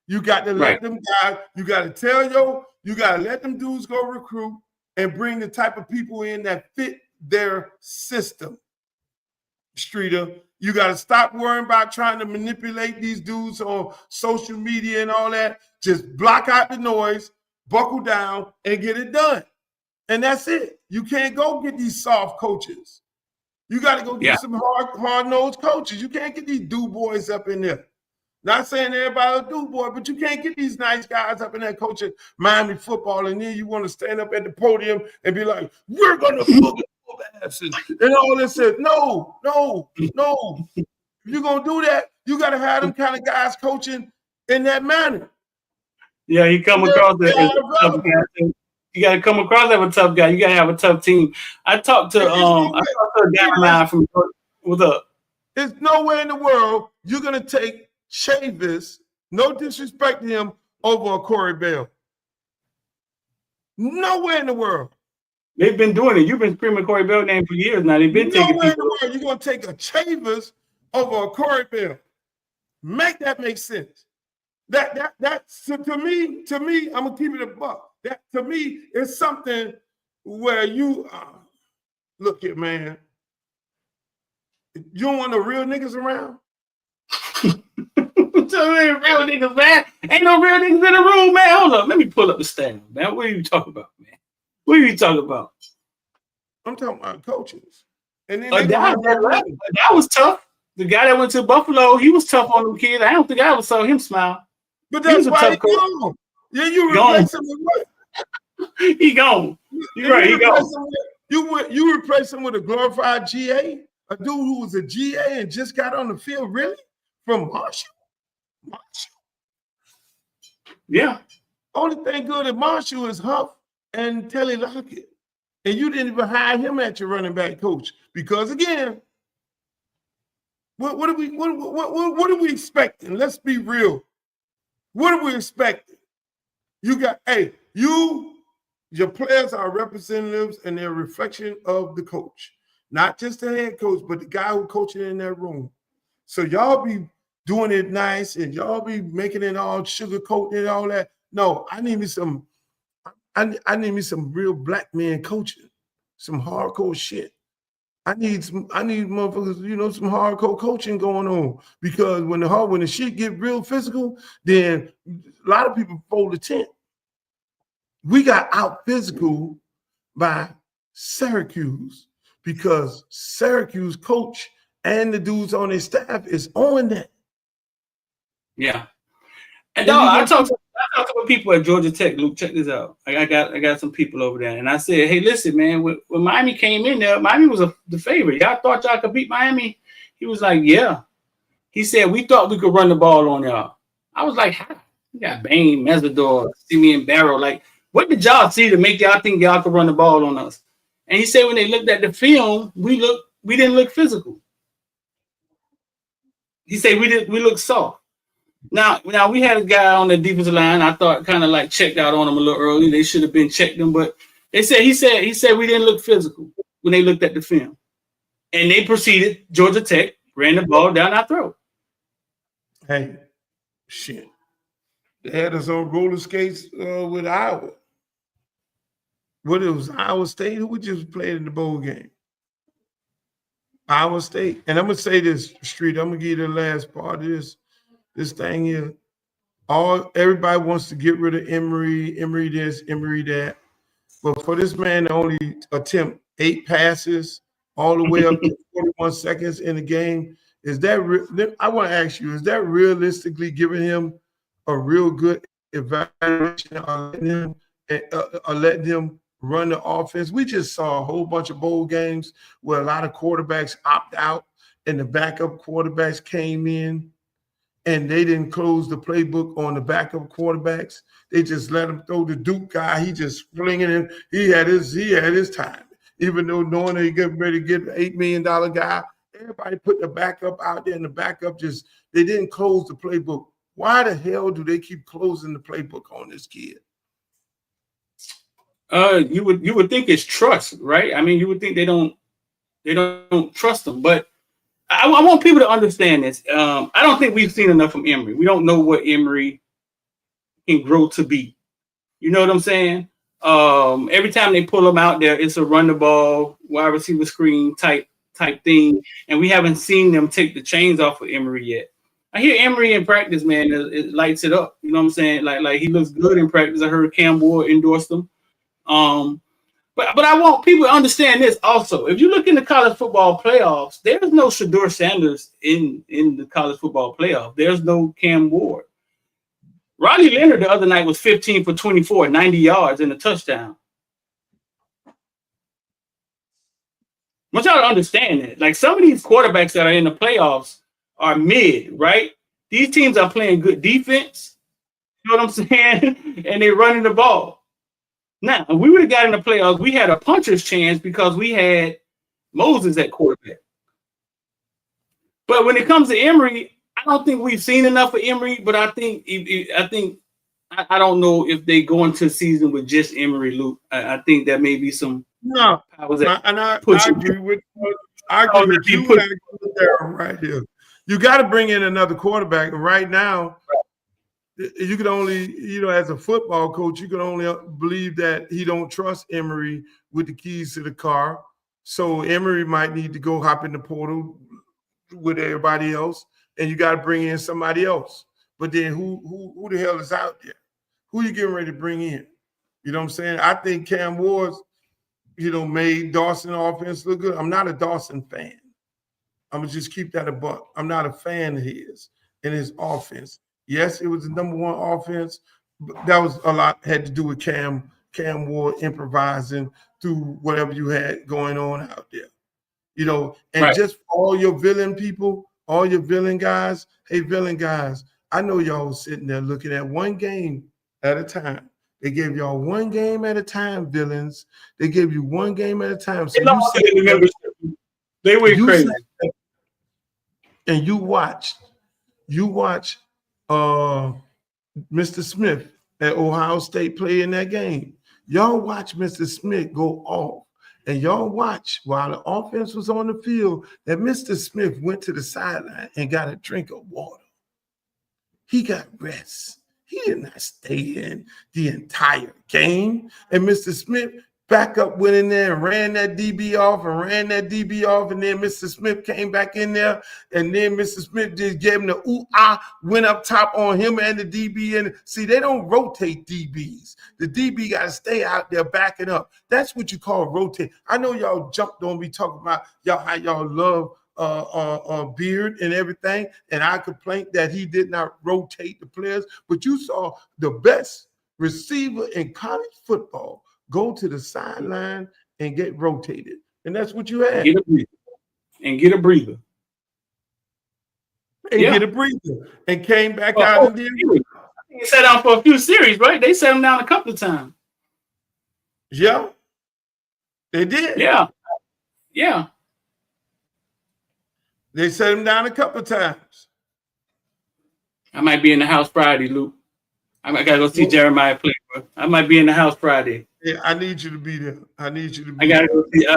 You got to let them guys, you got to let them dudes go recruit and bring the type of people in that fit their system. Streeter, you got to stop worrying about trying to manipulate these dudes on social media and all that. Just block out the noise, buckle down, and get it done. And that's it. You can't go get these soft coaches. You got to go get some hard-nosed coaches. You can't get these do-boys up in there. Not saying everybody will do, boy, but you can't get these nice guys up in there coaching Miami football, and then you want to stand up at the podium and be like, we're going to book asses and all this. No. If you're going to do that, you got to have them kind of guys coaching in that manner. Yeah, you come across as a tough guy. You got to come across as a tough guy. You got to have a tough team. I talked to a guy of mine from what's up? There's no way in the world you're going to take Chavis, no disrespect to him, over a Corey Bell. Nowhere in the world. They've been doing it. You've been screaming Corey Bell name for years now. They've been taking nowhere in the world you're going to take a Chavis over a Corey Bell. Make that make sense. That's to me, I'm going to keep it a buck. That to me is something where you look at, man. You don't want no real niggas around? So real niggas, man. Ain't no real niggas in the room, man. Hold up. Let me pull up the stand, man. What are you talking about, man? What are you talking about? I'm talking about coaches. And then that was tough. The guy that went to Buffalo, he was tough on them kids. I don't think I ever saw him smile. But that's why he gone. Yeah, you replace him with what? He gone. You're right, he gone. You replace him with a glorified GA? A dude who was a GA and just got on the field, really? From Marshall? Yeah. Only thing good at Marshall is Huff and Telly Lockett. And you didn't even hire him at your running back coach. Because again, what are we expecting? Let's be real. What are we expecting? You got, hey, your players are representatives and they're a reflection of the coach. Not just the head coach, but the guy who coaching in that room. So y'all be doing it nice and y'all be making it all sugarcoating and all that. No, I need me some real black man coaching, some hardcore shit. I need motherfuckers, some hardcore coaching going on, because when the shit get real physical, then a lot of people fold the tent. We got out physical by Syracuse because Syracuse coach and the dudes on their staff is on that. Yeah. And I talked to people at Georgia Tech. Luke, check this out. I got some people over there, and I said, "Hey, listen, man. When Miami came in there, Miami was the favorite. Y'all thought y'all could beat Miami?" He was like, "Yeah." He said, "We thought we could run the ball on y'all." I was like, "How? You got Bain, Mesidor, Simeon Barrow. Like, what did y'all see to make y'all think y'all could run the ball on us?" And he said, when they looked at the film, we didn't look physical. He said we looked soft. Now we had a guy on the defensive line. I thought kind of like checked out on him a little early. They should have been checked him, but he said we didn't look physical when they looked at the film, and they proceeded. Georgia Tech ran the ball down our throat. Hey, shit! They had us on roller skates with Iowa. What, it was Iowa State who we just played in the bowl game. Iowa State, and I'm gonna say this, Street. I'm gonna give you the last part of this thing here. Everybody wants to get rid of Emory this, Emory that. But for this man to only attempt 8 passes all the way up to 41 seconds in the game, I want to ask you, is that realistically giving him a real good evaluation or letting him run the offense? We just saw a whole bunch of bowl games where a lot of quarterbacks opt out and the backup quarterbacks came in, and they didn't close the playbook on the backup quarterbacks. They just let him throw the Duke guy. He just flinging it. He had his time. Even though knowing that he getting ready to get an $8 million guy, everybody put the backup out there, and the backup they didn't close the playbook. Why the hell do they keep closing the playbook on this kid? You would think it's trust, right? I mean, you would think they don't trust him, but I want people to understand this. I don't think we've seen enough from Emory. We don't know what Emory can grow to be. You know what I'm saying? Every time they pull him out there, it's a run the ball, wide receiver screen type thing, and we haven't seen them take the chains off of Emory yet. I hear Emory in practice, man. It lights it up. You know what I'm saying? Like he looks good in practice. I heard Cam Ward endorsed him. But I want people to understand this also. If you look in the college football playoffs, there's no Shedeur Sanders in the college football playoff. There's no Cam Ward. Ronnie Leonard the other night was 15 for 24, 90 yards and a touchdown. I want y'all to understand that. Like, some of these quarterbacks that are in the playoffs are mid, right? These teams are playing good defense. You know what I'm saying? And they're running the ball. Now, if we would have got in the playoffs, we had a puncher's chance because we had Moses at quarterback. But when it comes to Emory, I don't think we've seen enough of Emory. But I don't know if they go into the season with just Emory, Luke. I think that may be some. No, I agree with you right here. You got to bring in another quarterback. And right now, you can only, as a football coach, you can only believe that he don't trust Emory with the keys to the car. So Emory might need to go hop in the portal with everybody else, and you got to bring in somebody else. But then who the hell is out there? Who you getting ready to bring in? You know what I'm saying? I think Cam Ward, made Dawson offense look good. I'm not a Dawson fan. I'm gonna just keep that a buck. I'm not a fan of his and his offense. Yes, it was the number one offense, but that was a lot had to do with Cam Ward improvising through whatever you had going on out there. And right. Just all your villain people, all your villain guys, hey, villain guys, I know y'all was sitting there looking at one game at a time. They gave y'all one game at a time, villains. They gave you one game at a time. So They lost in the membership. They went crazy. And you watch Mr. Smith at Ohio State play in that game. Y'all watch Mr. Smith go off. And y'all watch while the offense was on the field that Mr. Smith went to the sideline and got a drink of water. He got rest. He did not stay in the entire game. And Mr. Smith back up, went in there and ran that DB off and ran that DB off. And then Mr. Smith came back in there. And then Mr. Smith just gave him the ooh-ah, went up top on him and the DB. And see, they don't rotate DBs. The DB got to stay out there backing up. That's what you call rotate. I know y'all jumped on me talking about how y'all love Beard and everything, and I complained that he did not rotate the players, but you saw the best receiver in college football go to the sideline and get rotated, and that's what you had. Get a breather. And get a breather. And came back out and did it. He sat down for a few series, right? They sat him down a couple of times. Yeah, they did. Yeah. They set him down a couple of times. I might be in the house Friday, Luke. I gotta go see Jeremiah play, bro. I might be in the house Friday. Yeah, I need you to be there. I gotta go see.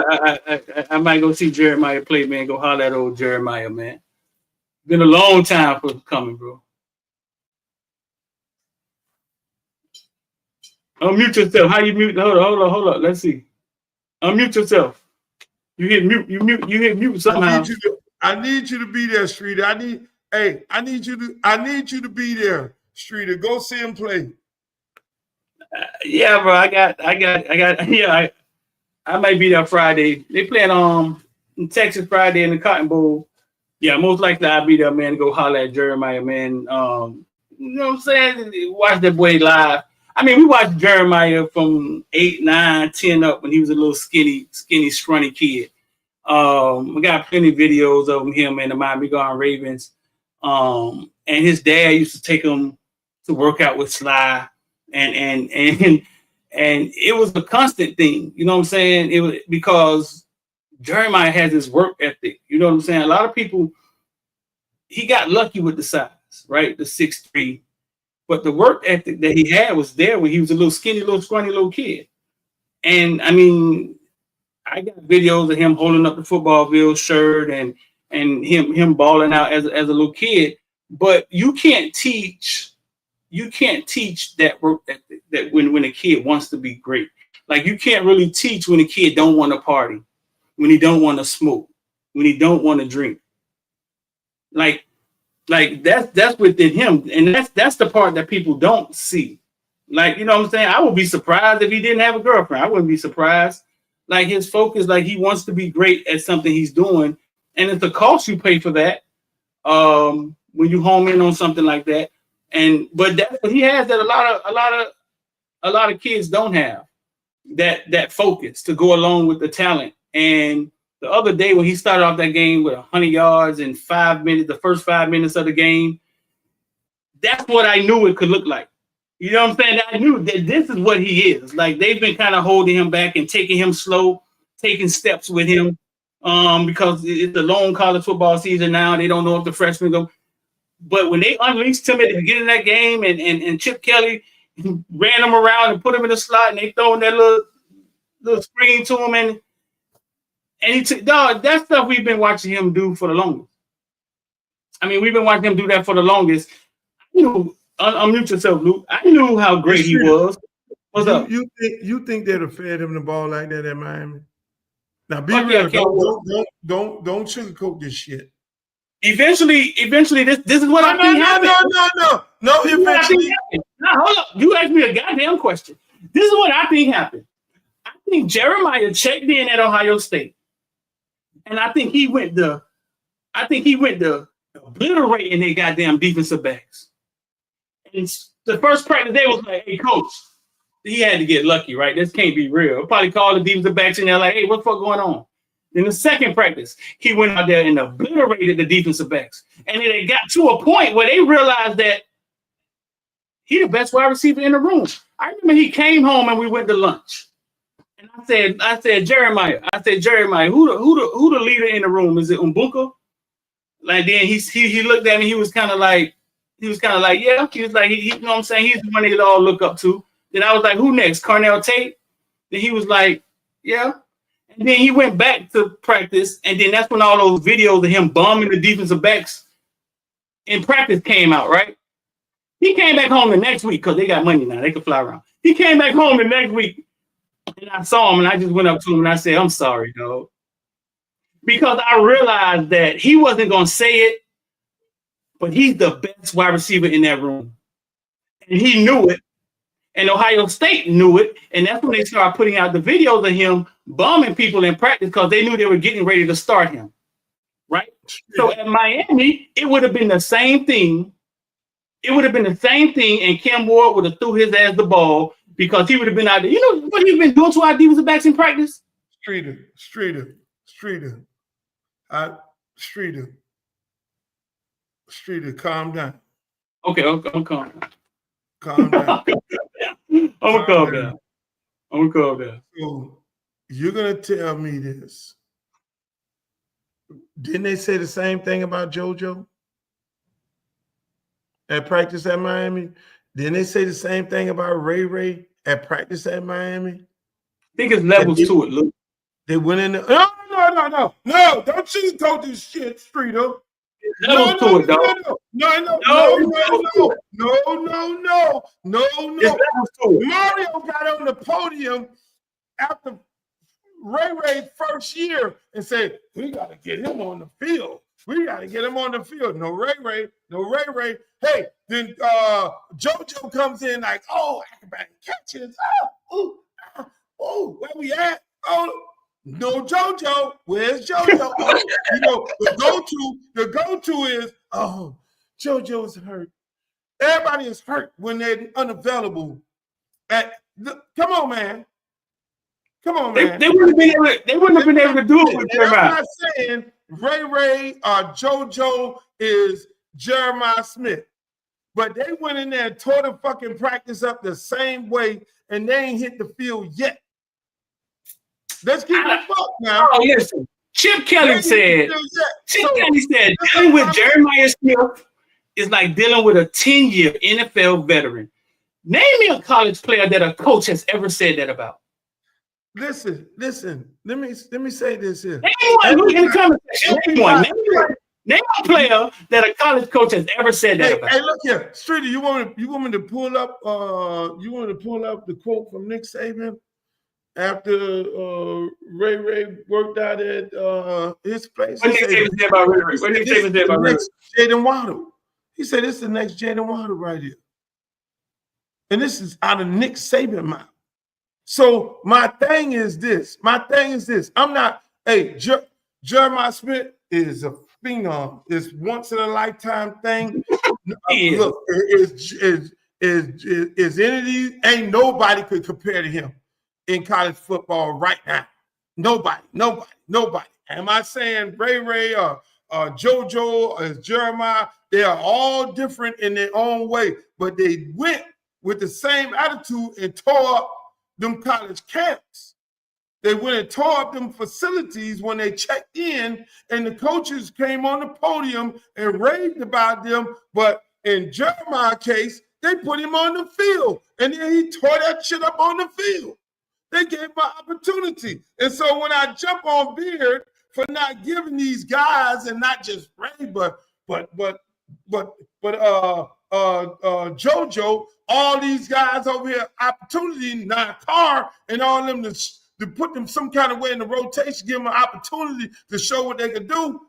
I might go see Jeremiah play, man. Go holler at old Jeremiah, man. Been a long time for coming, bro. Unmute yourself. How you mute? Hold on. Let's see. Unmute yourself. You hit mute. You hit mute somehow. I need you to be there, Streeter. I need you to be there, Streeter. Go see him play. Yeah, bro. I might be there Friday. They playing in Texas Friday in the Cotton Bowl. Yeah, most likely I'll be there, man, to go holler at Jeremiah, man. You know what I'm saying? Watch that boy live. I mean, we watched Jeremiah from 8, 9, 10 up when he was a little skinny, scrawny kid. We got plenty of videos of him and the Miami Gone Ravens. And his dad used to take him to work out with Sly, and it was a constant thing. You know what I'm saying? It was because Jeremiah has his work ethic. You know what I'm saying? A lot of people, he got lucky with the size, right? The 6'3", but the work ethic that he had was there when he was a little skinny, little scrawny little kid. And I mean, I got videos of him holding up the Footballville shirt and him balling out as a little kid. But you can't teach that work ethic, that when a kid wants to be great. Like, you can't really teach when a kid don't want to party, when he don't want to smoke, when he don't want to drink. Like that's within him, and that's the part that people don't see. Like, you know what I'm saying? I would be surprised if he didn't have a girlfriend. I wouldn't be surprised. Like, his focus, like, he wants to be great at something he's doing, and it's a cost you pay for that. When you home in on something like that, but that's what he has that a lot of kids don't have, that focus to go along with the talent. And the other day when he started off that game with 100 yards in 5 minutes, the first 5 minutes of the game, that's what I knew it could look like. You know what I'm saying? I knew that this is what he is. Like, they've been kind of holding him back and taking him slow, taking steps with him, because it's a long college football season now. They don't know if the freshmen go. But when they unleashed him at the beginning of that game, and Chip Kelly ran him around and put him in the slot, and they throwing that little screen to him, and he took, dog, that stuff we've been watching him do for the longest. I mean, we've been watching him do that for the longest. You know, unmute yourself, Luke. I knew how great he was. What's up? You think they'd have fed him the ball like that at Miami? Now, be real. Don't sugarcoat this shit. Eventually, this is what I think happened. No. Eventually. Now, hold up. You asked me a goddamn question. This is what I think happened. I think Jeremiah checked in at Ohio State, and I think he went to obliterating their goddamn defensive backs. And the first practice, they was like, "Hey, coach," he had to get lucky, right? This can't be real. Probably called the defensive backs in there like, "Hey, what the fuck going on?" In the second practice, he went out there and obliterated the defensive backs. And then it got to a point where they realized that he the best wide receiver in the room. I remember he came home and we went to lunch. And I said, Jeremiah, who the leader in the room? Is it Umbuka? Like then he looked at me, he was kind of like, yeah. He was like, he you know what I'm saying? He's the one they all look up to. Then I was like, who next? Cornell Tate? Then he was like, yeah. And then he went back to practice, and then that's when all those videos of him bombing the defensive backs in practice came out, right? He came back home the next week because they got money now. They can fly around. He came back home the next week, and I saw him, and I just went up to him, and I said, I'm sorry, dog. Because I realized that he wasn't going to say it, but he's the best wide receiver in that room. And he knew it. And Ohio State knew it. And that's when they started putting out the videos of him bombing people in practice because they knew they were getting ready to start him. Right? So at Miami, it would have been the same thing. It would have been the same thing, and Kim Ward would have threw his ass the ball because he would have been out there. You know what he's been doing to our defensive backs in practice? Streeter. Streeter, calm down. Okay, I'm calm down. Calm down. I'm gonna calm down. So you're gonna tell me this. Didn't they say the same thing about JoJo at practice at Miami? Didn't they say the same thing about Ray at practice at Miami? I think it's levels to it, Luke. They went in there. No, don't sugarcoat this shit, Streeter. No. Mario got on the podium after Ray's first year and said, we got to get him on the field. No Ray. Hey, then JoJo comes in like, oh, acrobatic catches. Where we at? Oh, no JoJo. Where's JoJo? The go-to is, oh, JoJo's hurt. Everybody is hurt when they're unavailable. Come on, man. They wouldn't have been able to do it with Jeremiah. I'm not saying Ray or JoJo is Jeremiah Smith, but they went in there and tore the fucking practice up the same way, and they ain't hit the field yet. Let's keep it fucked now. Oh, listen. Chip Kelly said, dealing with Jeremiah Smith is like dealing with a 10-year NFL veteran. Name me a college player that a coach has ever said that about. Listen. Let me say this here. Name a player that a college coach has ever said that about. Hey, look here, Streeter. You want me to pull up? You want to pull up the quote from Nick Saban after Ray worked out at his place? What Nick Saban said about Ray? What Nick Saban said about Ray? Jaden Waddle. He said this is the next Jaden Waddle right here, and this is out of Nick Saban mouth. So my thing is this. I'm not. Hey, Jeremiah Smith is a phenom. It's once in a lifetime thing. Look, is any of these? Ain't nobody could compare to him in college football right now. Nobody. Am I saying Ray or JoJo or Jeremiah? They are all different in their own way, but they went with the same attitude and tore up them college camps. They went and tore up them facilities when they checked in, and the coaches came on the podium and raved about them. But in Jeremiah's case, they put him on the field, and then he tore that shit up on the field. They gave him an opportunity. And so when I jump on Beard for not giving these guys, and not just Ray, but JoJo, all these guys over here, opportunity, not Carr, and all them to put them some kind of way in the rotation, give them an opportunity to show what they can do.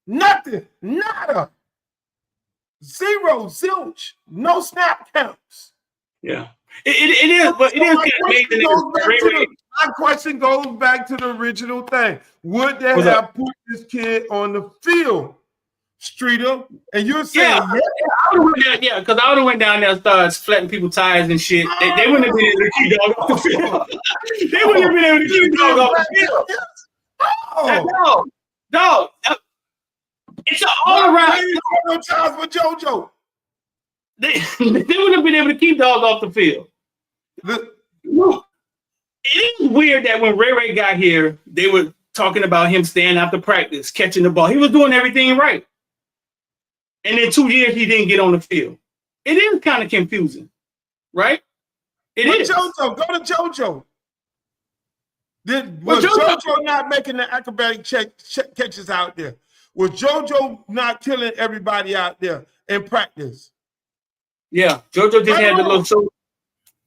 Nothing, nada, zero, zilch, no snap counts. Yeah, it is, but it is amazing. My question goes back to the original thing. Would they have put this kid on the field? Streeter, and you're saying because I would have went down there and started flattening people's tires and shit. They wouldn't have been able to keep dog off the field. They wouldn't have been able to keep dog off the field. Dog, it's an all around. No charge for JoJo. They would have been able to keep dogs off the field. Look, It is weird that when Ray got here, they were talking about him staying after practice, catching the ball. He was doing everything right. And in 2 years, he didn't get on the field. It is kind of confusing, right? It is. JoJo, go to JoJo. Was JoJo not making the acrobatic catches out there? Was JoJo not killing everybody out there in practice? Yeah, JoJo just had the little shoulder.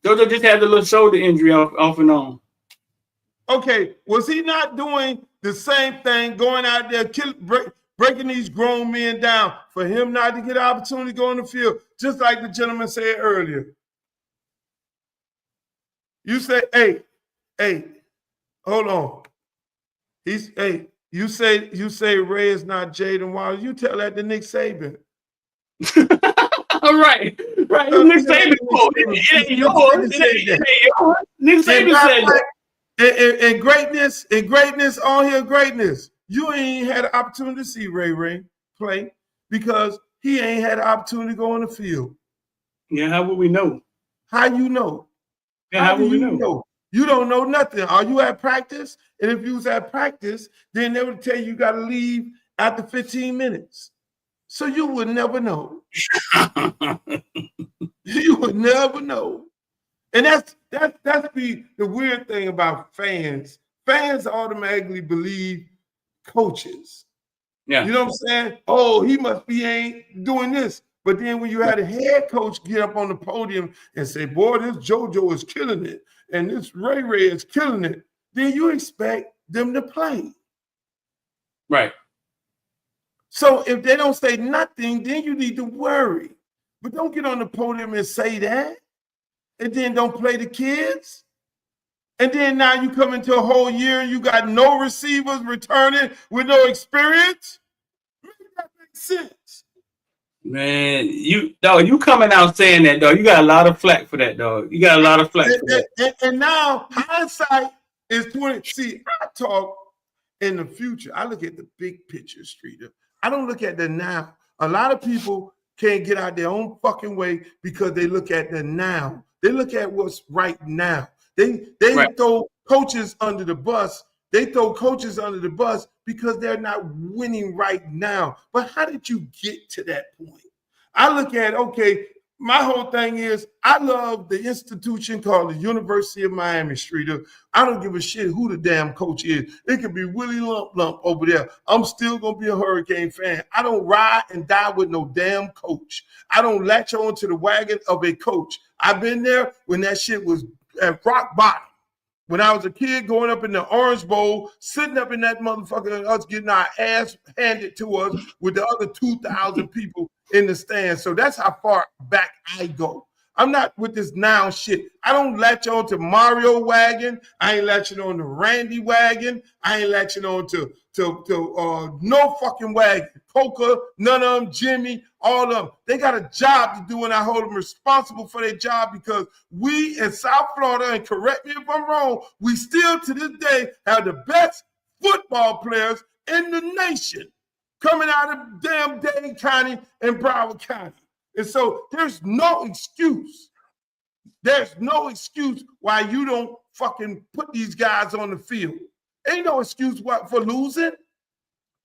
JoJo just had the little shoulder injury off and on. Okay, was he not doing the same thing, going out there, breaking these grown men down for him not to get an opportunity to go on the field, just like the gentleman said earlier? You say, hey, hold on. You say Ray is not Jaden Wallace. You tell that to Nick Saban. All right. Nick Saban. It ain't yours. Nick Saban said that. And greatness on here, greatness. You ain't had an opportunity to see Ray play because he ain't had an opportunity to go on the field. Yeah, how would we know? How you know? Yeah, how would we know? You don't know nothing. Are you at practice? And if you was at practice, then they would tell you got to leave after 15 minutes. So you would never know. You would never know. And that's the weird thing about fans. Fans automatically believe coaches. Yeah. You know what I'm saying? Oh, he must be ain't doing this. But then when you had a head coach get up on the podium and say, boy, this JoJo is killing it, and this Ray is killing it, then you expect them to play. Right. So if they don't say nothing, then you need to worry. But don't get on the podium and say that. And then don't play the kids. And then now you come into a whole year and you got no receivers returning with no experience. Make that make sense. Man, you coming out saying that, dog. You got a lot of flack for that, dog. You got a lot of flack for that. And now hindsight is 20. See, I talk in the future. I look at the big picture, Streeter. I don't look at the now. A lot of people can't get out their own fucking way because they look at the now. They look at what's right now. They throw coaches under the bus. They throw coaches under the bus because they're not winning right now. But how did you get to that point? I look at, okay, my whole thing is I love the institution called the University of Miami, Streeter. I don't give a shit who the damn coach is. It could be Willie Lump over there. I'm still going to be a Hurricane fan. I don't ride and die with no damn coach. I don't latch on to the wagon of a coach. I've been there when that shit was at rock bottom. When I was a kid going up in the Orange Bowl, sitting up in that motherfucker and us getting our ass handed to us with the other 2,000 people in the stands. So that's how far back I go. I'm not with this now shit. I don't latch on to Mario wagon. I ain't latching on to Randy wagon. I ain't latching on to no fucking wagon. Coca, none of them, Jimmy, all of them. They got a job to do, and I hold them responsible for their job because we in South Florida, and correct me if I'm wrong, we still to this day have the best football players in the nation coming out of damn Dane County and Broward County. And so there's no excuse. There's no excuse why you don't fucking put these guys on the field. Ain't no excuse for losing.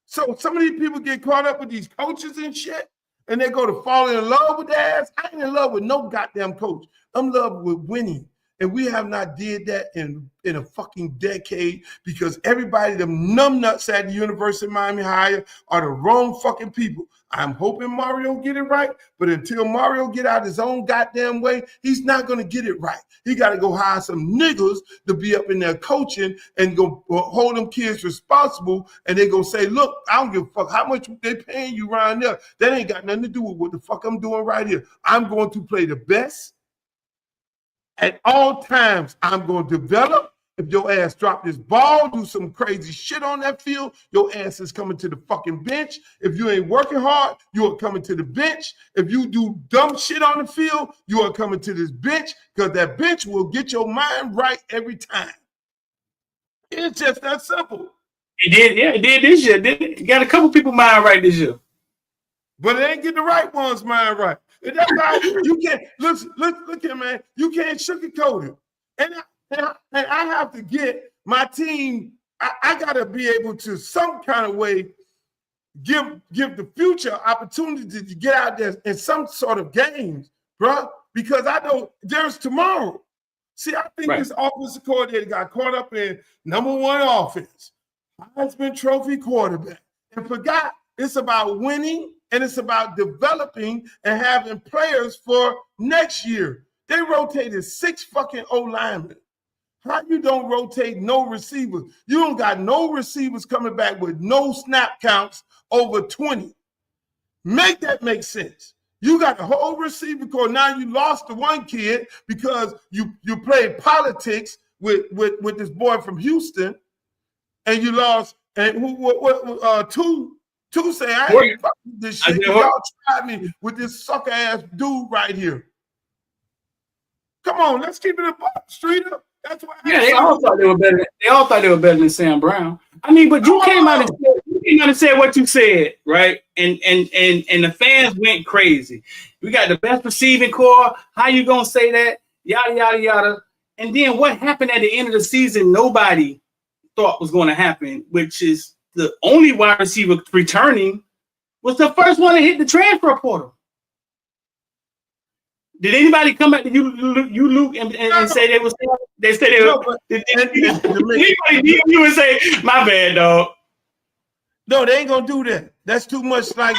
So some of these people get caught up with these coaches and shit, and they go to fall in love with their ass. I ain't in love with no goddamn coach. I'm in love with winning. And we have not did that in a fucking decade because everybody, them numbnuts at the University of Miami High are the wrong fucking people. I'm hoping Mario get it right, but until Mario get out his own goddamn way, he's not going to get it right. He got to go hire some niggas to be up in there coaching and go hold them kids responsible, and they go say, look, I don't give a fuck how much they paying you around there. That ain't got nothing to do with what the fuck I'm doing right here. I'm going to play the best. At all times, I'm going to develop. If your ass drop this ball, do some crazy shit on that field, your ass is coming to the fucking bench. If you ain't working hard, you are coming to the bench. If you do dumb shit on the field, you are coming to this bench because that bench will get your mind right every time. It's just that simple. It did, yeah, it did this year. You got a couple people mind right this year. But it ain't get the right ones mind right. And that's why you can't look here, man. You can't sugarcoat it. And I have to get my team. I gotta be able to some kind of way give the future opportunity to get out there in some sort of games, bro. Because I know there's tomorrow. See, I think this offensive coordinator got caught up in number one offense, Heisman Trophy quarterback, and forgot it's about winning and it's about developing and having players for next year. They rotated 6 fucking O-linemen. How you don't rotate no receivers? You don't got no receivers coming back with no snap counts over 20. Make that make sense. You got a whole receiver core. Now you lost the one kid because you played politics with this boy from Houston, and you lost. And two say I ain't fucking this shit. Y'all tried me with this sucker ass dude right here. Come on, let's keep it a buck, Streeter. That's why. Yeah, they all thought they were better. They all thought they were better than Sam Brown. I mean, but you came out and said what you said, right? And the fans went crazy. We got the best receiving core. How you gonna say that? Yada yada yada. And then what happened at the end of the season? Nobody thought was going to happen, which is the only wide receiver returning was the first one to hit the transfer portal. Did anybody come back to you Luke, and say they was? They said they were. You would say, "My bad, dog." No, they ain't gonna do that. That's too much. Like,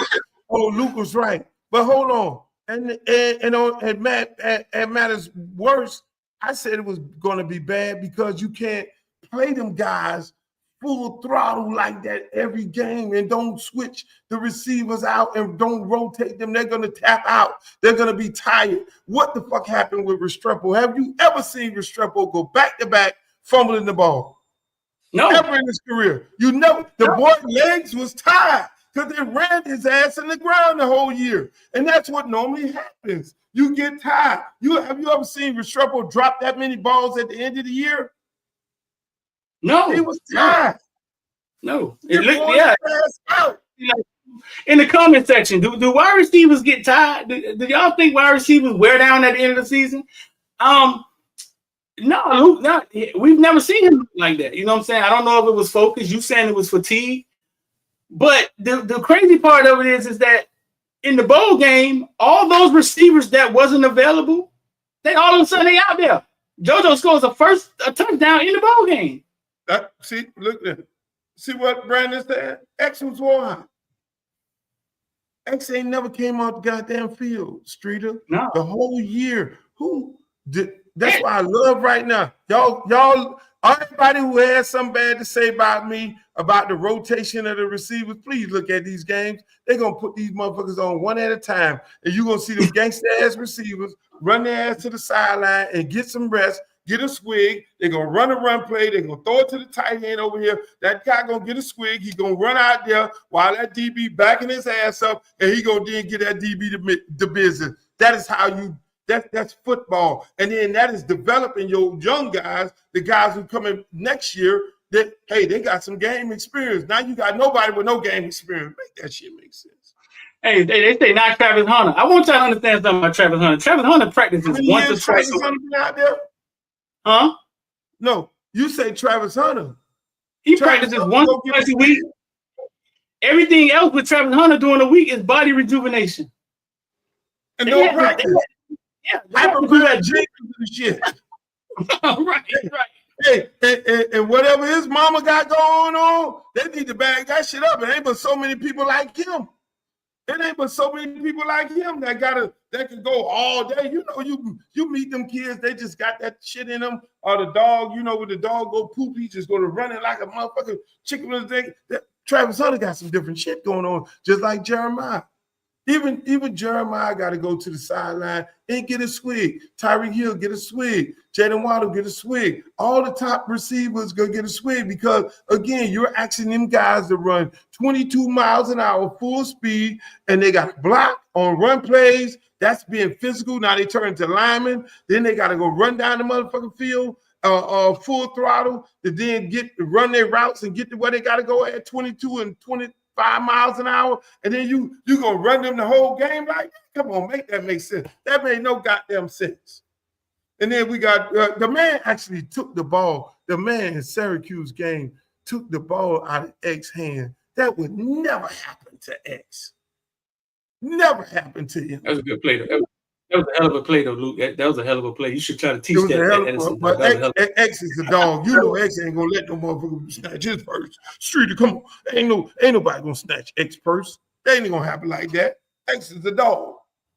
oh, Luke was right. But hold on, and matters worse. I said it was gonna be bad because you can't play them guys full throttle like that every game and don't switch the receivers out and don't rotate them. They're going to tap out. They're going to be tired. What the fuck happened with Restrepo? Have you ever seen Restrepo go back-to-back fumbling the ball? No. Ever in his career. You know, the boy's legs was tired because they ran his ass in the ground the whole year. And that's what normally happens. You get tired. Have you ever seen Restrepo drop that many balls at the end of the year? No, he was tired. No. It looked, yeah. Out. In the comment section, do wide receivers get tired? Do y'all think wide receivers wear down at the end of the season? No, Luke, not. We've never seen him like that. You know what I'm saying? I don't know if it was focus. You saying it was fatigue. But the crazy part of it is that in the bowl game, all those receivers that wasn't available, they all of a sudden they out there. JoJo scores a touchdown in the bowl game. See, look there. See what Brandon said? X was why. X ain't never came out the goddamn field, Streeter. No. The whole year. Who did? That's why I love right now. Y'all, everybody who has something bad to say about me, about the rotation of the receivers, please look at these games. They're going to put these motherfuckers on one at a time. And you're going to see them gangster-ass receivers run their ass to the sideline and get some rest. Get a swig. They're going to run a run play. They're going to throw it to the tight end over here. That guy going to get a swig. He's going to run out there while that DB backing his ass up, and he going to then get that DB the business. That is how you – that's football. And then that is developing your young guys, the guys who come in next year, that, hey, they got some game experience. Now you got nobody with no game experience. Make that shit make sense. Hey, they say not Travis Hunter. I want y'all to understand something about Travis Hunter. Travis Hunter practices once or twice a week. Out there? Huh? No, you say Travis Hunter. He practices once or twice a week. Everything else with Travis Hunter during the week is body rejuvenation. And no practice. I prefer that Jenkins and shit. Right. Hey, and whatever his mama got going on, they need to bag that shit up. It ain't but so many people like him. It ain't but so many people like him that can go all day. You know, you meet them kids, they just got that shit in them. Or the dog, you know, when the dog go poop, he just gonna run it like a motherfucking chicken with a thing. Travis Hunter got some different shit going on, just like Jeremiah. Even Jeremiah got to go to the sideline and get a swig. Tyreek Hill get a swig. Jaden Waddle get a swig. All the top receivers go get a swig because, again, you're asking them guys to run 22 miles an hour full speed, and they got to block on run plays. That's being physical. Now they turn to linemen. Then they got to go run down the motherfucking field full throttle to then run their routes and get to where they got to go at 22 and 25 5 miles an hour, and then you gonna run them the whole game like that? Come on, make that make sense. That made no goddamn sense. And then we got the man actually took the ball. The man in Syracuse game took the ball out of X's hand. That would never happen to X. Never happened to him. That was a good play, though. That was a hell of a play, though, Luke. That was a hell of a play. You should try to teach that. But X is a dog. You know X ain't gonna let no motherfucker snatch his purse. Streeter, come on. Ain't nobody gonna snatch X purse. That ain't gonna happen like that. X is a dog.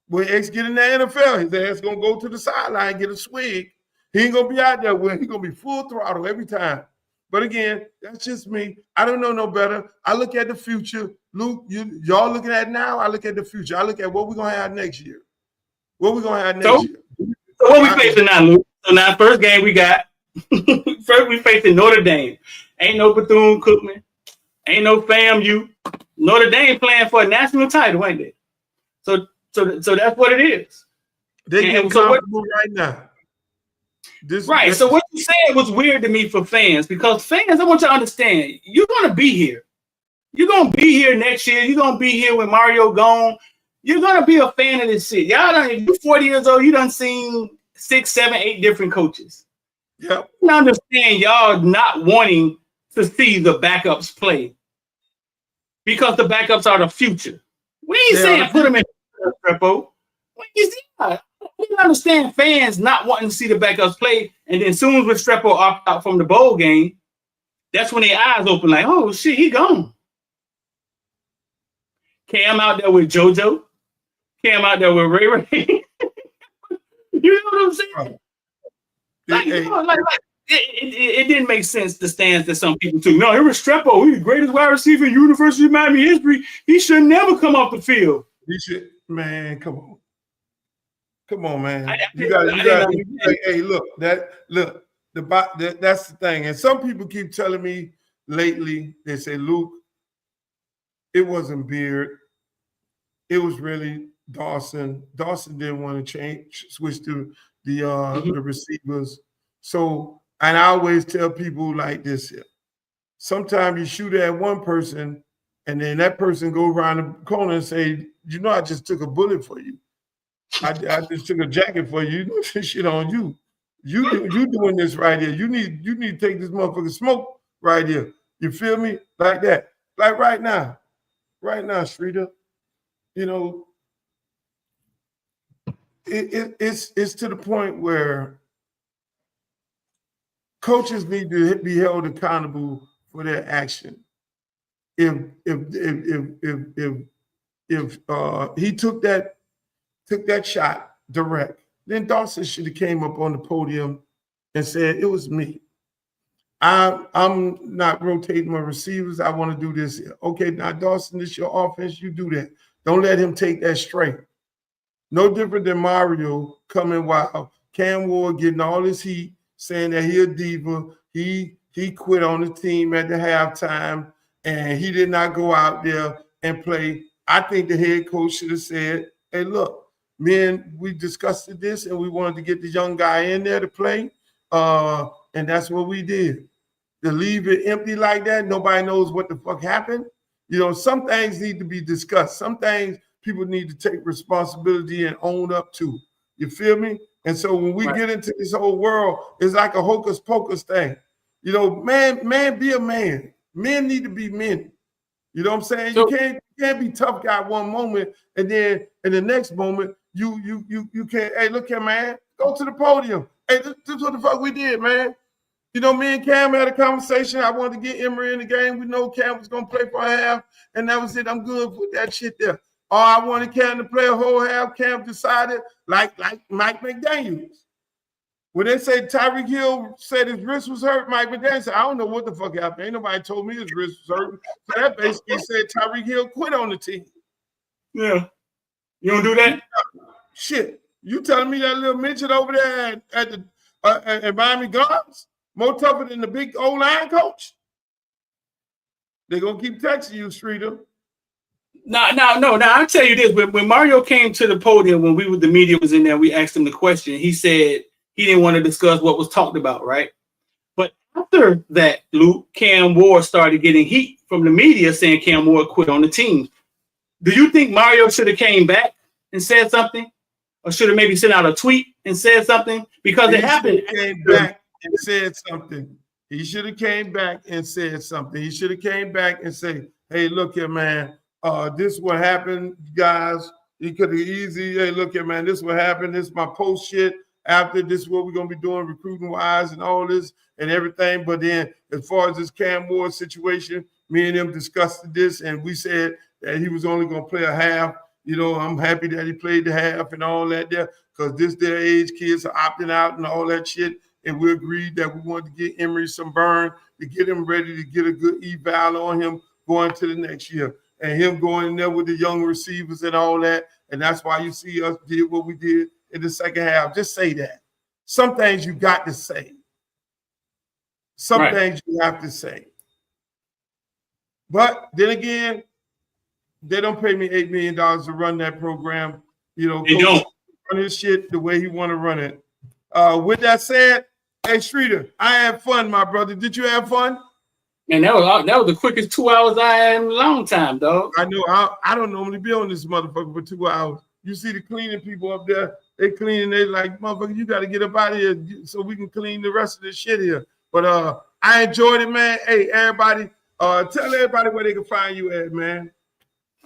When X get in the NFL, his ass gonna go to the sideline, get a swig. He ain't gonna be out there with. He gonna be full throttle every time. But again, that's just me. I don't know no better. I look at the future. Luke, y'all looking at now. I look at the future. I look at what we're gonna have next year. What we gonna have next year? So what we facing now, Luke? So now, first game we got. First we facing Notre Dame. Ain't no Bethune-Cookman. Ain't no FAMU. Notre Dame playing for a national title, ain't they? So that's what it is. They getting comfortable right now. So what you said was weird to me for fans, because fans, I want you to understand, you're gonna be here. You're gonna be here next year. You're gonna be here when Mario gone. You're gonna be a fan of this shit. Y'all done, you're 40 years old, you done seen 6, 7, 8 different coaches. Yep. I understand y'all not wanting to see the backups play, because the backups are the future. We ain't saying put them in Repo. We understand fans not wanting to see the backups play, and then as soon as Restrepo opt out from the bowl game, that's when their eyes open like, oh shit, he gone. Cam out there with JoJo. Cam out there with Ray Ray. You know what I'm saying? It didn't make sense, the stands that some people took. No, it was Restrepo. He's the greatest wide receiver in University of Miami history. He should never come off the field. He should, man, come on. Come on, man. Hey, look, that's the thing. And some people keep telling me lately, they say, Luke, it wasn't Beard. It was really Dawson. Dawson didn't want to switch to the receivers. So, and I always tell people like this here. Sometimes you shoot at one person, and then that person go around the corner and say, you know, I just took a bullet for you. I just took a jacket for you. This shit on you. You doing this right here. You need to take this motherfucking smoke right here. You feel me? Like that. Like right now, Streeter. You know, it's to the point where coaches need to be held accountable for their action. If he took that shot direct, then Dawson should have came up on the podium and said, it was me. I'm not rotating my receivers. I want to do this. Okay, now Dawson, this is your offense. You do that. Don't let him take that straight. No different than Mario coming while Cam Ward getting all this heat, saying that he a diva. He quit on the team at the halftime, and he did not go out there and play. I think the head coach should have said, hey, look, man, we discussed this, and we wanted to get the young guy in there to play, and that's what we did. To leave it empty like that, nobody knows what the fuck happened. You know, some things need to be discussed. Some things people need to take responsibility and own up to. You feel me? And so when we get into this whole world, it's like a hocus pocus thing. You know, man, be a man. Men need to be men. You know what I'm saying? So, you can't be tough guy one moment, and then in the next moment, you can't. Hey, look here, man. Go to the podium. Hey, this is what the fuck we did, man. You know, me and Cam had a conversation. I wanted to get Emory in the game. We know Cam was going to play for a half, and that was it. I'm good with that shit there. Or I wanted Cam to play a whole half. Cam decided, like Mike McDaniels. When they say Tyreek Hill said his wrist was hurt, Mike McDaniels said, I don't know what the fuck happened. Ain't nobody told me his wrist was hurt. So that basically said Tyreek Hill quit on the team. Yeah. You don't do that? Shit. You telling me that little midget over there at Miami Gardens more tougher than the big O-line coach? They're going to keep texting you, Streeter. No. I'll tell you this. When Mario came to the podium, when the media was in there, we asked him the question. He said he didn't want to discuss what was talked about, right? But After that, Luke, Cam Ward started getting heat from the media saying Cam Ward quit on the team. Do you think Mario should have came back and said something? Or should have maybe sent out a tweet and said something? Because it happened. Came back and said something. He should have came back and said something. He should have came back and say, hey, look here, man. This is what happened, guys. He could have easily, hey, look here, man. This is what happened. This is my post shit. After this is what we're going to be doing recruiting-wise and all this and everything. But then as far as this Cam Ward situation, me and him discussed this, and we said that he was only going to play a half. You know, I'm happy that he played the half and all that there, because this day age, kids are opting out and all that shit. And we agreed that we wanted to get Emory some burn to get him ready to get a good eval on him going to the next year. And him going in there with the young receivers and all that. And that's why you see us did what we did in the second half. Just say that. Some things you got to say. Some things you have to say. But then again, they don't pay me $8 million to run that program. You know, they don't run his shit the way he want to run it. With that said, hey Streeter, I had fun, my brother. Did you have fun? And that was the quickest 2 hours I had in a long time, dog. I know. I don't normally be on this motherfucker for 2 hours. You see the cleaning people up there, they cleaning. They like, motherfucker, you got to get up out of here so we can clean the rest of this shit here. But I enjoyed it, man. Hey, everybody, tell everybody where they can find you at, man.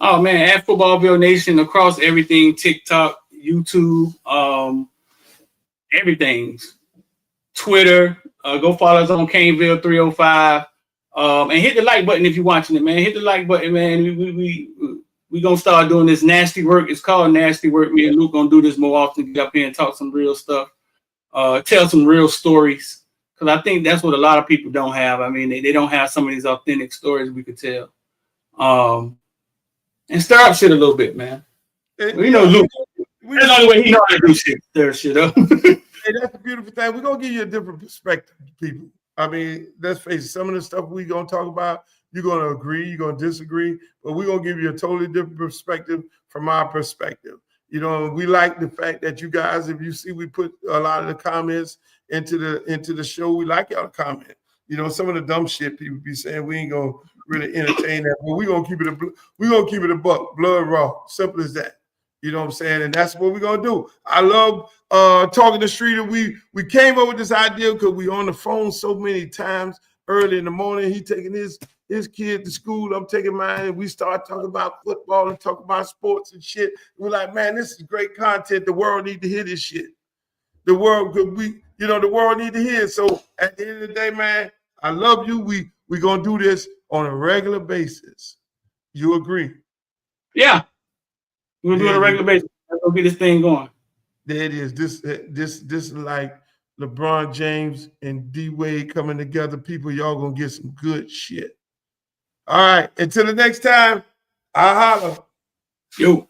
Oh man, at Footballville Nation across everything, TikTok, YouTube, everything, Twitter. Go follow us on Caneville 305, and hit the like button if you're watching it, man. Hit the like button, man. We gonna start doing this nasty work. It's called nasty work. Me and Luke gonna do this more often. Get up here and talk some real stuff, tell some real stories, because I think that's what a lot of people don't have. I mean, they don't have some of these authentic stories we could tell. And stir up shit a little bit, man. You know, Luke. That's the only way he know how to do shit. Stir shit up. Hey, that's a beautiful thing. We're gonna give you a different perspective, people. I mean, let's face it, some of the stuff we're gonna talk about, you're gonna agree, you're gonna disagree, but we're gonna give you a totally different perspective from our perspective. You know, we like the fact that you guys, if you see we put a lot of the comments into the show, we like y'all to comment. You know, some of the dumb shit people be saying, we ain't gonna really entertain that, but we're gonna keep it a buck, blood raw, simple as that. You know what I'm saying? And that's what we're gonna do. I love talking to Streeter. We came up with this idea because we on the phone so many times early in the morning. He taking his kid to school, I'm taking mine, and we start talking about football and talking about sports and shit. We're like, man, this is great content. The world need to hear this shit. The world need to hear it. So at the end of the day, man, I love you. We gonna do this on a regular basis. You agree? Yeah. We're gonna do it on a regular basis. Let's go get this thing going. There it is. This is like LeBron James and D Wade coming together. People, y'all gonna get some good shit. All right. Until the next time, I'll holler. Yo.